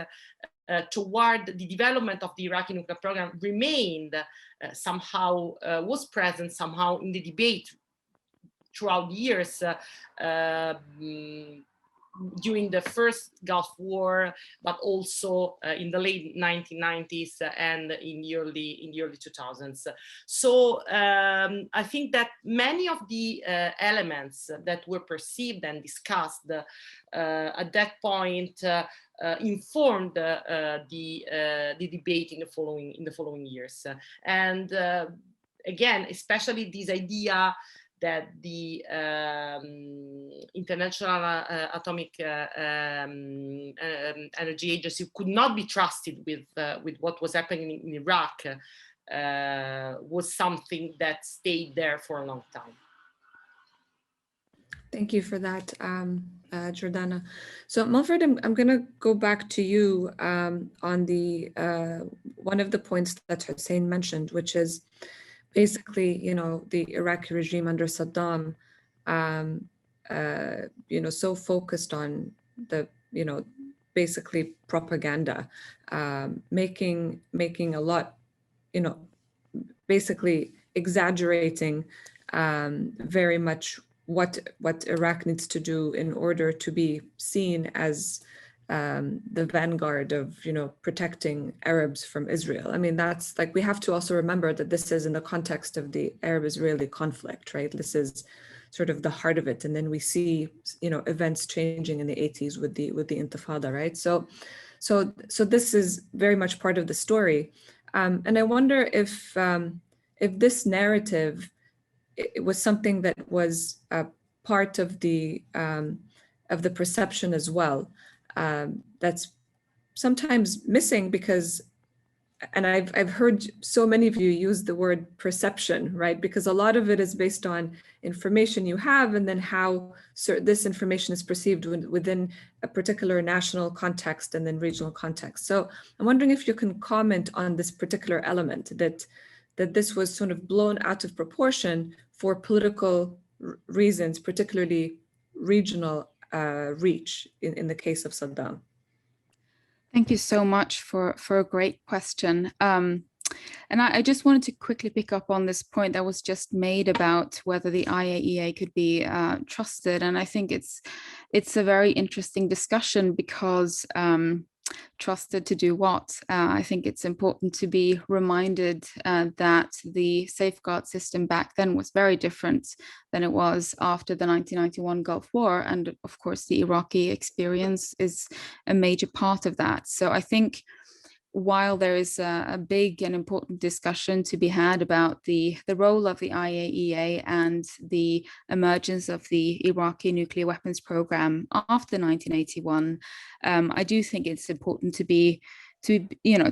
toward the development of the Iraqi nuclear program remained somehow, was present somehow in the debate throughout the years, during the first Gulf War, but also in the late 1990s and in the early 2000s. So I think that many of the elements that were perceived and discussed at that point informed the debate in the following years. And again, especially this idea that the International Atomic Energy Agency could not be trusted with what was happening in Iraq was something that stayed there for a long time. Thank you for that, Jordana. So Mulfred, I'm going to go back to you on the one of the points that Hussain mentioned, which is basically, the Iraqi regime under Saddam, so focused on the, basically propaganda, making a lot, basically exaggerating very much what Iraq needs to do in order to be seen as the vanguard of, protecting Arabs from Israel. I mean, that's like, we have to also remember that this is in the context of the Arab-Israeli conflict, right? This is sort of the heart of it. And then we see, events changing in the 80s with the Intifada, right? So this is very much part of the story. And I wonder if this narrative, it was something that was part of the perception as well. That's sometimes missing because, and I've heard so many of you use the word perception, right? Because a lot of it is based on information you have, and then how this information is perceived within a particular national context and then regional context. So I'm wondering if you can comment on this particular element, that this was sort of blown out of proportion for political reasons, particularly regional reach in the case of Saddam. Thank you so much for a great question. And I just wanted to quickly pick up on this point that was just made about whether the IAEA could be trusted. And I think it's a very interesting discussion because trusted to do what? I think it's important to be reminded that the safeguard system back then was very different than it was after the 1991 Gulf War. And of course, the Iraqi experience is a major part of that. So I think while there is a big and important discussion to be had about the role of the IAEA and the emergence of the Iraqi nuclear weapons program after 1981, I do think it's important to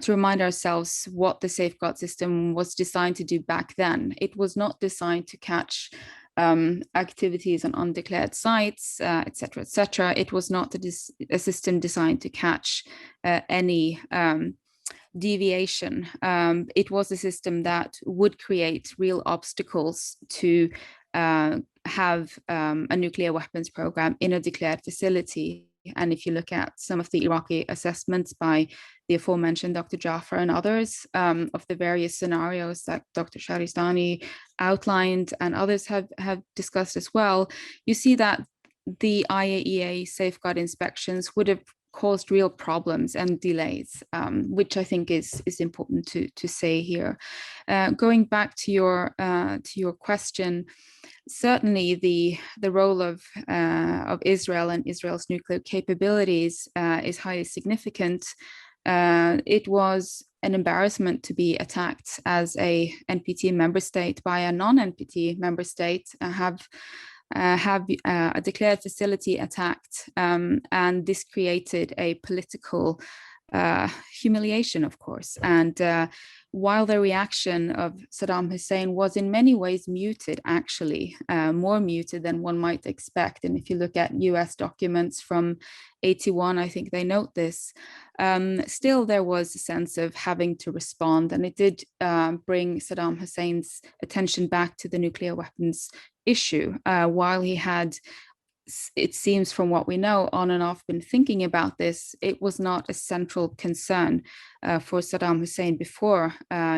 remind ourselves what the safeguard system was designed to do back then. It was not designed to catch activities on undeclared sites, et cetera. It was not a system designed to catch any deviation. It was a system that would create real obstacles to have a nuclear weapons program in a declared facility. And if you look at some of the Iraqi assessments by the aforementioned Dr. Jaffer and others of the various scenarios that Dr. Shahristani outlined and others have discussed as well, you see that the IAEA safeguard inspections would have caused real problems and delays, which I think is important to say here. Going back to your question, certainly the role of Israel and Israel's nuclear capabilities is highly significant. It was an embarrassment to be attacked as a NPT member state by a non-NPT member state, have a declared facility attacked, and this created a political humiliation, of course. And while the reaction of Saddam Hussein was in many ways muted, actually, more muted than one might expect. And if you look at US documents from 81, I think they note this, still there was a sense of having to respond. And it did bring Saddam Hussein's attention back to the nuclear weapons issue, while he had, it seems from what we know, on and off been thinking about this. It was not a central concern for Saddam Hussein before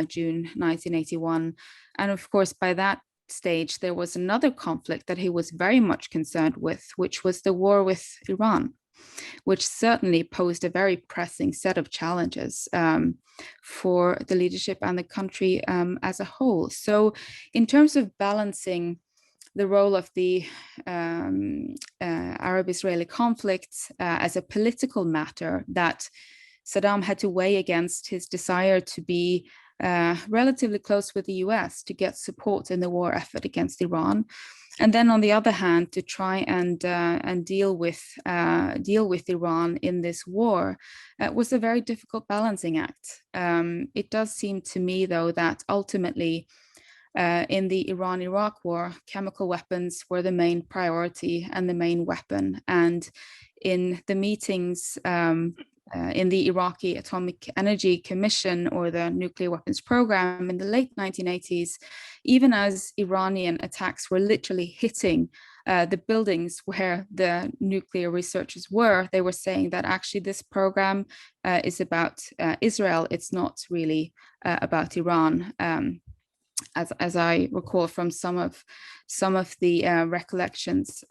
June 1981. And of course, by that stage, there was another conflict that he was very much concerned with, which was the war with Iran, which certainly posed a very pressing set of challenges for the leadership and the country as a whole. So in terms of balancing the role of the Arab-Israeli conflict as a political matter that Saddam had to weigh against his desire to be relatively close with the US to get support in the war effort against Iran, and then on the other hand to try and deal with Iran in this war, was a very difficult balancing act. It does seem to me, though, that ultimately in the Iran-Iraq war, chemical weapons were the main priority and the main weapon. And in the meetings in the Iraqi Atomic Energy Commission or the nuclear weapons program in the late 1980s, even as Iranian attacks were literally hitting the buildings where the nuclear researchers were, they were saying that actually this program is about Israel. It's not really about Iran, as I recall from some of the recollections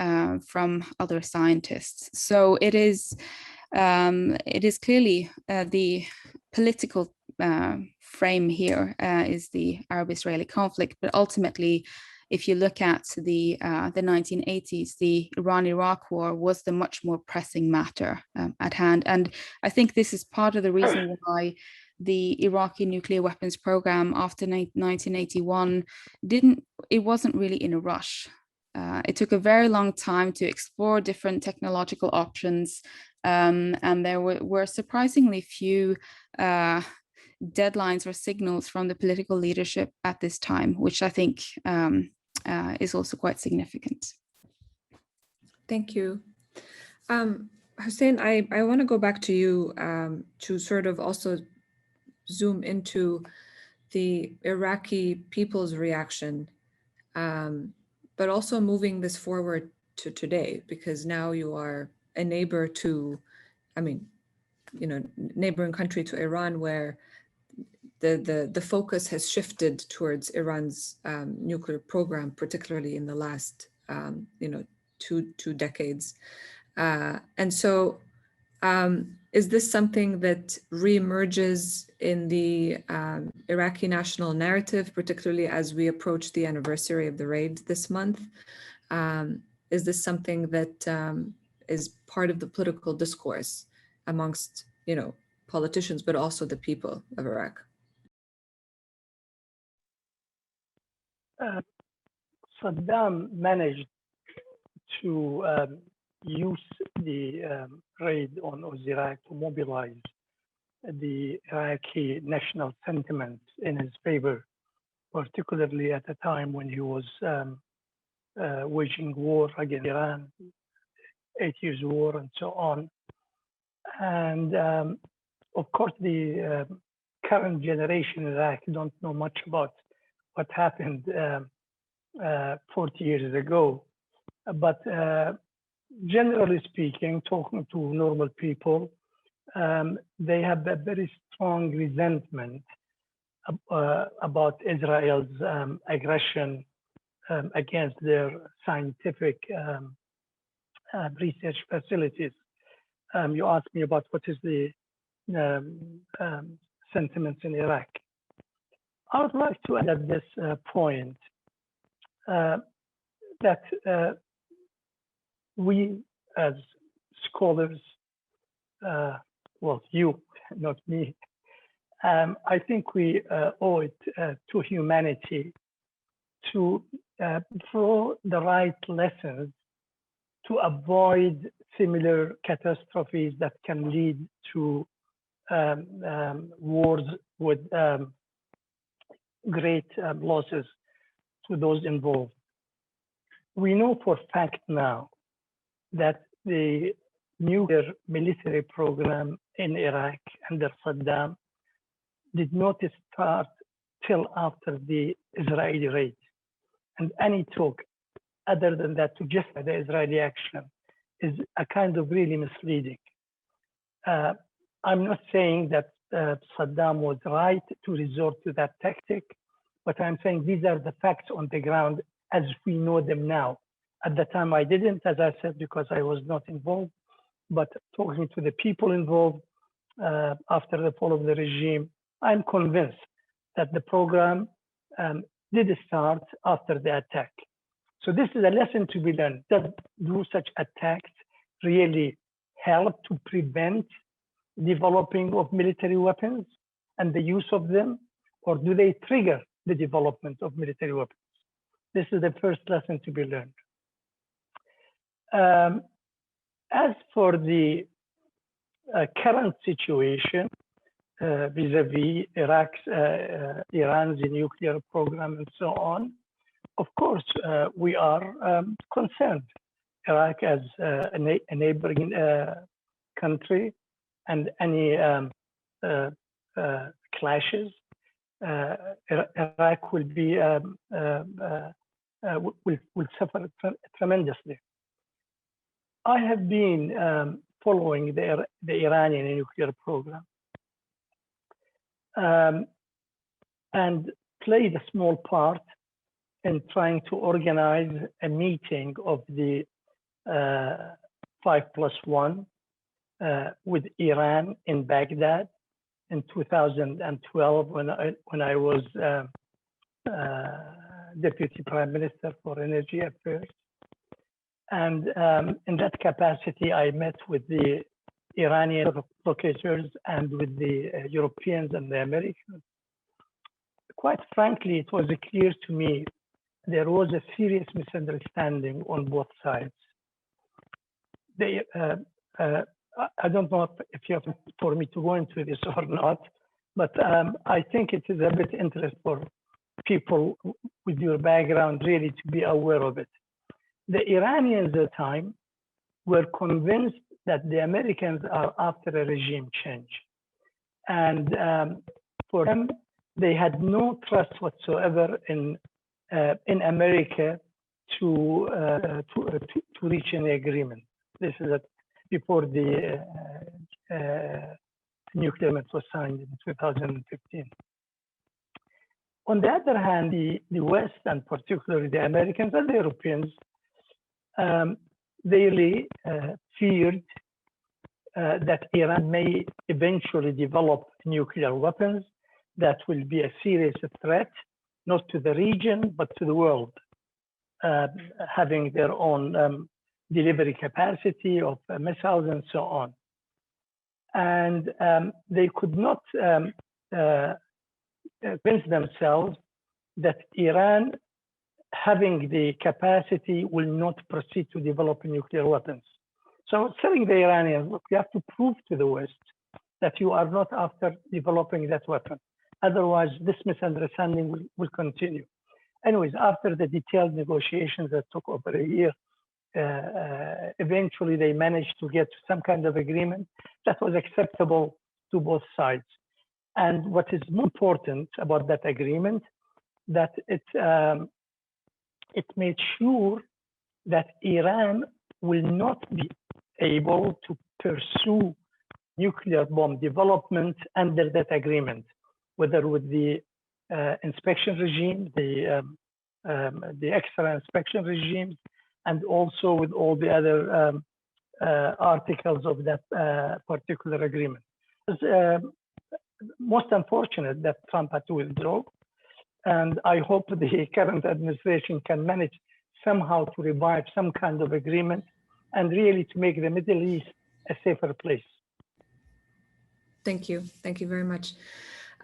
from other scientists. So it is clearly the political frame here is the Arab-Israeli conflict, but ultimately, if you look at the 1980s, the Iran-Iraq war was the much more pressing matter at hand. And I think this is part of the reason why the Iraqi nuclear weapons program after 1981 wasn't really in a rush. It took a very long time to explore different technological options, and there were surprisingly few deadlines or signals from the political leadership at this time, which I think is also quite significant. Thank you. Hussain, I want to go back to you to sort of also zoom into the Iraqi people's reaction, but also moving this forward to today, because now you are a neighbor to, neighboring country to Iran, where the focus has shifted towards Iran's nuclear program, particularly in the last, two decades. And so is this something that reemerges in the Iraqi national narrative, particularly as we approach the anniversary of the raid this month? Is this something that is part of the political discourse amongst, politicians, but also the people of Iraq? Saddam managed to use the raid on Osirak to mobilize the Iraqi national sentiment in his favor, particularly at a time when he was waging war against Iran, 8 years war and so on. And of course, the current generation in Iraq don't know much about what happened 40 years ago. But generally speaking, talking to normal people, they have a very strong resentment about Israel's aggression against their scientific research facilities. You asked me about what is the sentiments in Iraq. I would like to add at this point that we as scholars, well, you, not me, I think we owe it to humanity to draw the right lessons to avoid similar catastrophes that can lead to wars with great losses to those involved. We know for a fact now that the nuclear military program in Iraq under Saddam did not start till after the Israeli raid. And any talk other than that to justify the Israeli action is a kind of really misleading. I'm not saying that Saddam was right to resort to that tactic, but I'm saying these are the facts on the ground as we know them now. At the time I didn't, as I said, because I was not involved, but talking to the people involved after the fall of the regime, I'm convinced that the program did start after the attack. So this is a lesson to be learned. Do such attacks really help to prevent developing of military weapons and the use of them, or do they trigger the development of military weapons? This is the first lesson to be learned. As for the current situation, vis-a-vis Iran's nuclear program and so on. Of course, we are concerned. Iraq as a neighboring country, and any clashes, Iraq will be will suffer tremendously. I have been following the Iranian nuclear program and played a small part in trying to organize a meeting of the 5+1 with Iran in Baghdad in 2012 when I was Deputy Prime Minister for Energy Affairs. And in that capacity, I met with the Iranian locators and with the Europeans and the Americans. Quite frankly, it was clear to me there was a serious misunderstanding on both sides. They, I don't know if you have for me to go into this or not, but I think it is a bit interesting for people with your background really to be aware of it. The Iranians at the time were convinced that the Americans are after a regime change. And for them, they had no trust whatsoever in America to reach an agreement. This is before the nuclear agreement was signed in 2015. On the other hand, the West, and particularly the Americans and the Europeans, they really feared that Iran may eventually develop nuclear weapons that will be a serious threat, not to the region, but to the world, having their own delivery capacity of missiles and so on. And they could not convince themselves that Iran, having the capacity, will not proceed to develop nuclear weapons. So telling the Iranians, look, you have to prove to the West that you are not after developing that weapon. Otherwise, this misunderstanding will continue. Anyways, after the detailed negotiations that took over a year, eventually they managed to get to some kind of agreement that was acceptable to both sides. And what is more important about that agreement, that it made sure that Iran will not be able to pursue nuclear bomb development under that agreement, whether with the inspection regime, the extra inspection regimes, and also with all the other articles of that particular agreement. It's most unfortunate that Trump had to withdraw, and I hope the current administration can manage somehow to revive some kind of agreement and really to make the Middle East a safer place. Thank you. Thank you very much.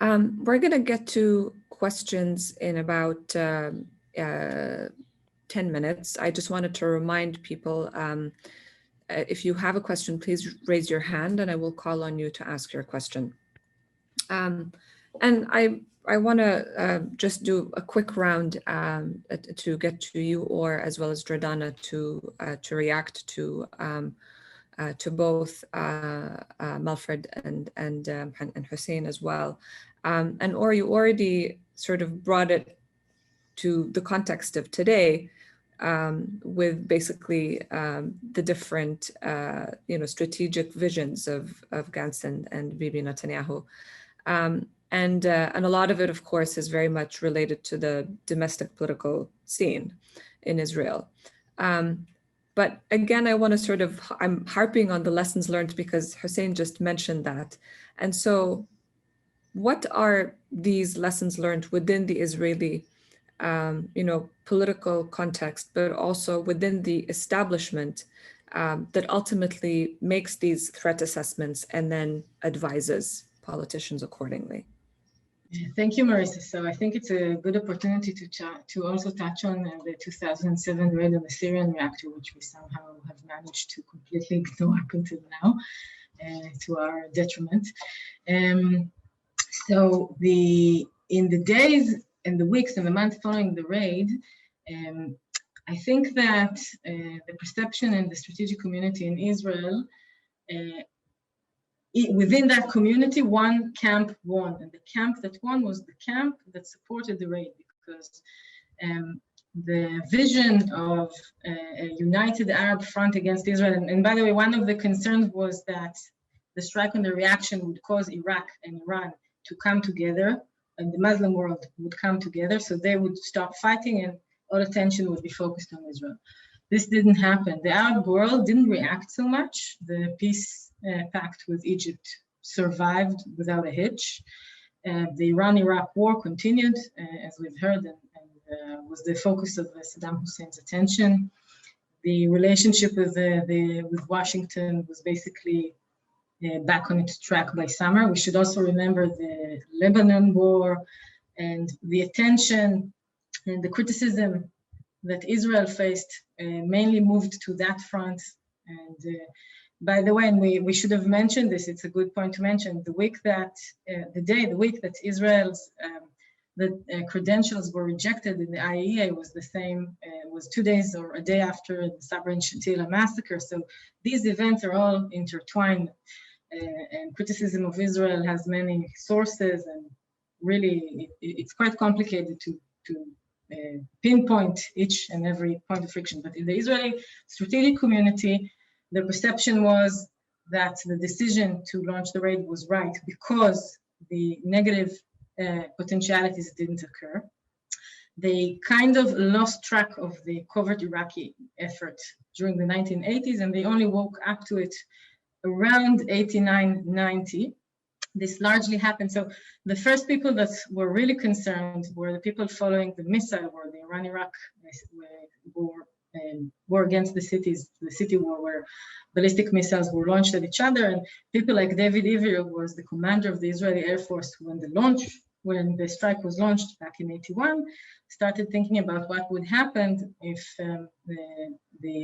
We're going to get to questions in about 10 minutes. I just wanted to remind people, if you have a question, please raise your hand and I will call on you to ask your question. And I want to just do a quick round to get to you, or as well as Jordana, to react to both Malfred and Hussain as well. And Or, you already sort of brought it to the context of today, with basically the different strategic visions of Gantz and Bibi Netanyahu. And a lot of it, of course, is very much related to the domestic political scene in Israel. But again, I want to I'm harping on the lessons learned because Hussain just mentioned that. And so what are these lessons learned within the Israeli, political context, but also within the establishment that ultimately makes these threat assessments and then advises politicians accordingly? Thank you, Marissa. So I think it's a good opportunity to also touch on the 2007 raid on the Syrian reactor, which we somehow have managed to completely ignore up until now, to our detriment. So in the days and the weeks and the months following the raid, I think that the perception in the strategic community in Israel, within that community, one camp won, and the camp that won was the camp that supported the raid, because the vision of a united Arab front against Israel, and by the way, one of the concerns was that the strike and the reaction would cause Iraq and Iran to come together, and the Muslim world would come together, so they would stop fighting and all attention would be focused on Israel. This didn't happen. The Arab world didn't react so much. The peace pact with Egypt survived without a hitch. The Iran-Iraq war continued, as we've heard, and was the focus of Saddam Hussein's attention. The relationship with Washington was basically back on its track by summer. We should also remember the Lebanon war and the attention and the criticism that Israel faced mainly moved to that front. And by the way, and we should have mentioned this, it's a good point to mention, the week that Israel's credentials were rejected in the IAEA was the same, was 2 days or a day after the Sabra and Shatila massacre. So these events are all intertwined, and criticism of Israel has many sources, and really it's quite complicated to pinpoint each and every point of friction. But in the Israeli strategic community, the perception was that the decision to launch the raid was right because the negative potentialities didn't occur. They kind of lost track of the covert Iraqi effort during the 1980s, and they only woke up to it around 89, 90. This largely happened. So the first people that were really concerned were the people following the missile war, the Iran-Iraq war against the cities, the city war where ballistic missiles were launched at each other. And people like David Ivir was the commander of the Israeli Air Force when the strike was launched back in 81, started thinking about what would happen if the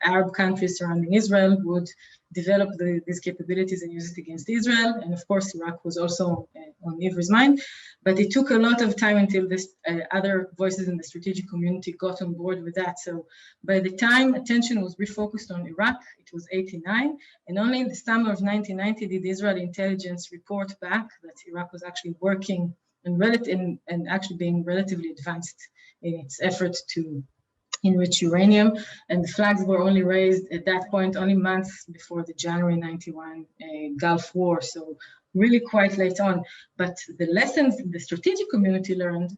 Arab countries surrounding Israel would develop these capabilities and use it against Israel. And of course, Iraq was also on Ivir's mind, but it took a lot of time until this other voices in the strategic community got on board with that. So by the time attention was refocused on Iraq, it was 89, and only in the summer of 1990 did Israeli intelligence report back that Iraq was actually working and actually being relatively advanced in its effort to enrich uranium. And the flags were only raised at that point only months before the January 91 Gulf War, so really quite late on. But the lessons the strategic community learned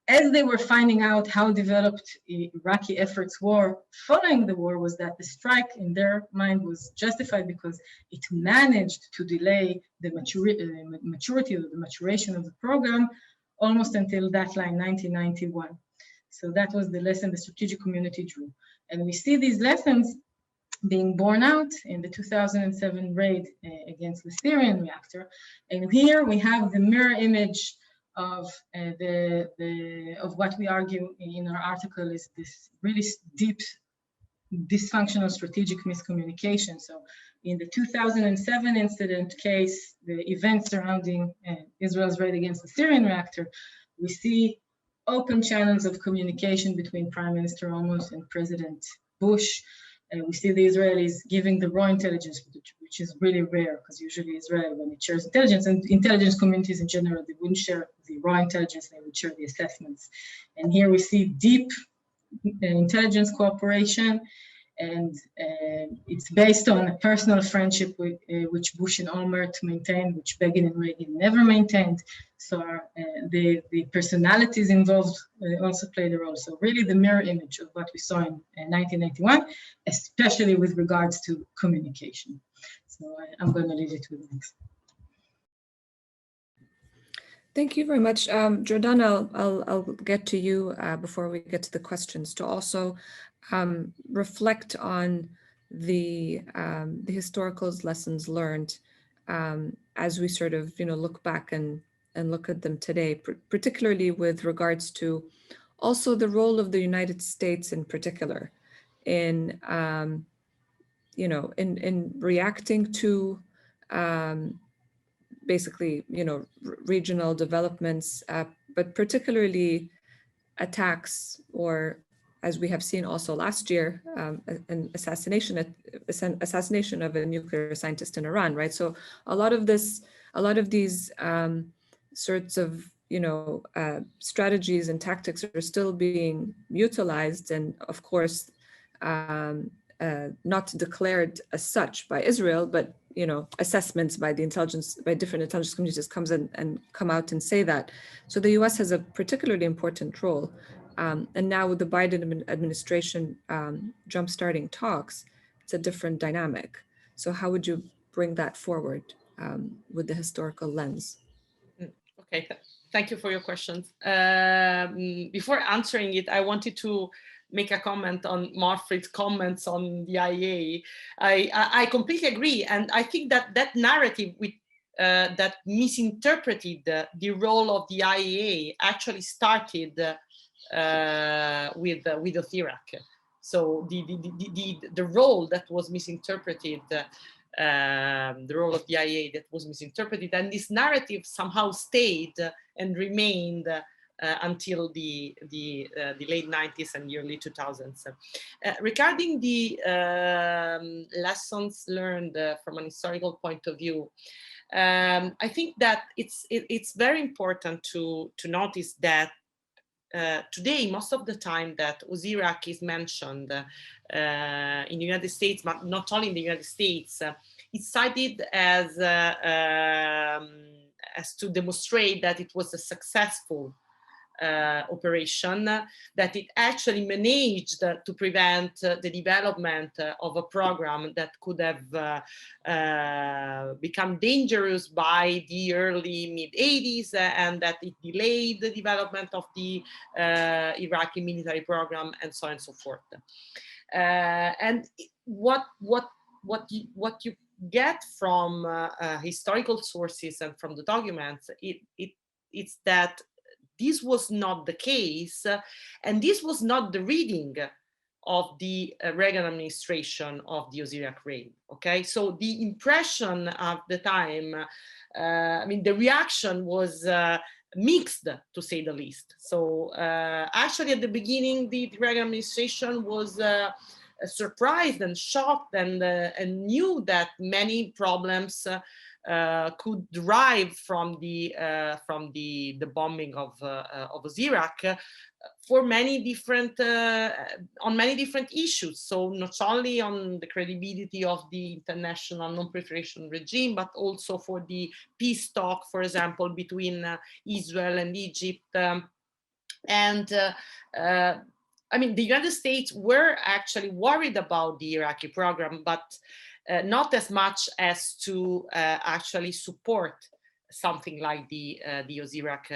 as they were finding out how developed Iraqi efforts were following the war was that the strike in their mind was justified because it managed to delay the maturity or the maturation of the program almost until that line, 1991. So that was the lesson the strategic community drew. And we see these lessons being borne out in the 2007 raid against the Syrian reactor. And here we have the mirror image of what we argue in our article is this really deep dysfunctional strategic miscommunication. So in the 2007 incident case, the events surrounding Israel's raid against the Syrian reactor, we see open channels of communication between Prime Minister Olmos and President Bush. We see the Israelis giving the raw intelligence, which is really rare because usually Israel, when it shares intelligence, and intelligence communities in general, they wouldn't share the raw intelligence, they would share the assessments. And here we see deep intelligence cooperation, and it's based on a personal friendship which Bush and Olmert maintained, which Begin and Reagan never maintained. So the personalities involved also played a role. So really the mirror image of what we saw in 1991, especially with regards to communication. So I'm going to leave it with this. Thank you very much. Jordana, I'll get to you before we get to the questions to also reflect on the historical lessons learned as we sort of look back and look at them today, particularly with regards to also the role of the United States in particular in in reacting to basically, regional developments, but particularly attacks, or as we have seen also last year, an assassination of a nuclear scientist in Iran, right? So a lot of these sorts of strategies and tactics are still being utilized, and of course not declared as such by Israel, but assessments by different intelligence communities come out and say that. So the US has a particularly important role. And now with the Biden administration jumpstarting talks, it's a different dynamic. So how would you bring that forward with the historical lens? Okay, thank you for your questions. Before answering it, I wanted to make a comment on Marfrid's comments on the IAEA. I completely agree. And I think that narrative that misinterpreted the role of the IAEA actually started with Osirak. So the role that was misinterpreted, the role of the IAEA that was misinterpreted, and this narrative somehow stayed and remained until the late 90s and early 2000s. Regarding the lessons learned from an historical point of view, I think that it's very important to notice that today, most of the time that Osirak is mentioned in the United States, but not only in the United States, it's cited as to demonstrate that it was a successful operation, that it actually managed to prevent the development of a program that could have become dangerous by the early mid-80s, and that it delayed the development of the Iraqi military program, and so on and so forth. And what you get from historical sources and from the documents, it's that this was not the case, and this was not the reading of the Reagan administration of the Osirak raid. Okay, so the impression at the time, the reaction was mixed, to say the least. So actually, at the beginning, the Reagan administration was surprised and shocked, and knew that many problems could derive from the bombing of Osirak for many different on many different issues. So not only on the credibility of the international non-proliferation regime, but also for the peace talk, for example, between Israel and Egypt. The United States were actually worried about the Iraqi program, but not as much as to actually support something like the Osirak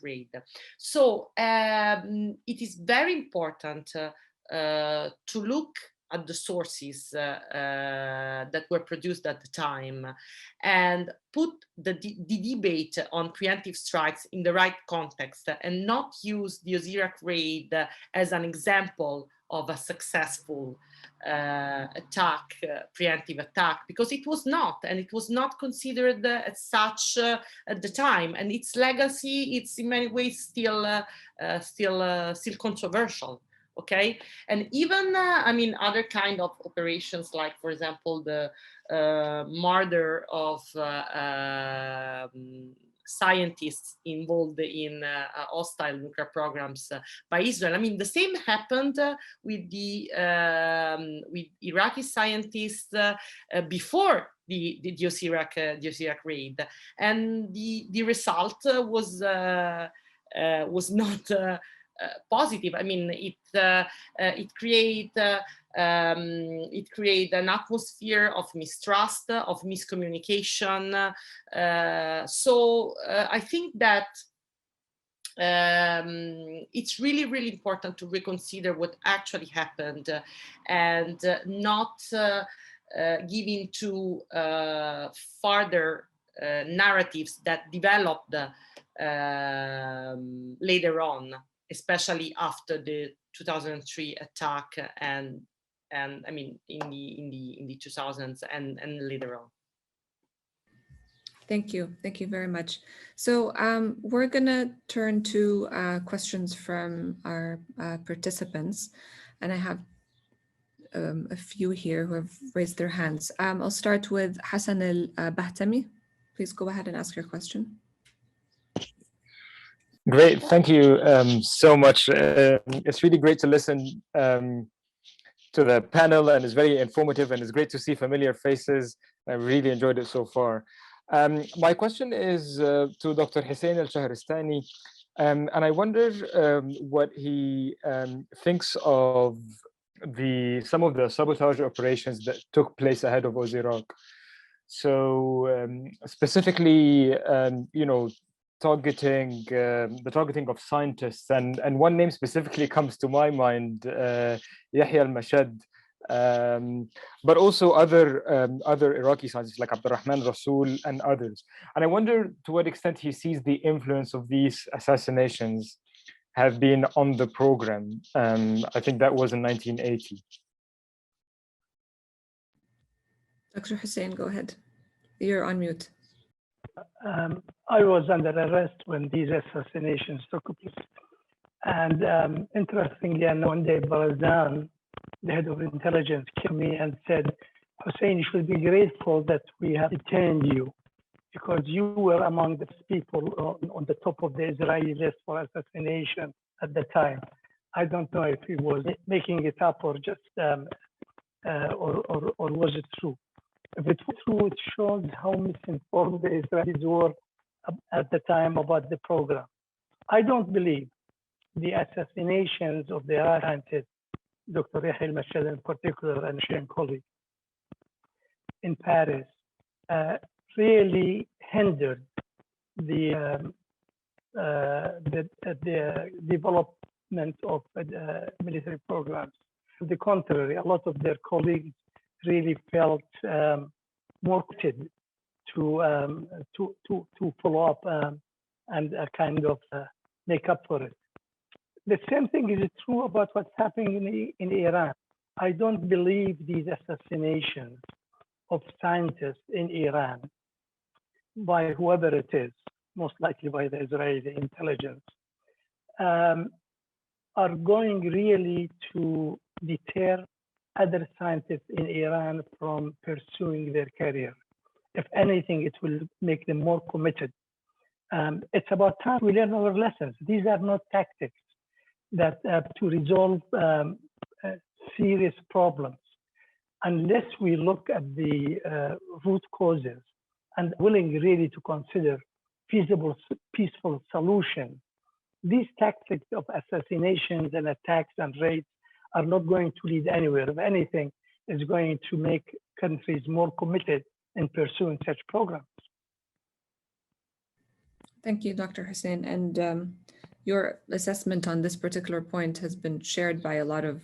raid. So it is very important to look at the sources that were produced at the time, and put the debate on preemptive strikes in the right context, and not use the Osirak raid as an example of a successful preemptive attack, because it was not, and it was not considered as such at the time, and its legacy, it's in many ways still controversial. Okay, and even other kind of operations, like, for example, the murder of scientists involved in hostile nuclear programs by Israel. The same happened with the with Iraqi scientists before the Osirak raid, and the result was not positive. It created an atmosphere of mistrust, of miscommunication. So I think that it's really, really important to reconsider what actually happened, and not give into further narratives that developed later on, especially after the 2003 attack, and in the 2000s and later on. Thank you. Thank you very much. So we're going to turn to questions from our participants. And I have a few here who have raised their hands. I'll start with Hussain Al-Shahristani. Please go ahead and ask your question. Great, thank you so much. It's really great to listen to the panel, and it's very informative, and it's great to see familiar faces. I really enjoyed it so far. My question is to Dr. Hussain Al-Shahristani, and I wonder what he thinks of some of the sabotage operations that took place ahead of Osirak. So specifically, the targeting of scientists, and one name specifically comes to my mind, Yahya al-Mashad, but also other Iraqi scientists like Abdurrahman Rasool and others. And I wonder to what extent he sees the influence of these assassinations have been on the program. I think that was in 1980. Dr. Hussain, go ahead. You're on mute. I was under arrest when these assassinations took place. And interestingly, one day Barazan, the head of intelligence, came me and said, Hussain, you should be grateful that we have detained you, because you were among the people on the top of the Israeli list for assassination at the time. I don't know if he was making it up or just, or was it true? If it was true, it shows how misinformed the Israelis were at the time about the program. I don't believe the assassinations of the Iraqi scientist, Dr. Yahya al-Mashad in particular, and Hussain colleague in Paris, really hindered the development of military programs. To the contrary, a lot of their colleagues really felt more committed to follow up and kind of make up for it. The same thing is true about what's happening in Iran. I don't believe these assassinations of scientists in Iran by whoever it is, most likely by the Israeli intelligence, are going really to deter other scientists in Iran from pursuing their career. If anything, it will make them more committed. It's about time we learn our lessons. These are not tactics that to resolve serious problems. Unless we look at the root causes and willing really to consider feasible, peaceful solutions, these tactics of assassinations and attacks and raids are not going to lead anywhere. If anything, it's going to make countries more committed in pursuing such programs. Thank you, Dr. Hussain. And your assessment on this particular point has been shared by a lot of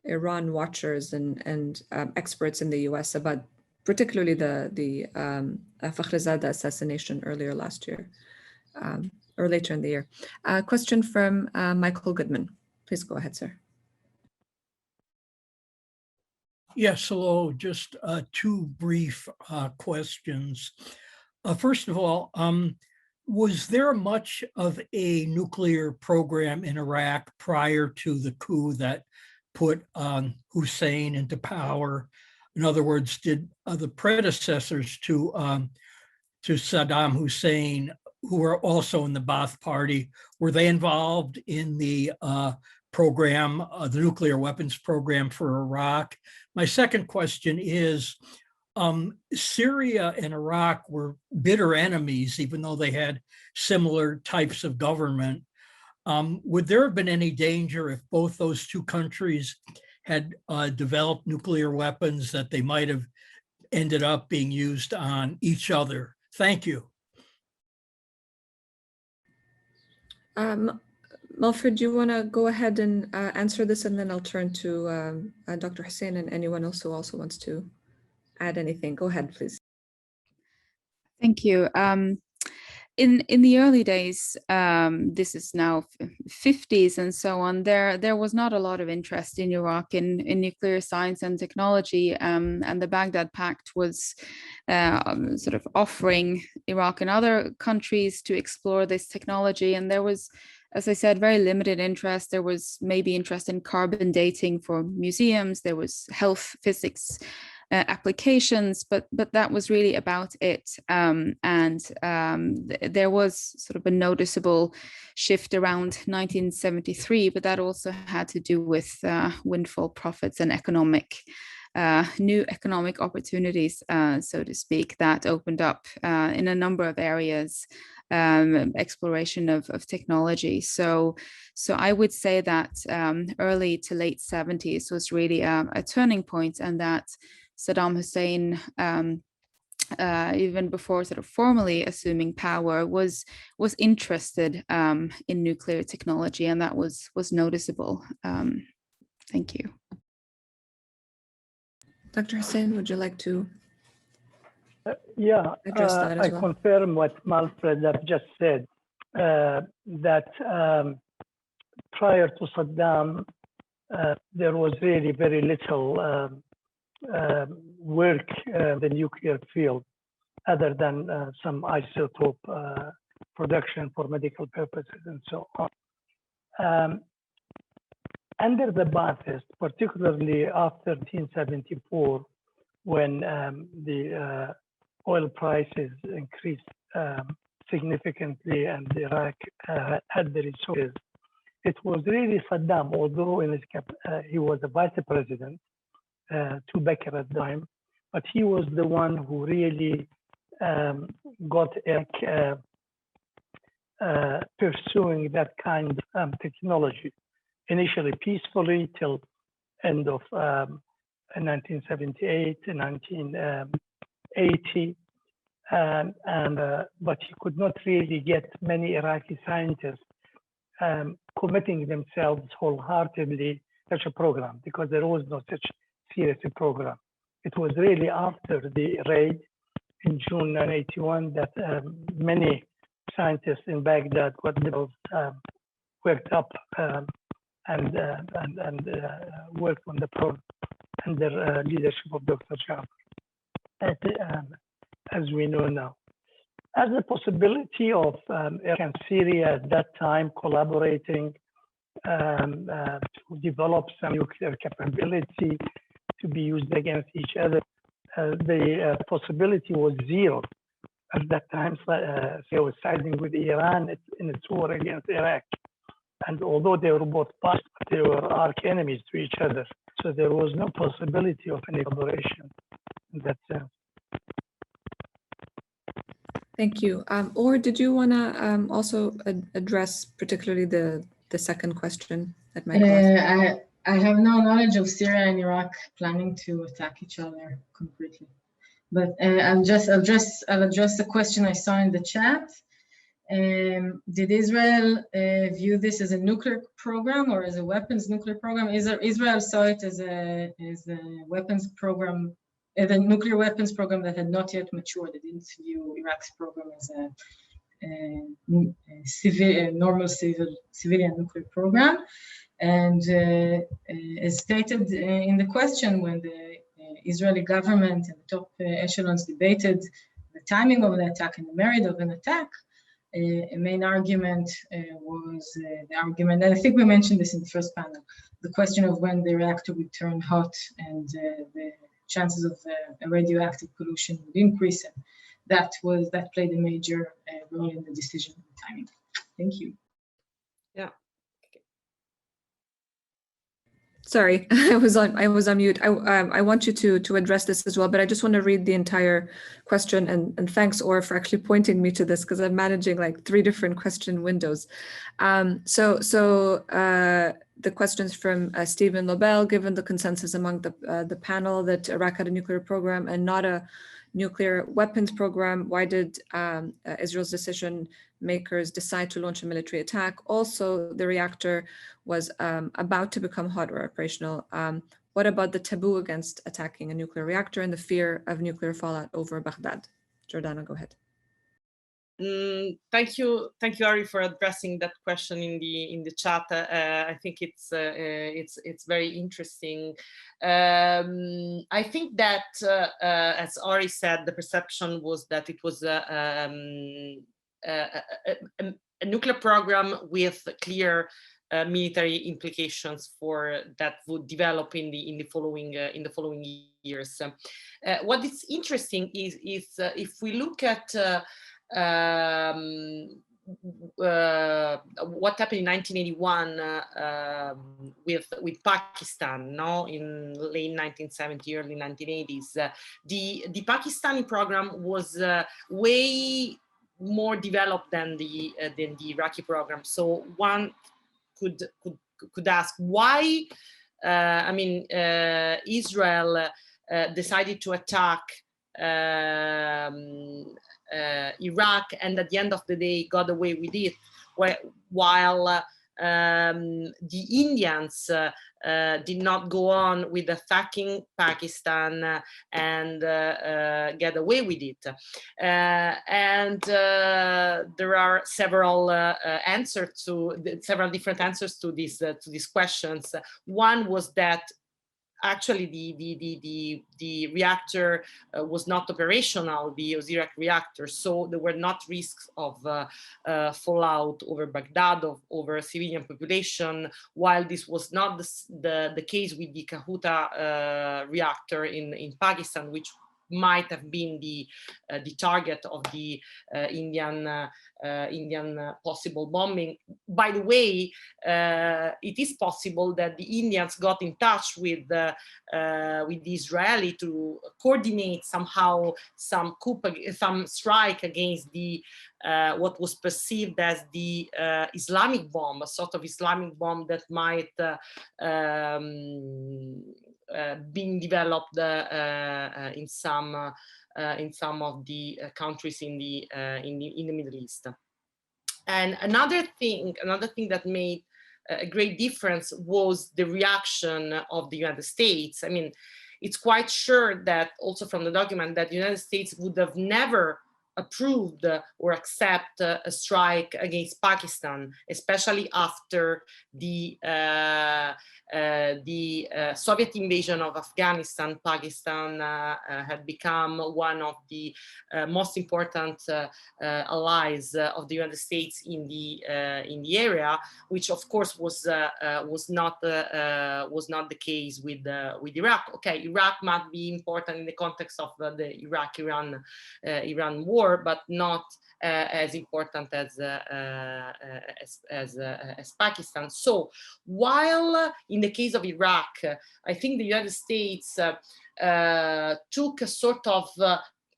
Iran watchers and experts in the US about particularly the Fakhrizadeh assassination earlier last year, or later in the year. Question from Michael Goodman. Please go ahead, sir. Yes, hello. Just two brief questions. First of all, was there much of a nuclear program in Iraq prior to the coup that put Hussein into power? In other words, did the predecessors to Saddam Hussein, who were also in the Ba'ath Party, were they involved in the program, the nuclear weapons program for Iraq? My second question is, Syria and Iraq were bitter enemies, even though they had similar types of government. Would there have been any danger if both those two countries had developed nuclear weapons that they might have ended up being used on each other? Thank you. Malfred, do you want to go ahead and answer this, and then I'll turn to Dr. Hussain and anyone else who also wants to add anything. Go ahead, please. Thank you. in the early days, this is now 50s and so on, there was not a lot of interest in Iraq in nuclear science and technology, and the Baghdad Pact was sort of offering Iraq and other countries to explore this technology, and there was, as I said, very limited interest. There was maybe interest in carbon dating for museums, there was health physics applications, but that was really about it. There was sort of a noticeable shift around 1973, but that also had to do with windfall profits and new economic opportunities, so to speak, that opened up in a number of areas, exploration of technology. So I would say that early to late 70s was really a turning point, and that Saddam Hussein, even before sort of formally assuming power, was interested in nuclear technology, and that was noticeable. Thank you. Dr. Hussain, would you like to yeah, address that as I well? confirm what Malfred have just said, that prior to Saddam, there was really very little work in the nuclear field, other than some isotope production for medical purposes and so on. Under the Ba'athist, particularly after 1974, when the oil prices increased significantly and Iraq had the resources, it was really Saddam, although he was a vice president to Bakr at the time, but he was the one who really got Iraq pursuing that kind of technology, initially peacefully till end of 1978 and 1980, but he could not really get many Iraqi scientists committing themselves wholeheartedly such a program, because there was no such serious program. It was really after the raid in June 1981 that many scientists in Baghdad got worked up and worked on the program under leadership of Dr. Jafar, as we know now. As a possibility of Iraq and Syria at that time collaborating to develop some nuclear capability to be used against each other, the possibility was zero. At that time, Syria was siding with Iran in its war against Iraq. And although they were both past, they were arch enemies to each other. So there was no possibility of any collaboration in that sense. Thank you. Or did you want to also address particularly the second question that Michael asked? I have no knowledge of Syria and Iraq planning to attack each other concretely, but I'll address the question I saw in the chat. Did Israel view this as a nuclear program or as a weapons nuclear program? Israel saw it as a weapons program, the nuclear weapons program that had not yet matured. They didn't view Iraq's program as a normal civilian nuclear program. And as stated in the question, when the Israeli government and the top echelons debated the timing of the attack and the merit of an attack, a main argument was the argument, and I think we mentioned this in the first panel, the question of when the reactor would turn hot and the chances of radioactive pollution would increase, and that played a major role in the decision and timing. Thank you. Yeah. Sorry, I was on mute. I want you to address this as well, but I just want to read the entire question, and thanks, Or, for actually pointing me to this, because I'm managing like 3 different question windows. The questions from Stephen Lobel: given the consensus among the panel that Iraq had a nuclear program and not a nuclear weapons program, why did Israel's decision makers decide to launch a military attack? Also, the reactor was about to become hot or operational. What about the taboo against attacking a nuclear reactor and the fear of nuclear fallout over Baghdad? Jordana, go ahead. Thank you, Ari, for addressing that question in the chat. I think it's very interesting. I think that, as Ari said, the perception was that it was a nuclear program with clear military implications for that would develop in the following years. What is interesting is if we look at what happened in 1981 with Pakistan, no, in late 1970s, early 1980s. The Pakistani program was way more developed than the Iraqi program. So one could ask why. I mean, Israel decided to attack Iraq, and at the end of the day got away with it, while the Indians did not go on with attacking Pakistan and get away with it. And there are several several different answers to these questions. One was that actually the reactor was not operational, the Osirak reactor, so there were not risks of fallout over Baghdad, over civilian population, while this was not the case with the Kahuta reactor in Pakistan, which might have been the target of the Indian possible bombing. By the way, it is possible that the Indians got in touch with the Israeli to coordinate somehow some strike against the what was perceived as the Islamic bomb, a sort of Islamic bomb that might being developed in some of the countries in the Middle East. And another thing that made a great difference was the reaction of the United States. I mean, it's quite sure that also from the document that the United States would have never approved or accept a strike against Pakistan, especially after the Soviet invasion of Afghanistan. Pakistan had become one of the most important allies of the United States in the area, which of course was not the case with Iraq. Okay, Iraq might be important in the context of the Iraq-Iran war, but not as important as Pakistan. So while in the case of Iraq, I think the United States took a sort of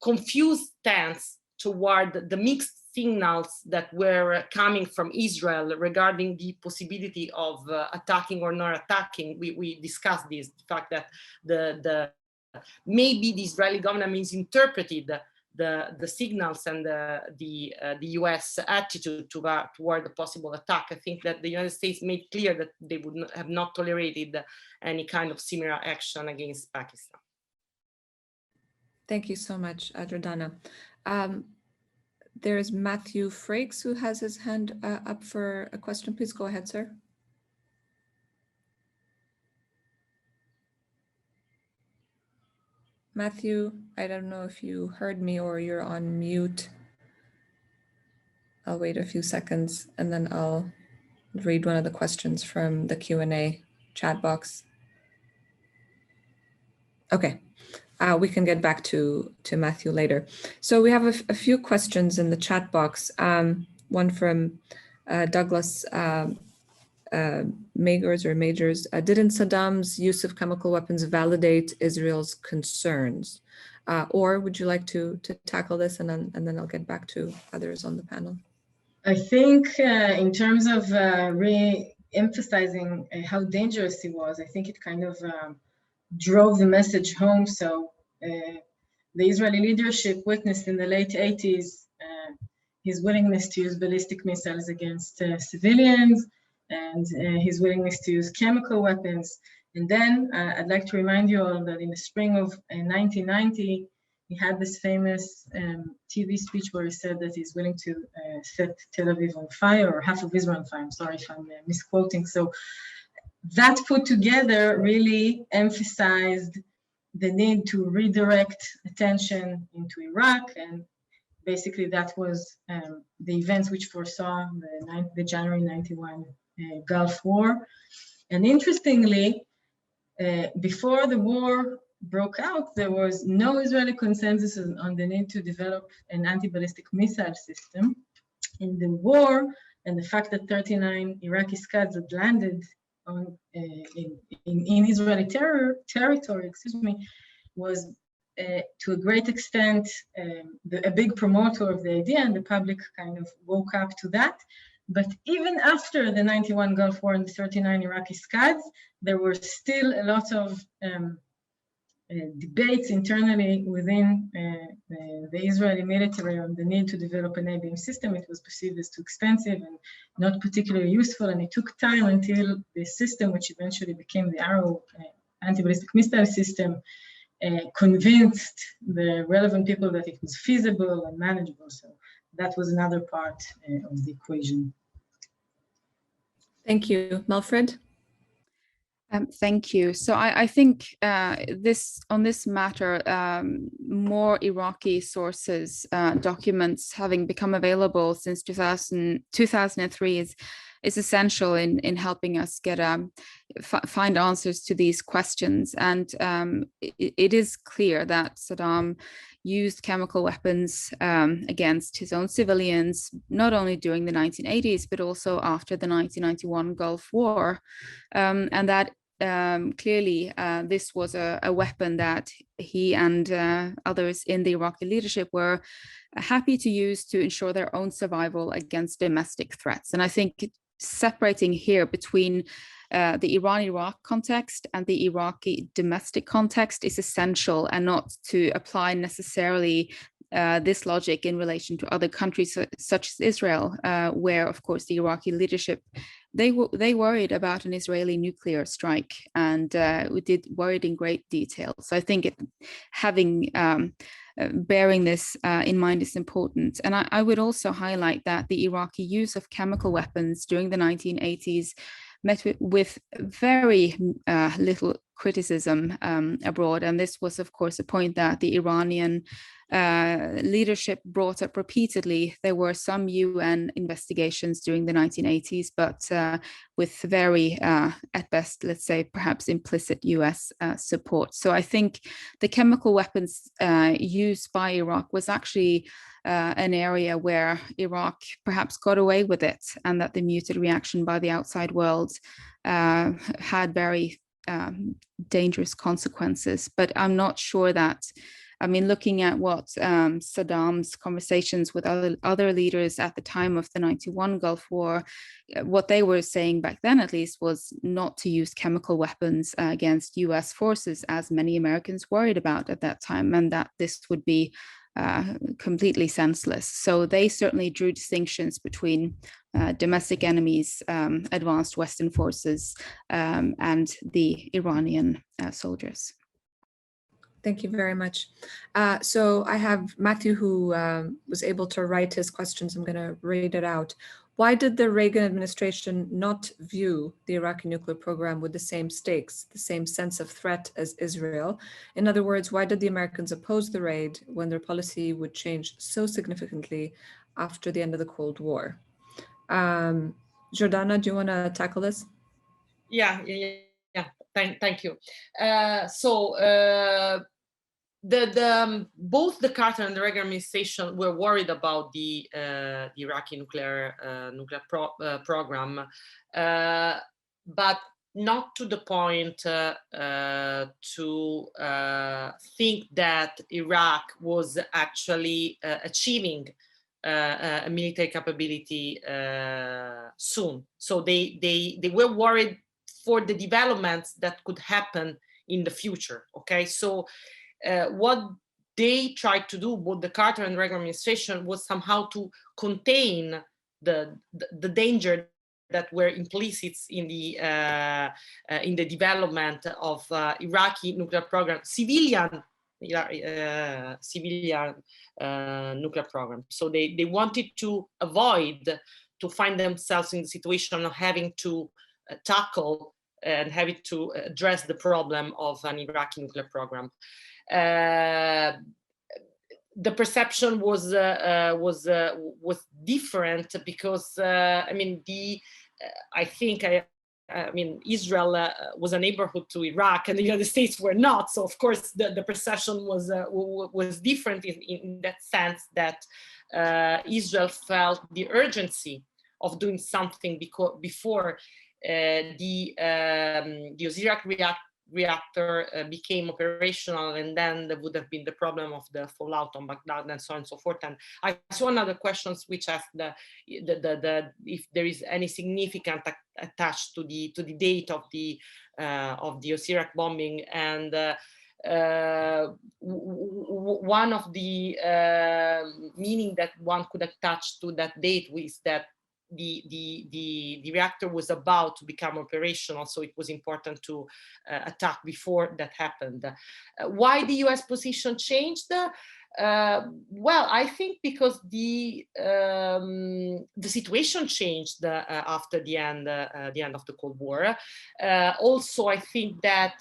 confused stance toward the mixed signals that were coming from Israel regarding the possibility of attacking or not attacking. We discussed this, the fact that maybe the Israeli government misinterpreted the signals and the US attitude toward the possible attack. I think that the United States made clear that they would have not tolerated any kind of similar action against Pakistan. Thank you so much, Jordana. There's Matthew Frakes who has his hand up for a question. Please go ahead, sir. Matthew, I don't know if you heard me or you're on mute. I'll wait a few seconds and then I'll read one of the questions from the Q&A chat box. Okay, we can get back to Matthew later. So we have a few questions in the chat box. One from Douglas Majors. Didn't Saddam's use of chemical weapons validate Israel's concerns? Or would you like to tackle this and then I'll get back to others on the panel? I think in terms of re-emphasizing how dangerous he was, I think it kind of drove the message home. So the Israeli leadership witnessed in the late 80s his willingness to use ballistic missiles against civilians, and his willingness to use chemical weapons. And then I'd like to remind you all that in the spring of 1990, he had this famous TV speech where he said that he's willing to set Tel Aviv on fire, or half of Israel on fire. I'm sorry if I'm misquoting. So that put together really emphasized the need to redirect attention into Iraq, and basically that was the events which foresaw the January 91 Gulf War. And interestingly, before the war broke out, there was no Israeli consensus on the need to develop an anti-ballistic missile system. In the war, and the fact that 39 Iraqi Scuds had landed on, in Israeli territory, was to a great extent a big promoter of the idea, and the public kind of woke up to that. But even after the 91 Gulf War and the 39 Iraqi Scuds, there were still a lot of debates internally within the Israeli military on the need to develop an ABM system. It was perceived as too expensive and not particularly useful, and it took time until the system, which eventually became the Arrow anti-ballistic missile system, convinced the relevant people that it was feasible and manageable. So that was another part of the equation. Thank you. Melfred? Thank you. So I think on this matter, more Iraqi sources, documents having become available since 2003 is essential in helping us get find answers to these questions. And it is clear that Saddam used chemical weapons against his own civilians, not only during the 1980s, but also after the 1991 Gulf War. And that clearly this was a weapon that he and others in the Iraqi leadership were happy to use to ensure their own survival against domestic threats. And I think separating here between the Iran-Iraq context and the Iraqi domestic context is essential, and not to apply necessarily this logic in relation to other countries such as Israel, where, of course, the Iraqi leadership, they worried about an Israeli nuclear strike, and we did worried in great detail. So I think bearing this in mind is important. And I would also highlight that the Iraqi use of chemical weapons during the 1980s met with very little criticism abroad. And this was, of course, a point that the Iranian leadership brought up repeatedly. There were some UN investigations during the 1980s, but with very, at best, let's say, perhaps implicit US support. So I think the chemical weapons used by Iraq was actually an area where Iraq perhaps got away with it, and that the muted reaction by the outside world had very dangerous consequences. But I'm not sure that, I mean, looking at what Saddam's conversations with other leaders at the time of the 91 Gulf War, what they were saying back then, at least, was not to use chemical weapons against US forces, as many Americans worried about at that time, and that this would be completely senseless. So they certainly drew distinctions between domestic enemies, advanced Western forces, and the Iranian soldiers. Thank you very much. So I have Matthew, who was able to write his questions. I'm going to read it out. Why did the Reagan administration not view the Iraqi nuclear program with the same stakes, the same sense of threat as Israel? In other words, why did the Americans oppose the raid when their policy would change so significantly after the end of the Cold War? Jordana, do you want to tackle this? Yeah. Thank you. Both the Carter and the Reagan administration were worried about the Iraqi nuclear program, but not to the point to think that Iraq was actually achieving a military capability soon. So they were worried for the developments that could happen in the future. Okay, so what they tried to do, both the Carter and Reagan administration, was somehow to contain the danger that were implicit in the development of Iraqi nuclear program, civilian civilian nuclear program. So they wanted to avoid to find themselves in the situation of having to tackle and having to address the problem of an Iraqi nuclear program. The perception was different because I mean Israel was a neighborhood to Iraq, and the United States were not. So of course the perception was different in that sense, that Israel felt the urgency of doing something before the Osirak reactor became operational, and then there would have been the problem of the fallout on Baghdad and so on and so forth. And I saw another questions which asked if there is any significant attached to the date of the Osirak bombing, and one of the meaning that one could attach to that date was that the reactor was about to become operational, so it was important to attack before that happened. Why the US position changed? Well, I think because the situation changed after the end of the Cold War. Also, I think that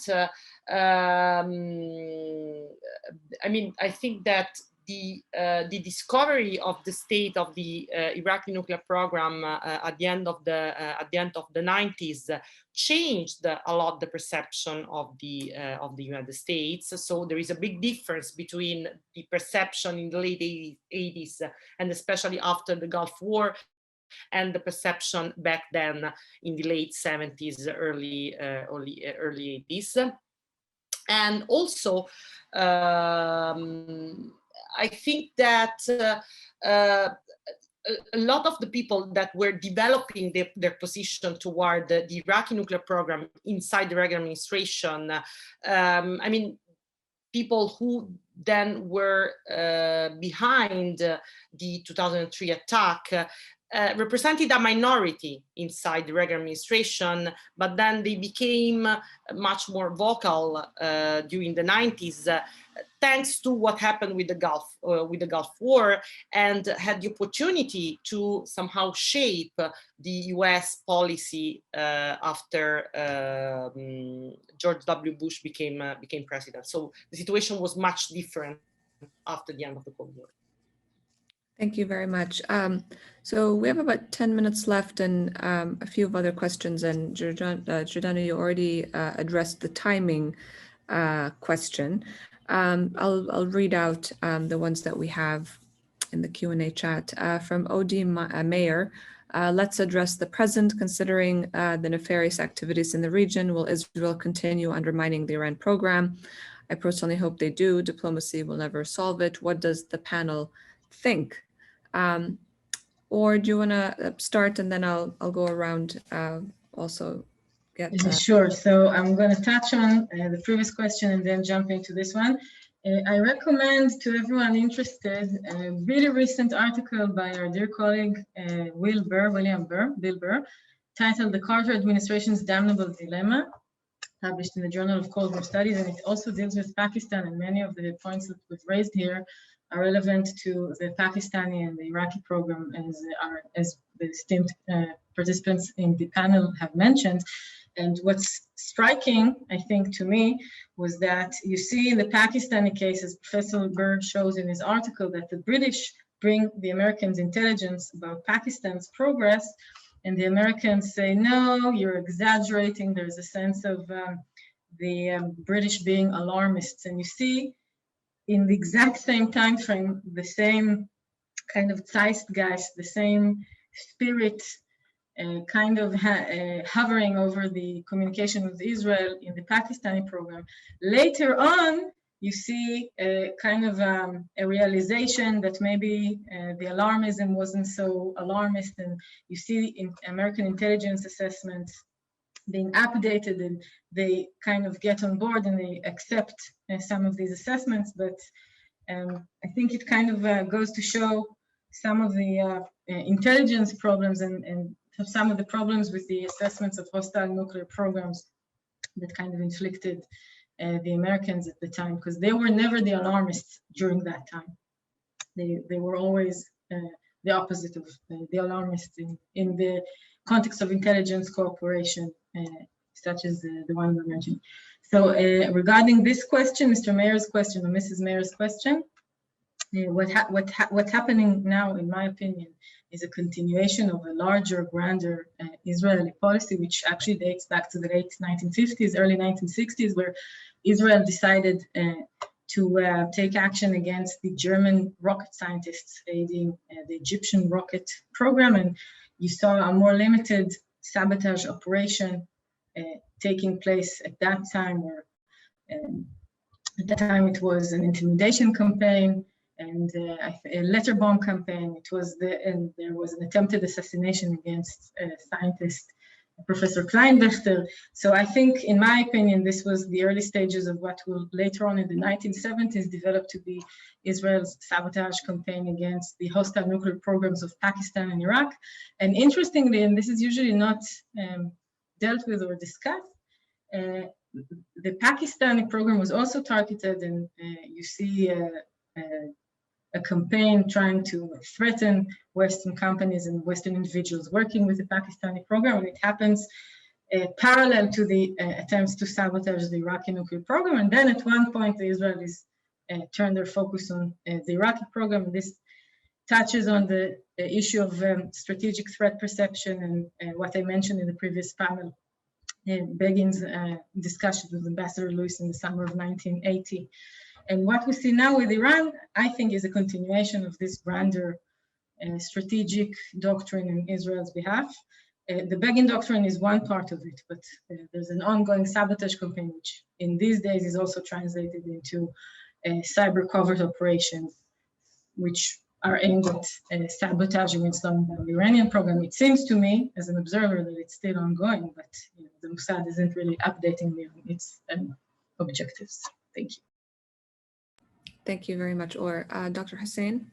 I think that the discovery of the state of the Iraqi nuclear program at the end of the 90s changed a lot the perception of the United States. So there is a big difference between the perception in the late 80s and especially after the Gulf War, and the perception back then in the late 70s, early 80s. And also, I think that a lot of the people that were developing their position toward the Iraqi nuclear program inside the Reagan administration, people who then were behind the 2003 attack, represented a minority inside the Reagan administration, but then they became much more vocal during the 90s, thanks to what happened with the Gulf War, and had the opportunity to somehow shape the US policy after George W. Bush became president. So the situation was much different after the end of the Cold War. Thank you very much. So we have about 10 minutes left and a few of other questions. And Giordano, you already addressed the timing question. I'll read out the ones that we have in the Q&A chat. From O.D. Mayer, let's address the present, considering the nefarious activities in the region. Will Israel continue undermining the Iran program? I personally hope they do. Diplomacy will never solve it. What does the panel think? Or do you want to start, and then I'll go around also get Sure. So I'm going to touch on the previous question and then jump into this one. I recommend to everyone interested a really recent article by our dear colleague Bill Burr, titled "The Carter Administration's Damnable Dilemma," published in the Journal of Cold War Studies, and it also deals with Pakistan, and many of the points that we've raised here are relevant to the Pakistani and the Iraqi program, as the esteemed participants in the panel have mentioned. And what's striking, I think, to me, was that you see in the Pakistani case, as Professor Bird shows in his article, that the British bring the Americans intelligence about Pakistan's progress, and the Americans say, no, you're exaggerating. There's a sense of the British being alarmists. And you see in the exact same time frame, the same kind of zeitgeist, the same spirit kind of hovering over the communication with Israel in the Pakistani program. Later on, you see a kind of a realization that maybe the alarmism wasn't so alarmist, and you see in American intelligence assessments being updated, and they kind of get on board and they accept some of these assessments. But I think it kind of goes to show some of the intelligence problems and some of the problems with the assessments of hostile nuclear programs that kind of inflicted the Americans at the time, because they were never the alarmists during that time. They were always the opposite of the alarmists in the context of intelligence cooperation, such as the one we mentioned. So regarding this question, Mr. Mayor's question or Mrs. Mayor's question, what's happening now, in my opinion, is a continuation of a larger, grander Israeli policy, which actually dates back to the late 1950s, early 1960s, where Israel decided to take action against the German rocket scientists aiding the Egyptian rocket program. And you saw a more limited sabotage operation taking place at that time, where at that time it was an intimidation campaign and a letter bomb campaign. And there was an attempted assassination against scientist Professor Kleinwächter. So I think, in my opinion, this was the early stages of what will later on in the 1970s develop to be Israel's sabotage campaign against the hostile nuclear programs of Pakistan and Iraq. And interestingly, and this is usually not dealt with or discussed, the Pakistani program was also targeted, and you see a campaign trying to threaten Western companies and Western individuals working with the Pakistani program. And it happens parallel to the attempts to sabotage the Iraqi nuclear program. And then at one point, the Israelis turned their focus on the Iraqi program. And this touches on the issue of strategic threat perception and what I mentioned in the previous panel, Begin's discussion with Ambassador Lewis in the summer of 1980. And what we see now with Iran, I think, is a continuation of this grander strategic doctrine in Israel's behalf. The Begin doctrine is one part of it, but there's an ongoing sabotage campaign, which in these days is also translated into cyber covert operations, which are aimed at sabotaging and slowing down the Iranian program. It seems to me, as an observer, that it's still ongoing, but the Mossad isn't really updating me on its objectives. Thank you. Thank you very much, Or. Dr. Hussain?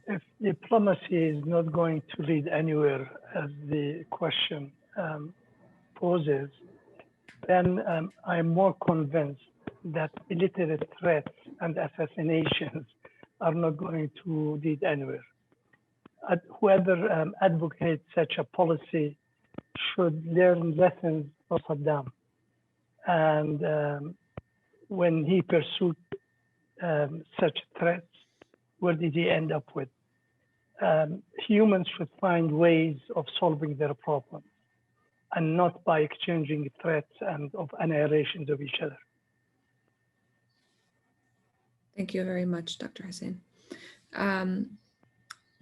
If diplomacy is not going to lead anywhere, as the question poses, then I'm more convinced that military threats and assassinations are not going to lead anywhere. Whoever advocates such a policy should learn lessons from Saddam. And when he pursued such threats, where did he end up with? Humans should find ways of solving their problems, and not by exchanging threats and of annihilations of each other. Thank you very much, Dr. Hussain.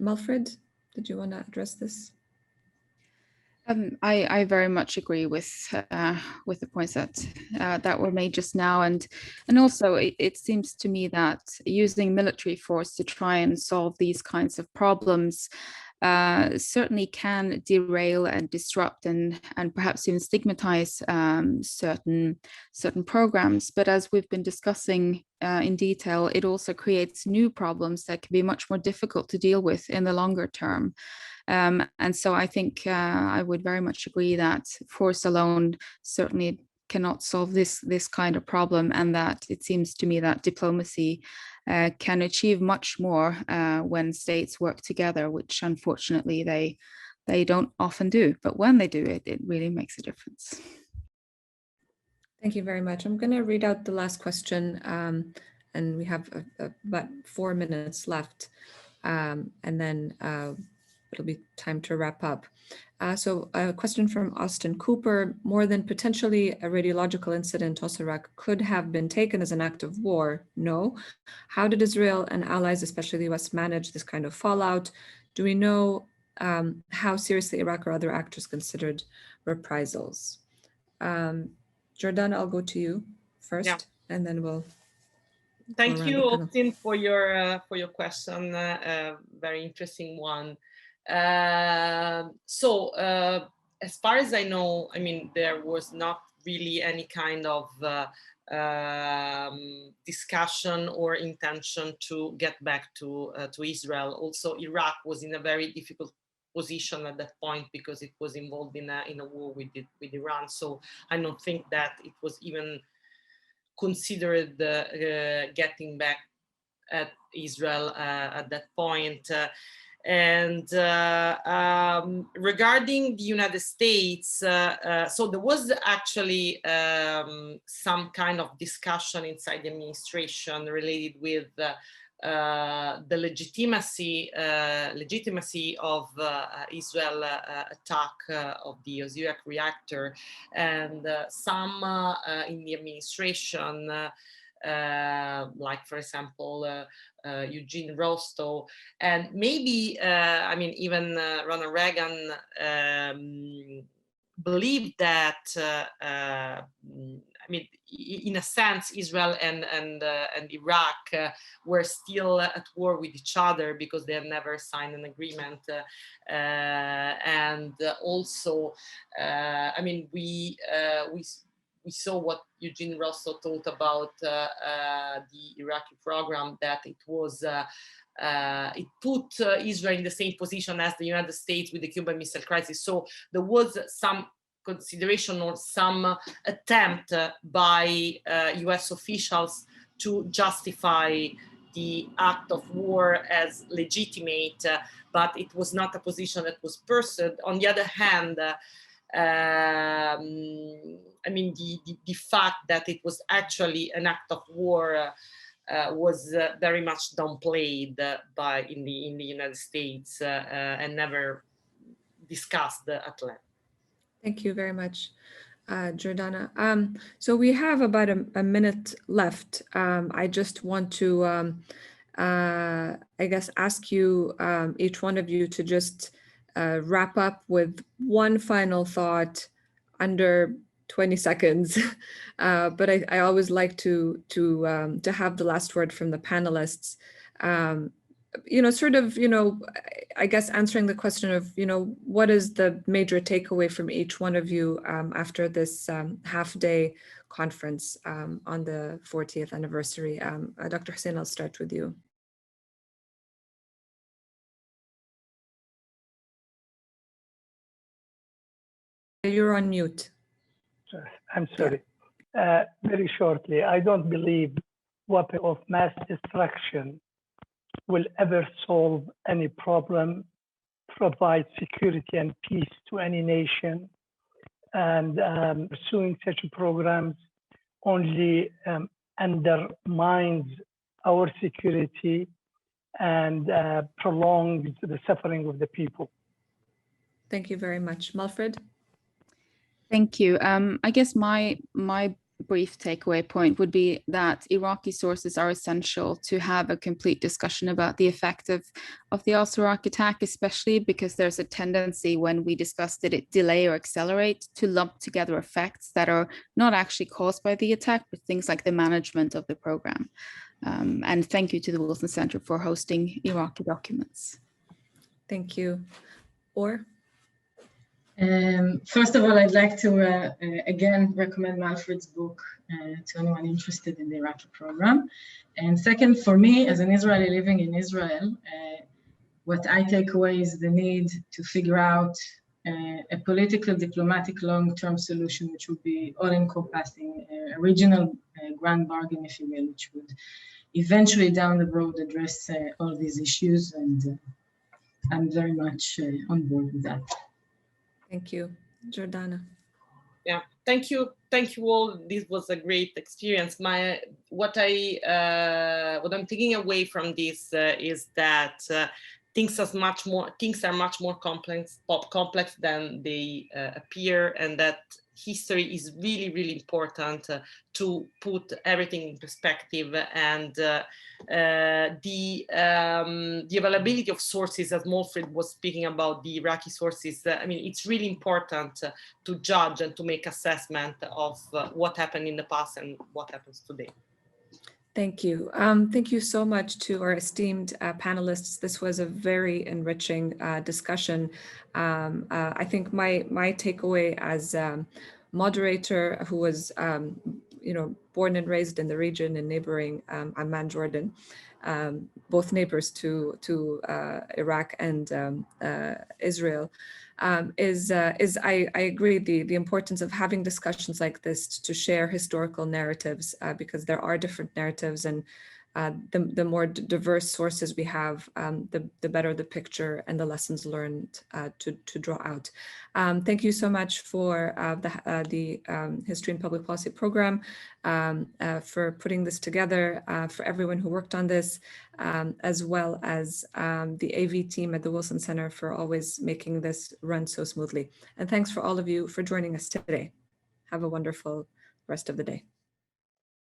Malfred, did you want to address this? I very much agree with the points that were made just now, and also it seems to me that using military force to try and solve these kinds of problems certainly can derail and disrupt and perhaps even stigmatize certain programs. But as we've been discussing in detail, it also creates new problems that can be much more difficult to deal with in the longer term. And so I think I would very much agree that force alone certainly cannot solve this kind of problem, and that it seems to me that diplomacy can achieve much more when states work together, which unfortunately they don't often do. But when they do it, it really makes a difference. Thank you very much. I'm going to read out the last question, and we have about 4 minutes left, and then it'll be time to wrap up. So a question from Austin Cooper: more than potentially a radiological incident, Osirak could have been taken as an act of war. No. How did Israel and allies, especially the US, manage this kind of fallout? Do we know how seriously Iraq or other actors considered reprisals? Jordan, I'll go to you first, and then we'll. Thank you, Austin, for your question. Very interesting one. So as far as I know, I mean, there was not really any kind of discussion or intention to get back to Israel. Also, Iraq was in a very difficult position at that point because it was involved in a war with Iran. So I don't think that it was even considered getting back at Israel at that point. Regarding the United States, so there was actually some kind of discussion inside the administration related with the legitimacy of Israel attack of the Osirak reactor, and some in the administration, like for example Eugene Rostow, and maybe I mean even Ronald Reagan believed that I mean, in a sense, Israel and Iraq were still at war with each other because they have never signed an agreement. And also, I mean, we saw what Eugene Rostow thought about the Iraqi program, that it was it put Israel in the same position as the United States with the Cuban Missile Crisis. So there was some consideration or some attempt by US officials to justify the act of war as legitimate, but it was not a position that was pursued. On the other hand, I mean, the fact that it was actually an act of war was very much downplayed in the United States and never discussed at length. Thank you very much, Jordana. So we have about a minute left. I just want to, I guess, ask you, each one of you, to just wrap up with one final thought under 20 seconds. But I always like to have the last word from the panelists. You know, sort of, you know, I guess answering the question of, you know, what is the major takeaway from each one of you after this half-day conference on the 40th anniversary. Dr. Hussain, I'll start with you. You're on mute. I'm sorry. Yeah. Very shortly, I don't believe weapon of mass destruction will ever solve any problem, provide security and peace to any nation, and pursuing such programs only undermines our security and prolongs the suffering of the people. Thank you very much. Malfred? Thank you. I guess my brief takeaway point would be that Iraqi sources are essential to have a complete discussion about the effect of the Osirak attack, especially because there's a tendency when we discuss did it delay or accelerate to lump together effects that are not actually caused by the attack, but things like the management of the program. And thank you to the Wilson Center for hosting Iraqi documents. Thank you. Or? First of all, I'd like to again recommend Malfred's book to anyone interested in the Iraqi program. And second, for me, as an Israeli living in Israel, what I take away is the need to figure out a political, diplomatic, long-term solution, which would be all-encompassing, a regional grand bargain, if you will, which would eventually down the road address all these issues. And I'm very much on board with that. Thank you. Jordana. Yeah, thank you all. This was a great experience. What I'm taking away from this is that things are much more complex than they appear, and that history is really important to put everything in perspective, and the availability of sources, as Malfred was speaking about, the Iraqi sources. I mean, it's really important to judge and to make assessment of what happened in the past and what happens today. Thank you. Thank you so much to our esteemed panelists. This was a very enriching discussion. I think my takeaway as moderator, who was born and raised in the region in neighboring Amman, Jordan, both neighbors to Iraq and Israel, I agree the importance of having discussions like this to share historical narratives, because there are different narratives, and the more diverse sources we have, the better the picture and the lessons learned to draw out. Thank you so much for the History and Public Policy program, for putting this together, for everyone who worked on this, as well as the AV team at the Wilson Center for always making this run so smoothly. And thanks for all of you for joining us today. Have a wonderful rest of the day.